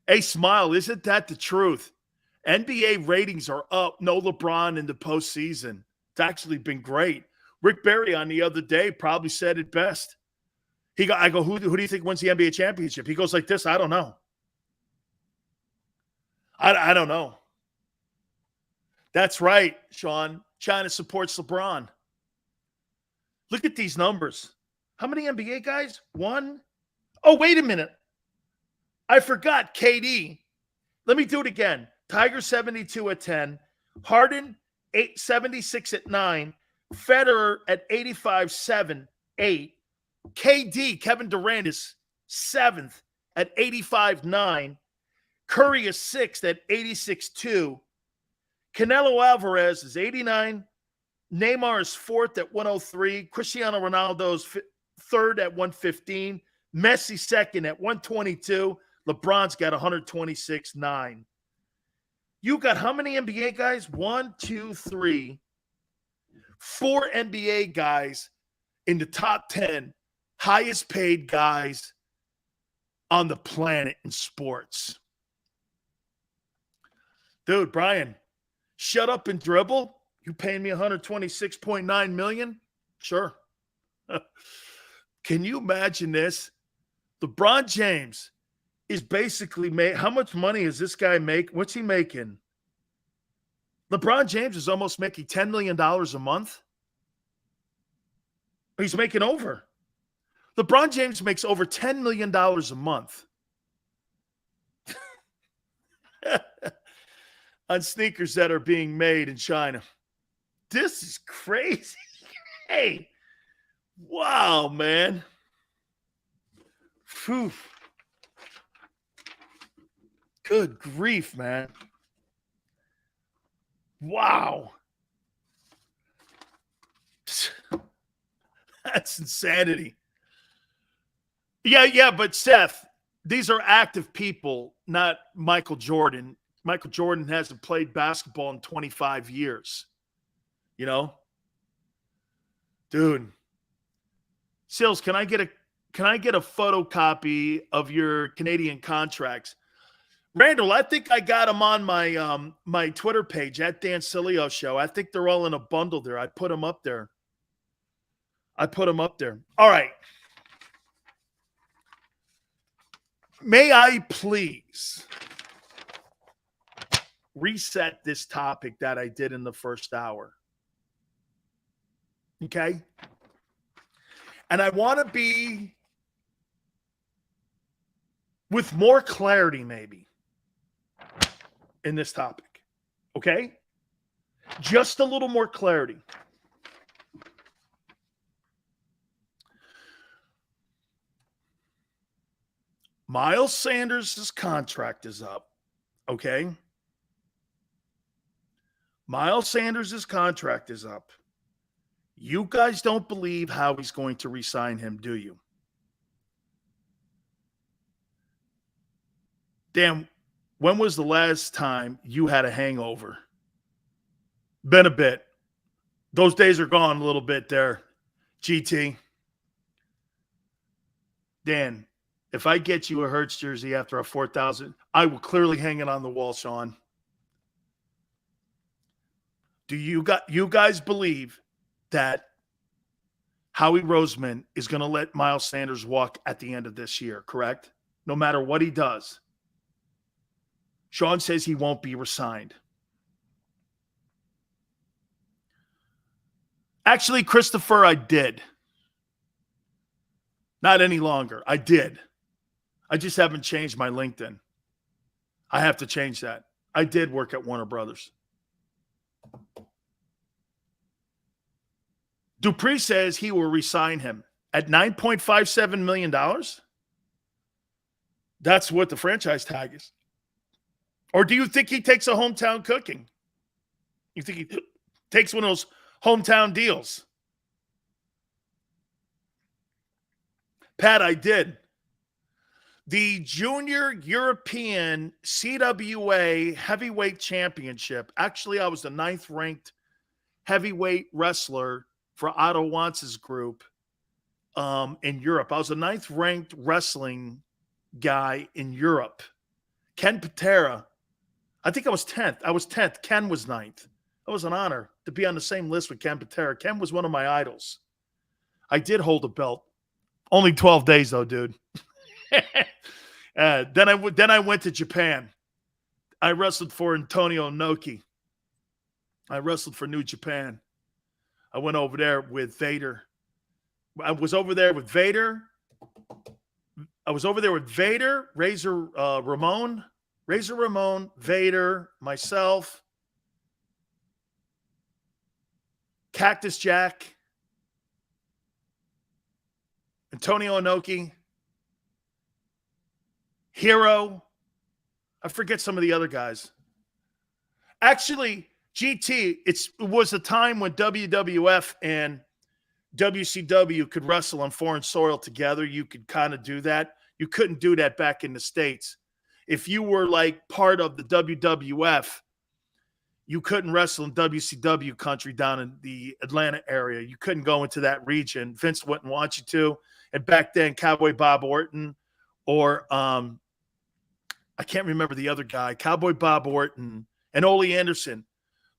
Hey, Smile, isn't that the truth? NBA ratings are up. No LeBron in the postseason. It's actually been great. Rick Barry on the other day probably said it best. I go, who do you think wins the NBA championship? He goes like this, I don't know. I don't know. That's right, Sean. China supports LeBron. Look at these numbers. How many NBA guys? 1. Oh, wait a minute. I forgot KD. Let me do it again. Tiger 72 at 10. Harden 76 at 9. Federer at 85, 8. KD, Kevin Durant, is 7th at 85, 9. Curry is 6th at 86, 2. Canelo Alvarez is 89. Neymar is fourth at 103. Cristiano Ronaldo is third at 115. Messi second at 122. LeBron's got 126.9. You got how many NBA guys? 1, 2, 3, 4 NBA guys in the top 10 highest paid guys on the planet in sports. Dude, Brian, shut up and dribble. You paying me $126.9 million? Sure. Can you imagine this? LeBron James is basically how much money is this guy make? What's he making? LeBron James is almost making $10 million a month. He's making over. LeBron James makes over $10 million a month on sneakers that are being made in China. This is crazy. Hey, wow, man. Phew. Good grief, man. Wow. That's insanity. Yeah, but Seth, these are active people, not Michael Jordan. Michael Jordan hasn't played basketball in 25 years. You know? Dude. Sills, can I get a photocopy of your Canadian contracts? Randall, I think I got them on my my Twitter page at Dan Sileo Show. I think they're all in a bundle there. I put them up there. All right. May I please reset this topic that I did in the first hour? Okay? And I want to be with more clarity, maybe, in this topic. Okay? Just a little more clarity. Miles Sanders' contract is up. Okay? Miles Sanders' contract is up. You guys don't believe Howie's going to re-sign him, do you? Dan, when was the last time you had a hangover? Been a bit. Those days are gone a little bit there, GT. Dan, if I get you a Hurts jersey after a 4,000, I will clearly hang it on the wall, Sean. Do you guys believe that Howie Roseman is going to let Miles Sanders walk at the end of this year, correct? No matter what he does. Sean says he won't be re-signed. Actually, Christopher, I did. Not any longer. I did. I just haven't changed my LinkedIn. I have to change that. I did work at Warner Brothers. Dupree says he will re-sign him at $9.57 million. That's what the franchise tag is. Or do you think he takes a hometown cooking? You think he takes one of those hometown deals? Pat, I did. The Junior European CWA Heavyweight Championship. Actually, I was the 9th ranked heavyweight wrestler for Otto Wantz's group in Europe. I was the 9th ranked wrestling guy in Europe. Ken Patera, I think I was 10th. I was 10th. Ken was 9th. It was an honor to be on the same list with Ken Patera. Ken was one of my idols. I did hold a belt. Only 12 days, though, dude. Then I went to Japan. I wrestled for Antonio Inoki. I wrestled for New Japan. I went over there with Vader. I was over there with Vader, Razor Ramon, Vader, myself, Cactus Jack, Antonio Inoki, Hero. I forget some of the other guys. Actually, GT, it was a time when WWF and WCW could wrestle on foreign soil together. You could kind of do that. You couldn't do that back in the States. If you were like part of the WWF, you couldn't wrestle in WCW country down in the Atlanta area. You couldn't go into that region. Vince wouldn't want you to. And back then, Cowboy Bob Orton or I can't remember the other guy, Cowboy Bob Orton and Ole Anderson,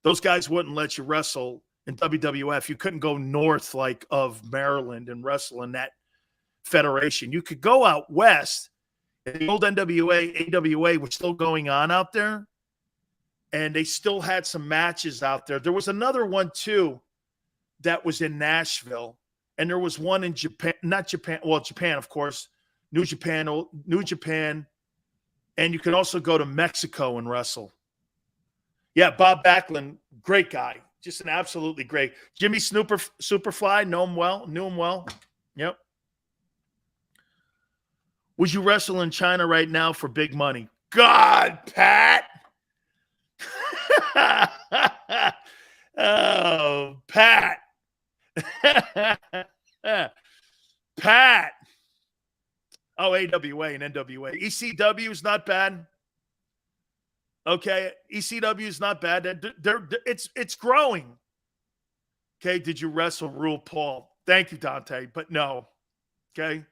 those guys wouldn't let you wrestle in WWF. You couldn't go north like of Maryland and wrestle in that federation. You could go out west. The old NWA, AWA was still going on out there, and they still had some matches out there. There was another one, too, that was in Nashville, and there was one in Japan, not Japan, well, Japan, of course, New Japan, and you could also go to Mexico and wrestle. Yeah, Bob Backlund, great guy, just an absolutely great. Jimmy Superfly, knew him well. Yep. Would you wrestle in China right now for big money? God, Pat. Oh, Pat. Pat. Oh, AWA and NWA. ECW is not bad. Okay, ECW is not bad. It's growing. Okay, did you wrestle Rule Paul? Thank you, Dante, but no. Okay.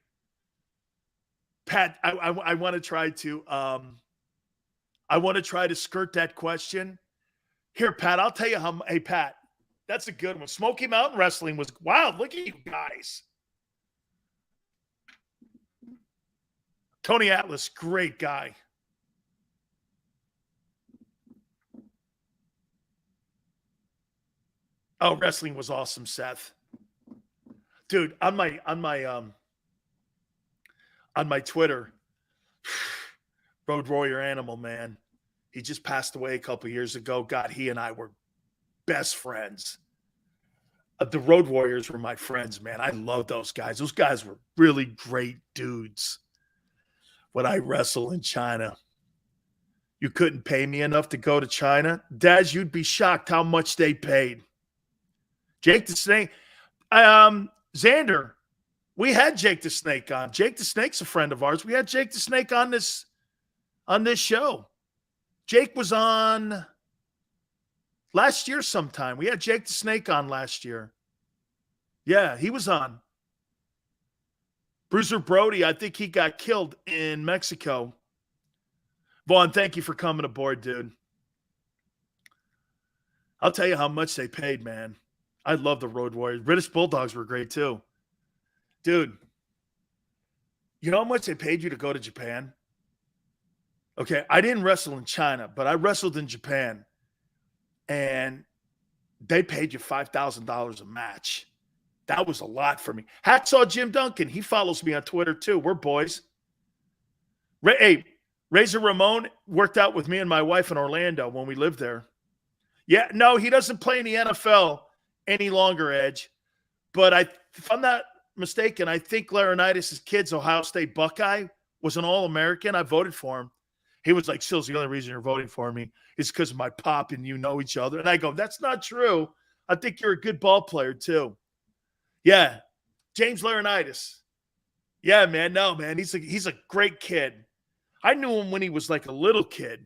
Pat, I want to try to skirt that question. Here, Pat, I'll tell you how. Hey, Pat, that's a good one. Smoky Mountain Wrestling was wow. Look at you guys. Tony Atlas, great guy. Oh, wrestling was awesome, Seth. Dude, on my Twitter, Road Warrior Animal, man. He just passed away a couple years ago. God, he and I were best friends. The Road Warriors were my friends, man. I love those guys. Those guys were really great dudes. When I wrestle in China, you couldn't pay me enough to go to China. Daz, you'd be shocked how much they paid. Jake the Snake, Xander, we had Jake the Snake on. Jake the Snake's a friend of ours. We had Jake the Snake on this show. Jake was on last year sometime. We had Jake the Snake on last year. Yeah, he was on. Bruiser Brody, I think he got killed in Mexico. Vaughn, thank you for coming aboard, dude. I'll tell you how much they paid, man. I love the Road Warriors. British Bulldogs were great, too. Dude, you know how much they paid you to go to Japan? Okay, I didn't wrestle in China, but I wrestled in Japan. And they paid you $5,000 a match. That was a lot for me. Hacksaw Jim Duncan, he follows me on Twitter, too. We're boys. Hey, Razor Ramon worked out with me and my wife in Orlando when we lived there. Yeah, no, he doesn't play in the NFL any longer, Edge. But if I'm not mistaken, I think Laurinaitis' kid's Ohio State Buckeye was an All-American. I voted for him. He was like, Sills, the only reason you're voting for me is because of my pop and you know each other. And I go, that's not true. I think you're a good ball player, too. Yeah, James Laurinaitis. Yeah, man. No, man. He's a great kid. I knew him when he was like a little kid.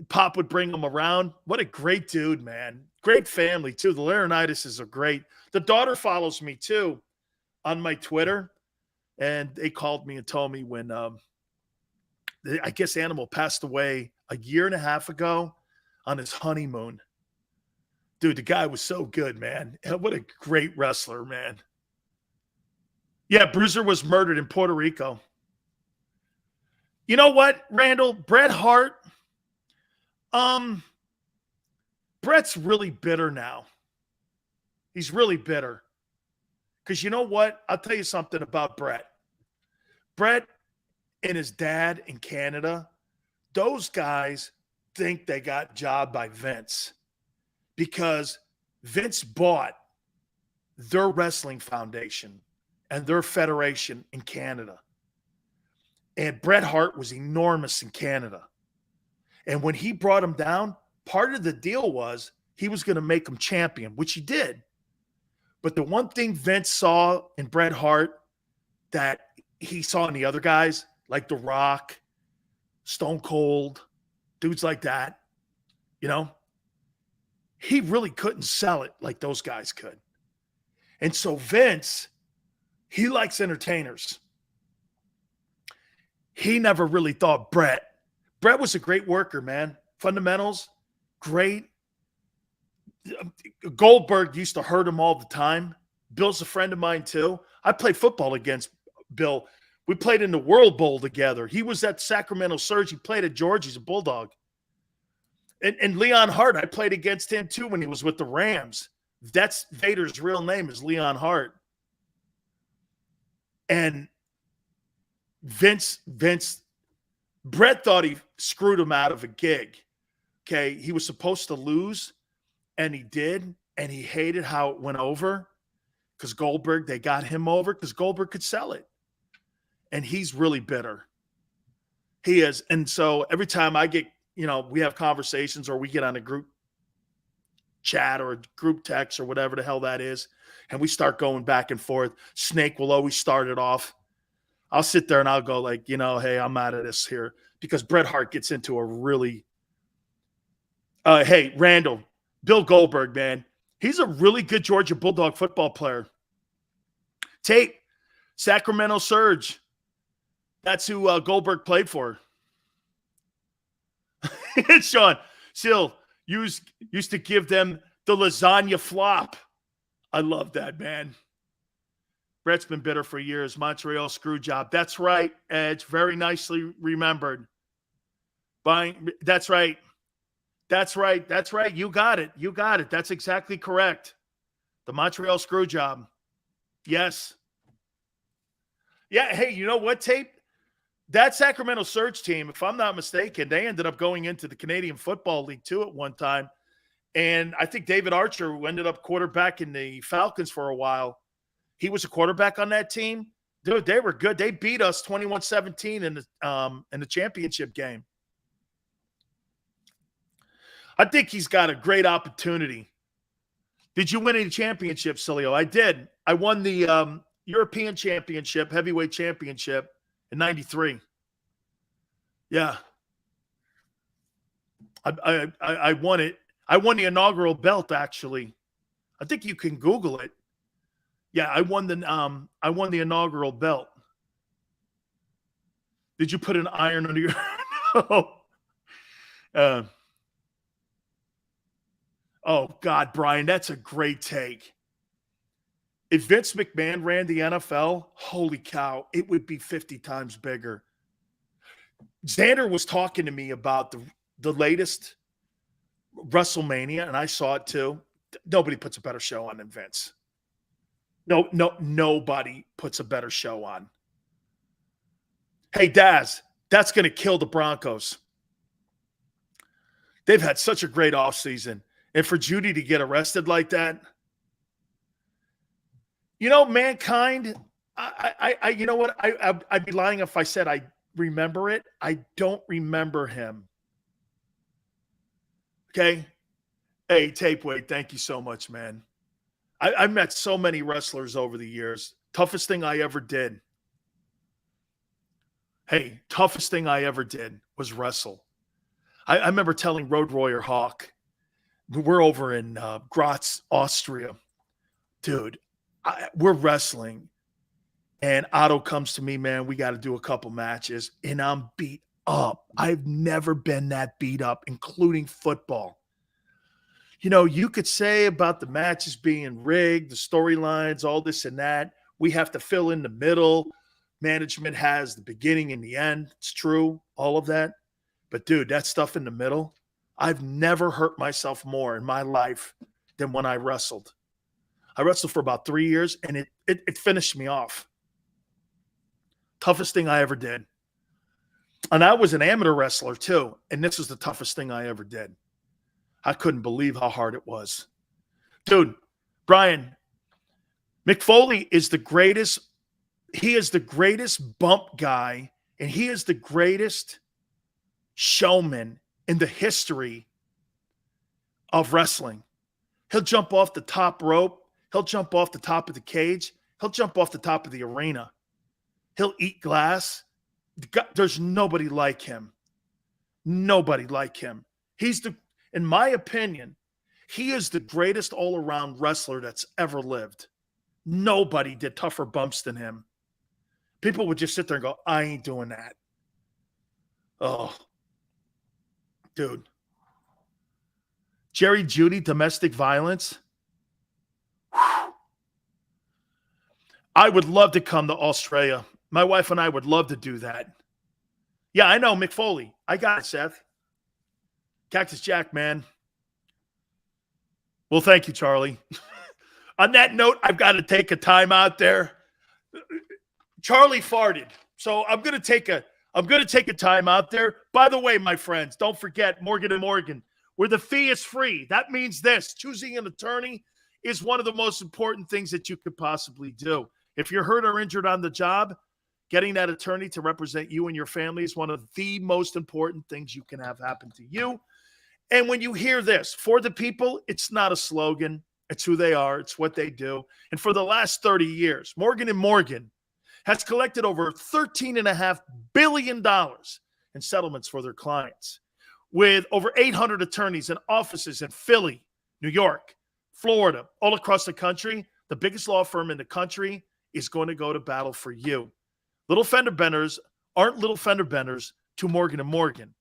Pop would bring him around. What a great dude, man. Great family, too. The Laurinaitis are great. The daughter follows me, too, on my Twitter. And they called me and told me when I guess Animal passed away a year and a half ago on his honeymoon. Dude, the guy was so good, man. What a great wrestler, man. Yeah, Bruiser was murdered in Puerto Rico. You know what, Randall? Bret Hart, Bret's really bitter now. He's really bitter. Because you know what? I'll tell you something about Bret. Bret and his dad in Canada, those guys think they got jobbed by Vince because Vince bought their wrestling foundation and their federation in Canada. And Bret Hart was enormous in Canada. And when he brought him down, part of the deal was he was going to make him champion, which he did. But the one thing Vince saw in Bret Hart that he saw in the other guys, like The Rock, Stone Cold, dudes like that, you know, he really couldn't sell it like those guys could. And so Vince, he likes entertainers. He never really thought Bret was a great worker, man. Fundamentals, great. Goldberg used to hurt him all the time. Bill's a friend of mine too. I played football against Bill. We played in the World Bowl together. He was at Sacramento Surge. He played at Georgia. He's a Bulldog. And Leon Hart, I played against him too when he was with the Rams. That's Vader's real name is Leon Hart. And Bret thought he screwed him out of a gig. Okay, he was supposed to lose, and he did, and he hated how it went over because Goldberg, they got him over because Goldberg could sell it. And he's really bitter. He is. And so every time I get, we have conversations or we get on a group chat or a group text or whatever the hell that is, and we start going back and forth, Snake will always start it off. I'll sit there and I'll go like, hey, I'm out of this here because Bret Hart gets into a really hey, Randall, Bill Goldberg, man. He's a really good Georgia Bulldog football player. Tape, Sacramento Surge. That's who Goldberg played for. Sean, still used to give them the lasagna flop. I love that, man. Bret's been bitter for years. Montreal screw job. That's right, Edge. Very nicely remembered. That's right. That's right. That's right. You got it. You got it. That's exactly correct. The Montreal screw job. Yes. Yeah. Hey, you know what, Tape? That Sacramento Surge team, if I'm not mistaken, they ended up going into the Canadian Football League too at one time. And I think David Archer, who ended up quarterbacking the Falcons for a while, he was a quarterback on that team. Dude, they were good. They beat us 21-17 in the championship game. I think he's got a great opportunity. Did you win any championships, Sileo? I did. I won the European Championship, heavyweight championship in 93. Yeah. I won it. I won the inaugural belt, actually. I think you can Google it. Yeah, I won the inaugural belt. Did you put an iron under your no. Oh, God, Brian, that's a great take. If Vince McMahon ran the NFL, holy cow, it would be 50 times bigger. Xander was talking to me about the latest WrestleMania, and I saw it too. Nobody puts a better show on than Vince. No, nobody puts a better show on. Hey, Daz, that's going to kill the Broncos. They've had such a great offseason. And for Judy to get arrested like that, Mankind, you know what? I'd be lying if I said I remember it. I don't remember him. Okay? Hey, Tape Wade, thank you so much, man. I met so many wrestlers over the years. Toughest thing I ever did. Hey, toughest thing I ever did was wrestle. I remember telling Road Warrior Hawk, we're over in Graz, Austria. Dude, we're wrestling. And Otto comes to me, man, we got to do a couple matches. And I'm beat up. I've never been that beat up, including football. You could say about the matches being rigged, the storylines, all this and that. We have to fill in the middle. Management has the beginning and the end. It's true, all of that. But, dude, that stuff in the middle, I've never hurt myself more in my life than when I wrestled. I wrestled for about 3 years, and it finished me off. Toughest thing I ever did. And I was an amateur wrestler, too, and this was the toughest thing I ever did. I couldn't believe how hard it was. Dude, Brian, Mick Foley is the greatest. He is the greatest bump guy, and he is the greatest showman in the history of wrestling. He'll jump off the top rope. He'll jump off the top of the cage. He'll jump off the top of the arena. He'll eat glass. There's nobody like him. Nobody like him. In my opinion, he is the greatest all-around wrestler that's ever lived. Nobody did tougher bumps than him. People would just sit there and go, I ain't doing that. Oh, dude. Jerry Judy, domestic violence. Whew. I would love to come to Australia. My wife and I would love to do that. Yeah, I know, Mick Foley. I got it, Seth. Cactus Jack, man. Well, thank you, Charlie. On that note, I've got to take a time out there. Charlie farted, so I'm going to take a time out there. By the way, my friends, don't forget Morgan & Morgan, where the fee is free. That means this: choosing an attorney is one of the most important things that you could possibly do. If you're hurt or injured on the job, getting that attorney to represent you and your family is one of the most important things you can have happen to you. And when you hear this, for the people, it's not a slogan. It's who they are. It's what they do. And for the last 30 years, Morgan & Morgan has collected over $13.5 billion in settlements for their clients, with over 800 attorneys and offices in Philly, New York, Florida, all across the country. The biggest law firm in the country is going to go to battle for you. Little fender benders aren't little fender benders to Morgan & Morgan.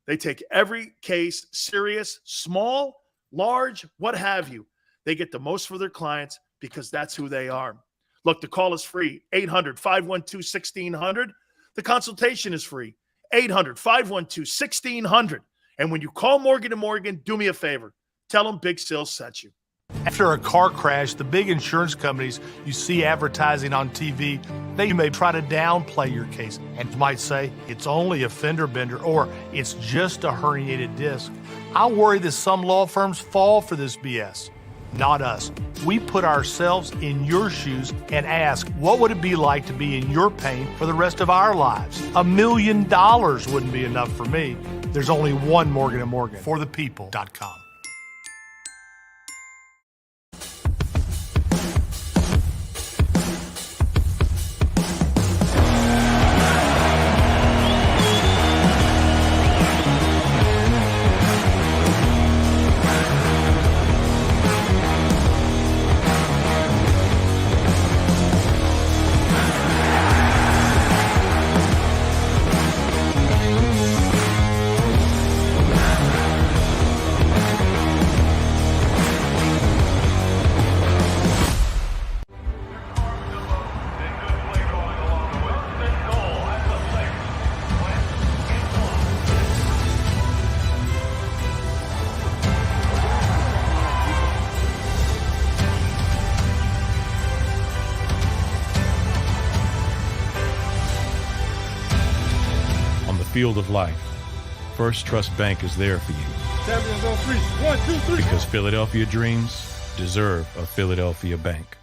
They take every case serious, small, large, what have you. They get the most for their clients because that's who they are. Look, the call is free, 800-512-1600. The consultation is free, 800-512-1600. And when you call Morgan & Morgan, do me a favor. Tell them Big Sil sent you. After a car crash, the big insurance companies you see advertising on TV, they may try to downplay your case and might say it's only a fender bender or it's just a herniated disc. I worry that some law firms fall for this BS. Not us. We put ourselves in your shoes and ask, what would it be like to be in your pain for the rest of our lives? $1 million wouldn't be enough for me. There's only one Morgan & Morgan. ForThePeople.com. Field of life, First Trust Bank is there for you. Champions on three. 1, 2, 3. Because Philadelphia dreams deserve a Philadelphia bank.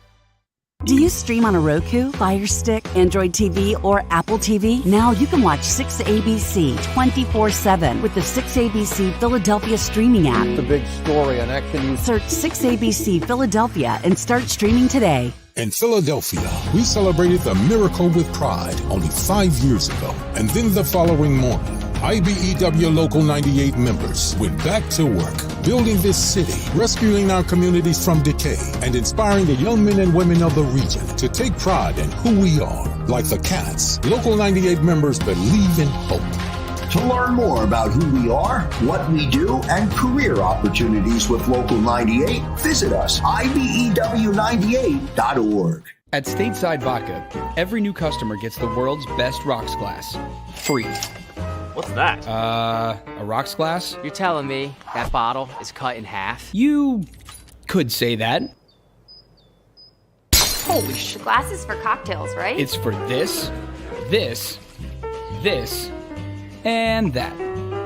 Do you stream on a Roku, Fire Stick, Android TV, or Apple TV? Now you can watch 6ABC 24/7 with the 6ABC Philadelphia streaming app. The big story on Action News. Search 6ABC Philadelphia and start streaming today. In Philadelphia, we celebrated the miracle with pride only 5 years ago. And then the following morning, IBEW Local 98 members went back to work, building this city, rescuing our communities from decay, and inspiring the young men and women of the region to take pride in who we are. Like the Cats, Local 98 members believe in hope. To learn more about who we are, what we do, and career opportunities with Local 98, visit us, IBEW98.org. At Stateside Vodka, every new customer gets the world's best rocks glass, free. What's that? A rocks glass? You're telling me that bottle is cut in half? You could say that. Holy shit. Glass is for cocktails, right? It's for this, this, this, and that.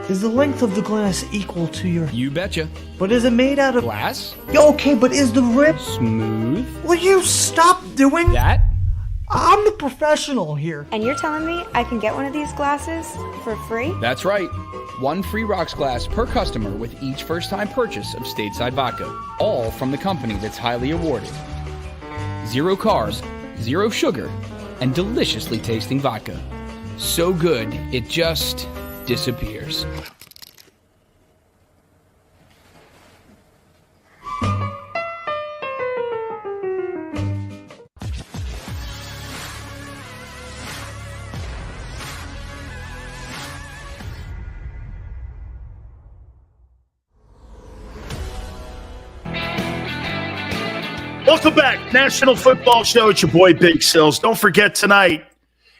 Is the length of the glass equal to your... You betcha. But is it made out of... Glass? Okay, but is the rip... Smooth? Will you stop doing... That? I'm the professional here. And you're telling me I can get one of these glasses for free? That's right. One free rocks glass per customer with each first-time purchase of stateside vodka. All from the company that's highly awarded. 0 carbs, 0 sugar, and deliciously tasting vodka. So good, it just disappears. Welcome back. National Football Show. It's your boy, Big Sills. Don't forget tonight,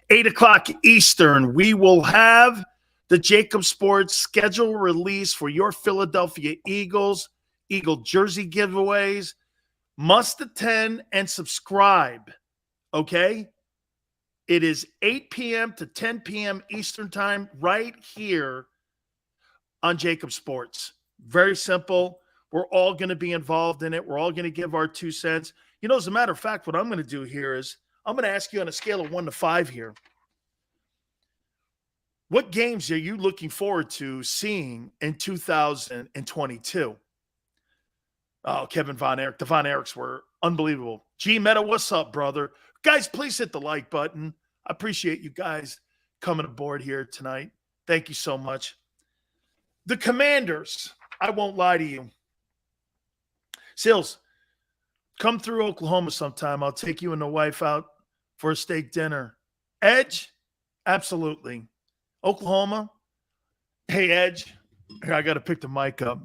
8 o'clock Eastern, we will have the JAKIB Sports schedule release for your Philadelphia Eagles, Eagle jersey giveaways. Must attend and subscribe, okay? It is 8 p.m. to 10 p.m. Eastern time right here on JAKIB Sports. Very simple. We're all going to be involved in it. We're all going to give our 2 cents. You know, as a matter of fact, what I'm going to do here is I'm going to ask you on a scale of 1 to 5 here. What games are you looking forward to seeing in 2022? Oh, Kevin Von Erich. The Von Erichs were unbelievable. G Meta, what's up, brother? Guys, please hit the like button. I appreciate you guys coming aboard here tonight. Thank you so much. The Commanders, I won't lie to you. Sills, come through Oklahoma sometime. I'll take you and the wife out for a steak dinner. Edge? Absolutely. Oklahoma? Hey, Edge. Here, I got to pick the mic up.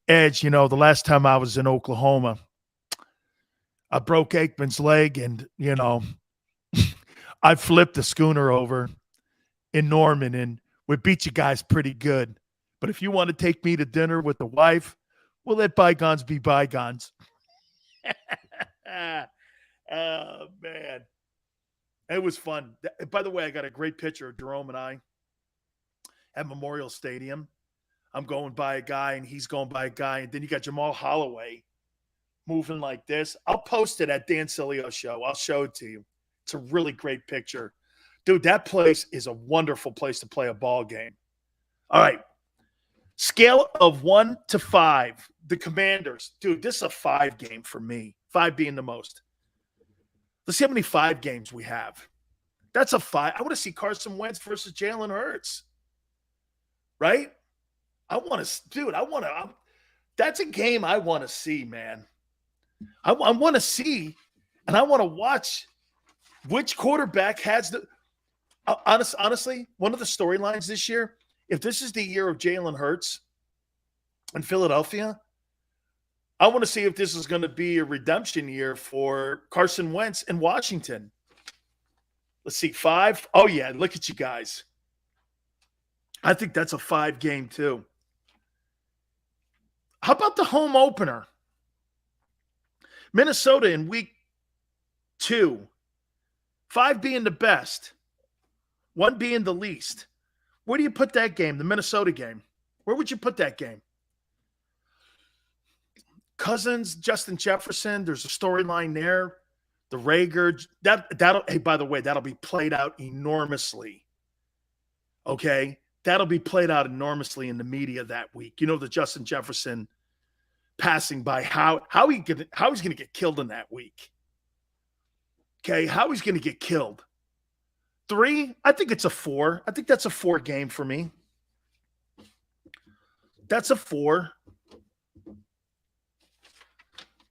Edge, you know, the last time I was in Oklahoma, I broke Aikman's leg and, you know, I flipped the schooner over in Norman and we beat you guys pretty good. But if you want to take me to dinner with the wife, we'll let bygones be bygones. Oh, man. It was fun. By the way, I got a great picture of Jerome and I at Memorial Stadium. I'm going by a guy, and he's going by a guy. And then you got Jamal Holloway moving like this. I'll post it at Dan Sileo show. I'll show it to you. It's a really great picture. Dude, that place is a wonderful place to play a ball game. All right. Scale of 1 to 5. The Commanders. Dude, this is a 5 game for me. 5 being the most. Let's see how many 5 games we have. That's a 5. I want to see Carson Wentz versus Jalen Hurts. Right? That's a game I want to see, man. I want to see, and I want to watch which quarterback has the honestly, one of the storylines this year, if this is the year of Jalen Hurts in Philadelphia, I want to see if this is going to be a redemption year for Carson Wentz in Washington. Let's see, 5. Oh, yeah, look at you guys. I think that's a 5 game too. How about the home opener? Minnesota in week 2. 5 being the best. 1 being the least. Where do you put that game, the Minnesota game? Where would you put that game? Cousins, Justin Jefferson, there's a storyline there. The Rager, that'll, hey, by the way, that'll be played out enormously. Okay? That'll be played out enormously in the media that week. You know, the Justin Jefferson passing by, how he's going to get killed in that week. Okay? How he's going to get killed. 3, I think it's a 4. I think that's a 4 game for me. That's a 4.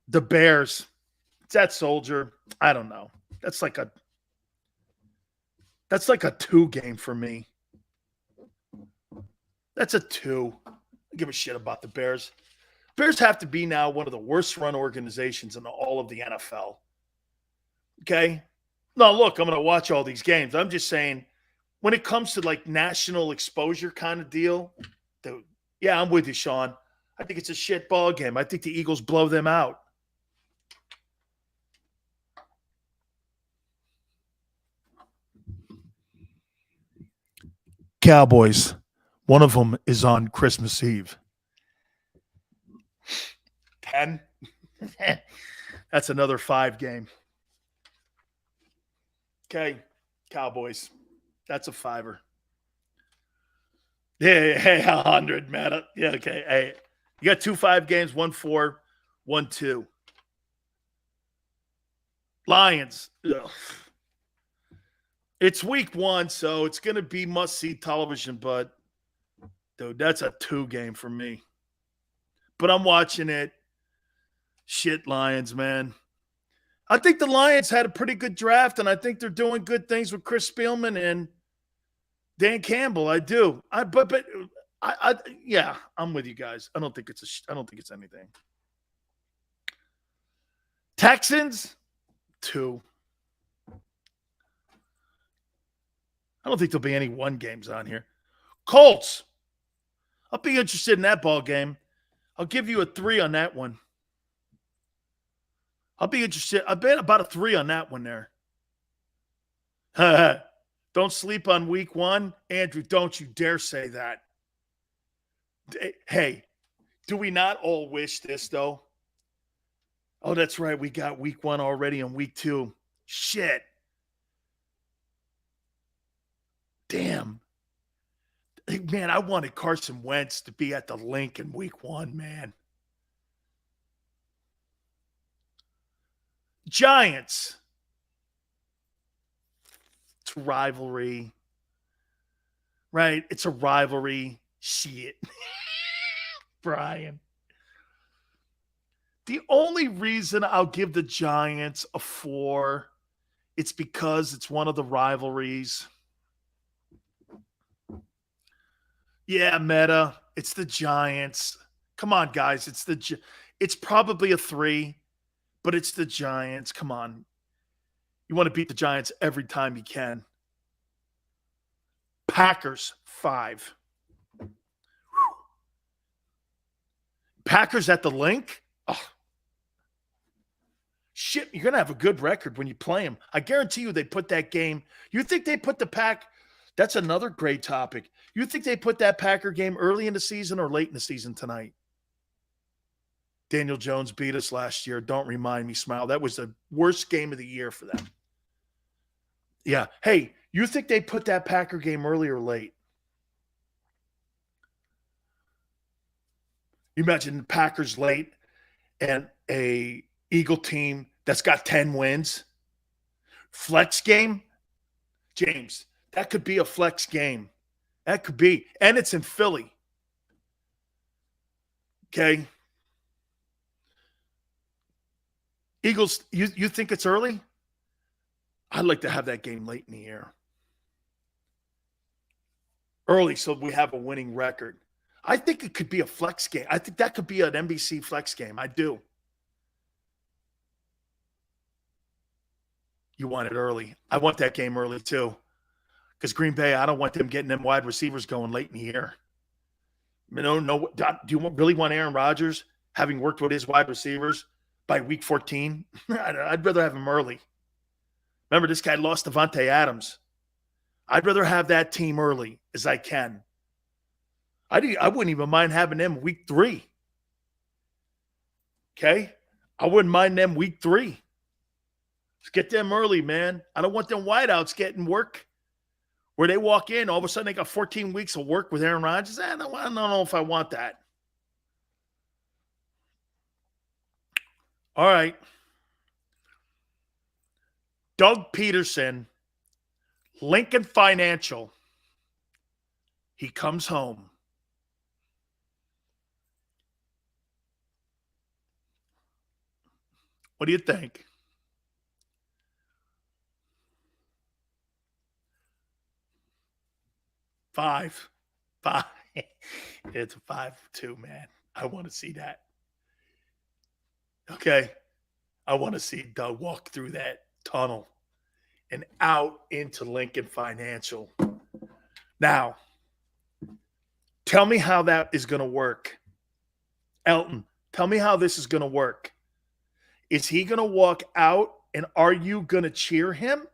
The Bears. It's that Soldier. I don't know. That's like a 2 game for me. That's a 2. I give a shit about the Bears. Bears have to be now one of the worst run organizations in all of the NFL. Okay? No, look, I'm going to watch all these games. I'm just saying, when it comes to like national exposure kind of deal, dude, yeah, I'm with you, Sean. I think it's a shit ball game. I think the Eagles blow them out. Cowboys. One of them is on Christmas Eve. 10. That's another 5 game. Okay, Cowboys. That's a $5. Yeah, hey, 100, Meta. Yeah, okay. Hey, you got 2-5 games, 1-4, 1-2. Lions. Ugh. It's week 1, so it's going to be must-see television, but, dude, that's a 2 game for me. But I'm watching it. Shit, Lions, man. I think the Lions had a pretty good draft, and I think they're doing good things with Chris Spielman and Dan Campbell. I do. Yeah, I'm with you guys. I don't think it's anything. Texans, 2. I don't think there'll be any 1 games on here. Colts. I'll be interested in that ball game. I'll give you a 3 on that one. I'll be interested. I bet about a 3 on that one there. Don't sleep on week 1. Andrew, don't you dare say that. Hey, do we not all wish this, though? Oh, that's right. We got week 1 already and week 2. Shit. Damn. Man, I wanted Carson Wentz to be at the link in week 1, man. Giants. It's a rivalry. Right? It's a rivalry. Shit. Brian. The only reason I'll give the Giants a 4, it's because it's one of the rivalries. Yeah, Meta. It's the Giants. Come on, guys. It's probably a 3, but it's the Giants. Come on. You want to beat the Giants every time you can. Packers, 5. Whew. Packers at the link? Oh. Shit, you're going to have a good record when you play them. I guarantee you they put that game. You think they put the Pack? That's another great topic. You think they put that Packer game early in the season or late in the season tonight? Daniel Jones beat us last year. Don't remind me, Smile. That was the worst game of the year for them. Yeah. Hey, you think they put that Packer game early or late? You imagine the Packers late and a Eagle team that's got 10 wins. Flex game? James, that could be a flex game. That could be. And it's in Philly. Okay. Eagles, you think it's early? I'd like to have that game late in the year. Early so we have a winning record. I think it could be a flex game. I think that could be an NBC flex game. I do. You want it early. I want that game early too. Because Green Bay, I don't want them getting them wide receivers going late in the year. No. Do you really want Aaron Rodgers having worked with his wide receivers by week 14? I'd rather have him early. Remember, this guy lost Devontae Adams. I'd rather have that team early as I can. I wouldn't even mind having them week 3. Okay? I wouldn't mind them week 3. Let's get them early, man. I don't want them wideouts getting work where they walk in, all of a sudden they got 14 weeks of work with Aaron Rodgers. I don't know if I want that. All right. Doug Peterson, Lincoln Financial. He comes home. What do you think? Five. It's a 5-2, man. I want to see that. Okay. I want to see Doug walk through that tunnel and out into Lincoln Financial. Now, tell me how that is going to work. Elton, tell me how this is going to work. Is he going to walk out and are you going to cheer him?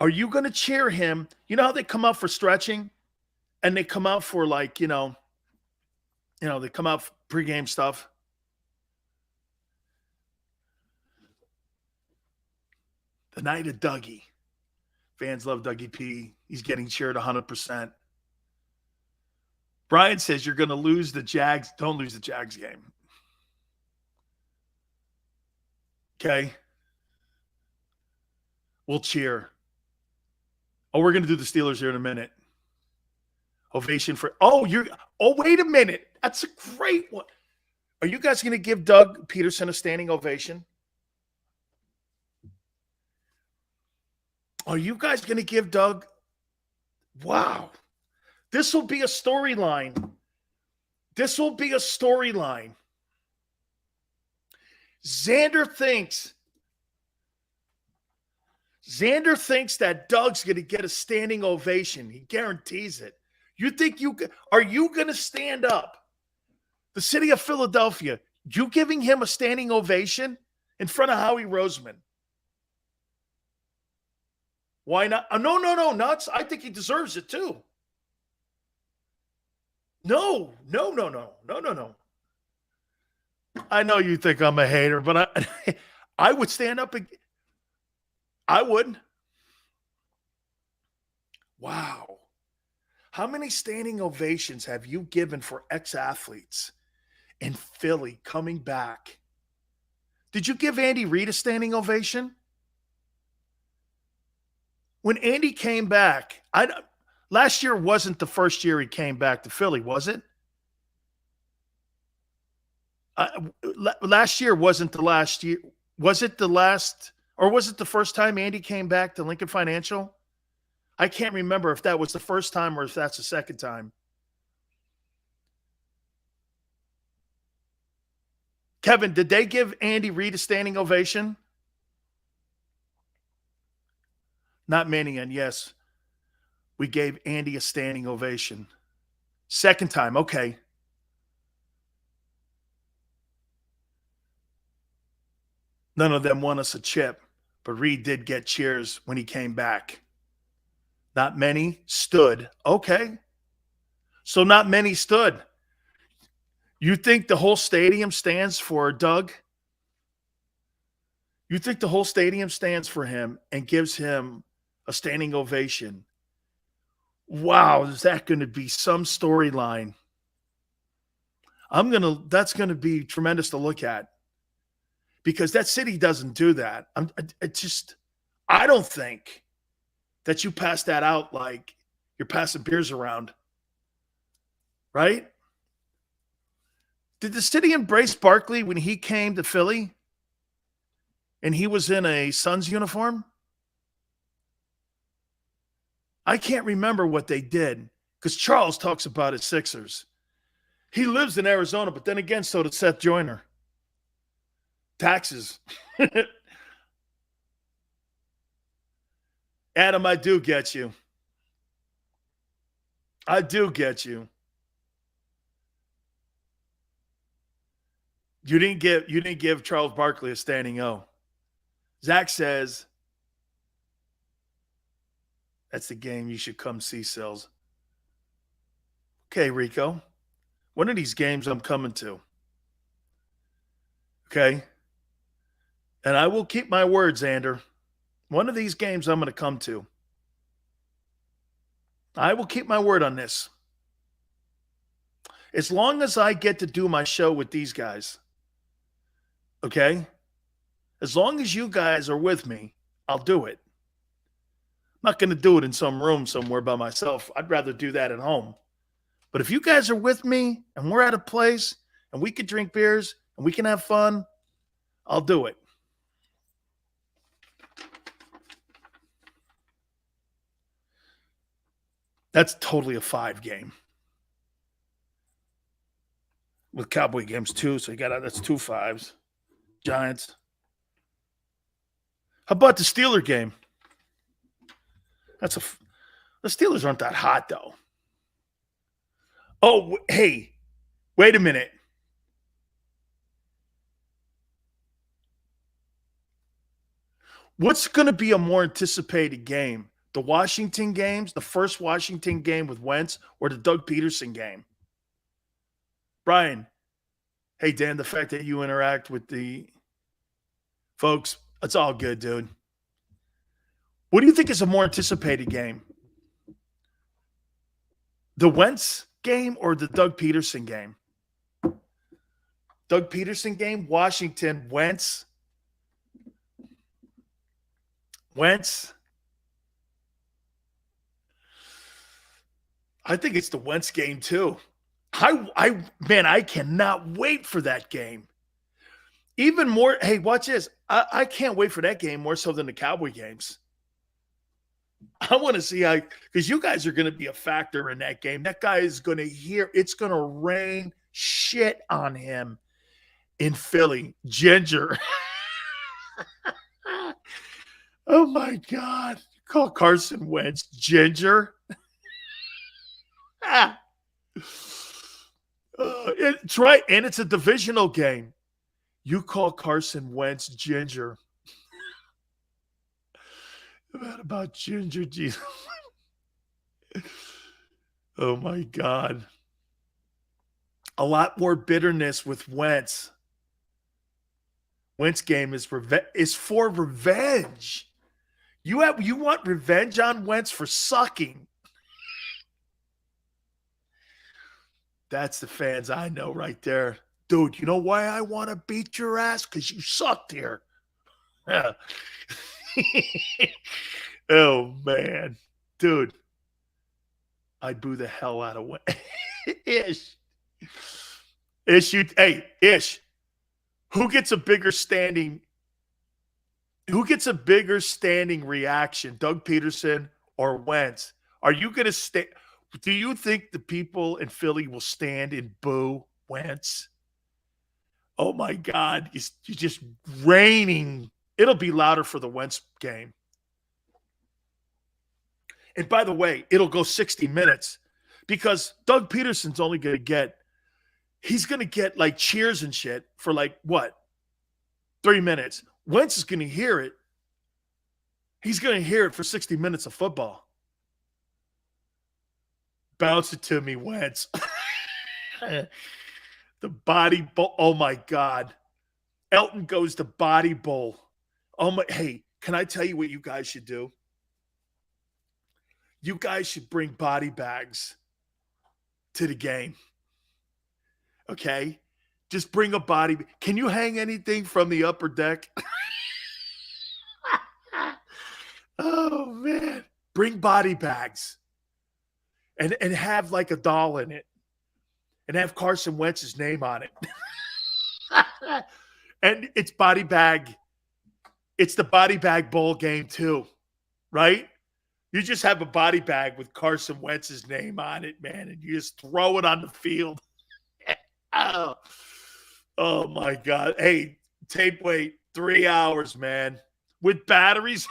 Are you going to cheer him? You know how they come out for stretching and they come out for like, they come out for pregame stuff. The night of Dougie. Fans love Dougie P. He's getting cheered 100%. Brian says you're going to lose the Jags. Don't lose the Jags game. Okay. We'll cheer. Oh, we're going to do the Steelers here in a minute. Ovation for, wait a minute. That's a great one. Are you guys going to give Doug Peterson a standing ovation? Are you guys going to give Doug? Wow. This will be a storyline. This will be a storyline. Xander thinks that Doug's going to get a standing ovation. He guarantees it. Are you going to stand up? The city of Philadelphia, you giving him a standing ovation in front of Howie Roseman? Why not? No, nuts. I think he deserves it too. No. I know you think I'm a hater, but I would stand up. I would. Wow. How many standing ovations have you given for ex-athletes in Philly coming back? Did you give Andy Reid a standing ovation? When Andy came back, last year wasn't the first year he came back to Philly, was it? Last year wasn't the last year. Was it the last, or was it the first time Andy came back to Lincoln Financial? I can't remember if that was the first time or if that's the second time. Kevin, did they give Andy Reid a standing ovation? Not many, and yes, we gave Andy a standing ovation. Second time, okay. None of them won us a chip, but Reid did get cheers when he came back. Not many stood. Okay. So not many stood. You think the whole stadium stands for Doug? You think the whole stadium stands for him and gives him a standing ovation? Wow, is that going to be some storyline? That's going to be tremendous to look at, because that city doesn't do that. I don't think that you pass that out like you're passing beers around, right? Did the city embrace Barkley when he came to Philly and he was in a Suns uniform? I can't remember what they did, because Charles talks about his Sixers. He lives in Arizona, but then again, so does Seth Joyner. Taxes. Adam, I do get you. I do get you. You didn't give Charles Barkley a standing O. Zach says that's the game you should come see, Sills. Okay, Rico. One of these games I'm coming to. Okay? And I will keep my word, Xander. One of these games I'm going to come to. I will keep my word on this. As long as I get to do my show with these guys. Okay? As long as you guys are with me, I'll do it. I'm not going to do it in some room somewhere by myself. I'd rather do that at home. But if you guys are with me and we're at a place and we can drink beers and we can have fun, I'll do it. That's totally a 5 game. With Cowboy games too, so that's 2 5s. Giants. How about the Steeler game? The Steelers aren't that hot though. Oh, hey, wait a minute. What's going to be a more anticipated game? The Washington games, the first Washington game with Wentz, or the Doug Peterson game? Brian, hey, Dan, the fact that you interact with the folks, it's all good, dude. What do you think is a more anticipated game? The Wentz game or the Doug Peterson game? Doug Peterson game, Washington, Wentz. I think it's the Wentz game too. I cannot wait for that game. Even more, hey, watch this. I can't wait for that game more so than the Cowboy games. I want to see how, because you guys are going to be a factor in that game. That guy is going to it's going to rain shit on him in Philly. Ginger. Oh, my God. Call Carson Wentz Ginger. It's right, and it's a divisional game. You call Carson Wentz Ginger. What about Ginger Jesus? Oh, my God. A lot more bitterness with Wentz. Wentz game is for revenge. You want revenge on Wentz for sucking. That's the fans I know right there. Dude, you know why I want to beat your ass? Because you sucked here. Yeah. Oh, man. Dude, I'd boo the hell out of Wentz. Ish. Ish. Who gets a bigger standing reaction, Doug Peterson or Wentz? Are you going to stay? Do you think the people in Philly will stand and boo Wentz? Oh, my God. You're just raining. It'll be louder for the Wentz game. And by the way, it'll go 60 minutes because Doug Peterson's only going to get like cheers and shit for like what? 3 minutes. Wentz is going to hear it. He's going to hear it for 60 minutes of football. Bounce it to me, Wentz. The body bowl. Oh, my God. Elton goes to body bowl. Oh, my. Hey, can I tell you what you guys should do? You guys should bring body bags to the game. Okay? Just bring a body. Can you hang anything from the upper deck? Oh, man. Bring body bags. And have like a doll in it. And have Carson Wentz's name on it. And it's body bag. It's the body bag bowl game too. Right? You just have a body bag with Carson Wentz's name on it, man. And you just throw it on the field. Oh, my God. Hey, tape wait 3 hours, man. With batteries?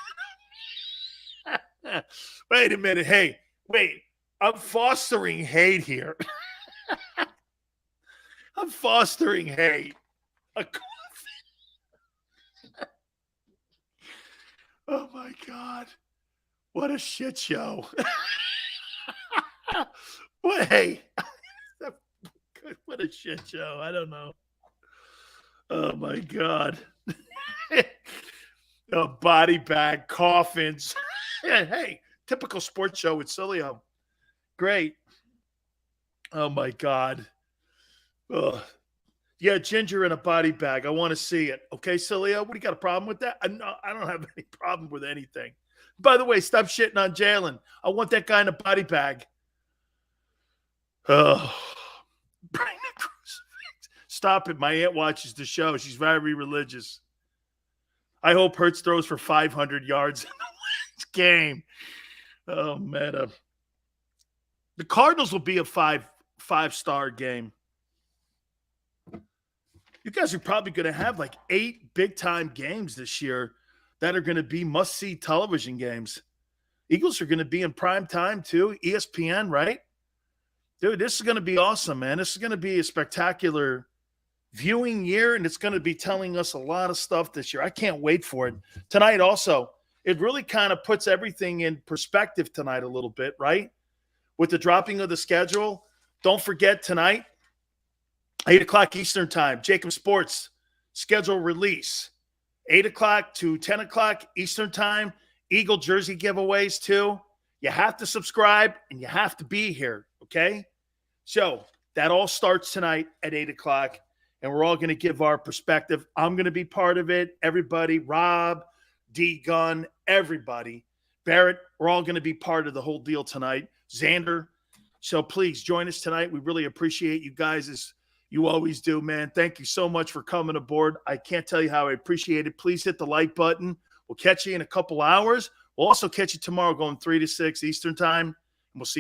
Wait a minute. Hey, wait. I'm fostering hate here. I'm fostering hate. Oh, my God. What a shit show. What, hey. What a shit show. I don't know. Oh, my God. Body bag, coffins. Hey, typical sports show with Sileo. Great. Oh, my God. Ugh. Yeah, Ginger in a body bag. I want to see it. Okay, Sileo, what do you got a problem with that? No, I don't have any problem with anything. By the way, stop shitting on Jalen. I want that guy in a body bag. Oh. Bring the crucifix. Stop it. My aunt watches the show. She's very religious. I hope Hurts throws for 500 yards in the game. Oh, man. The Cardinals will be a five-star game. You guys are probably going to have like 8 big-time games this year that are going to be must-see television games. Eagles are going to be in prime time too. ESPN, right? Dude, this is going to be awesome, man. This is going to be a spectacular viewing year, and it's going to be telling us a lot of stuff this year. I can't wait for it. Tonight also, it really kind of puts everything in perspective tonight a little bit, right? With the dropping of the schedule, don't forget tonight, 8 o'clock Eastern time, JAKIB Sports schedule release. 8 o'clock to 10 o'clock Eastern time, Eagle jersey giveaways too. You have to subscribe and you have to be here, okay? So that all starts tonight at 8 o'clock, and we're all going to give our perspective. I'm going to be part of it. Everybody, Rob, D-Gun, everybody. Barrett, we're all going to be part of the whole deal tonight. Xander. So please join us tonight. We really appreciate you guys as you always do, man. Thank you so much for coming aboard. I can't tell you how I appreciate it. Please hit the like button. We'll catch you in a couple hours. We'll also catch you tomorrow going 3 to 6 Eastern time, and we'll see you.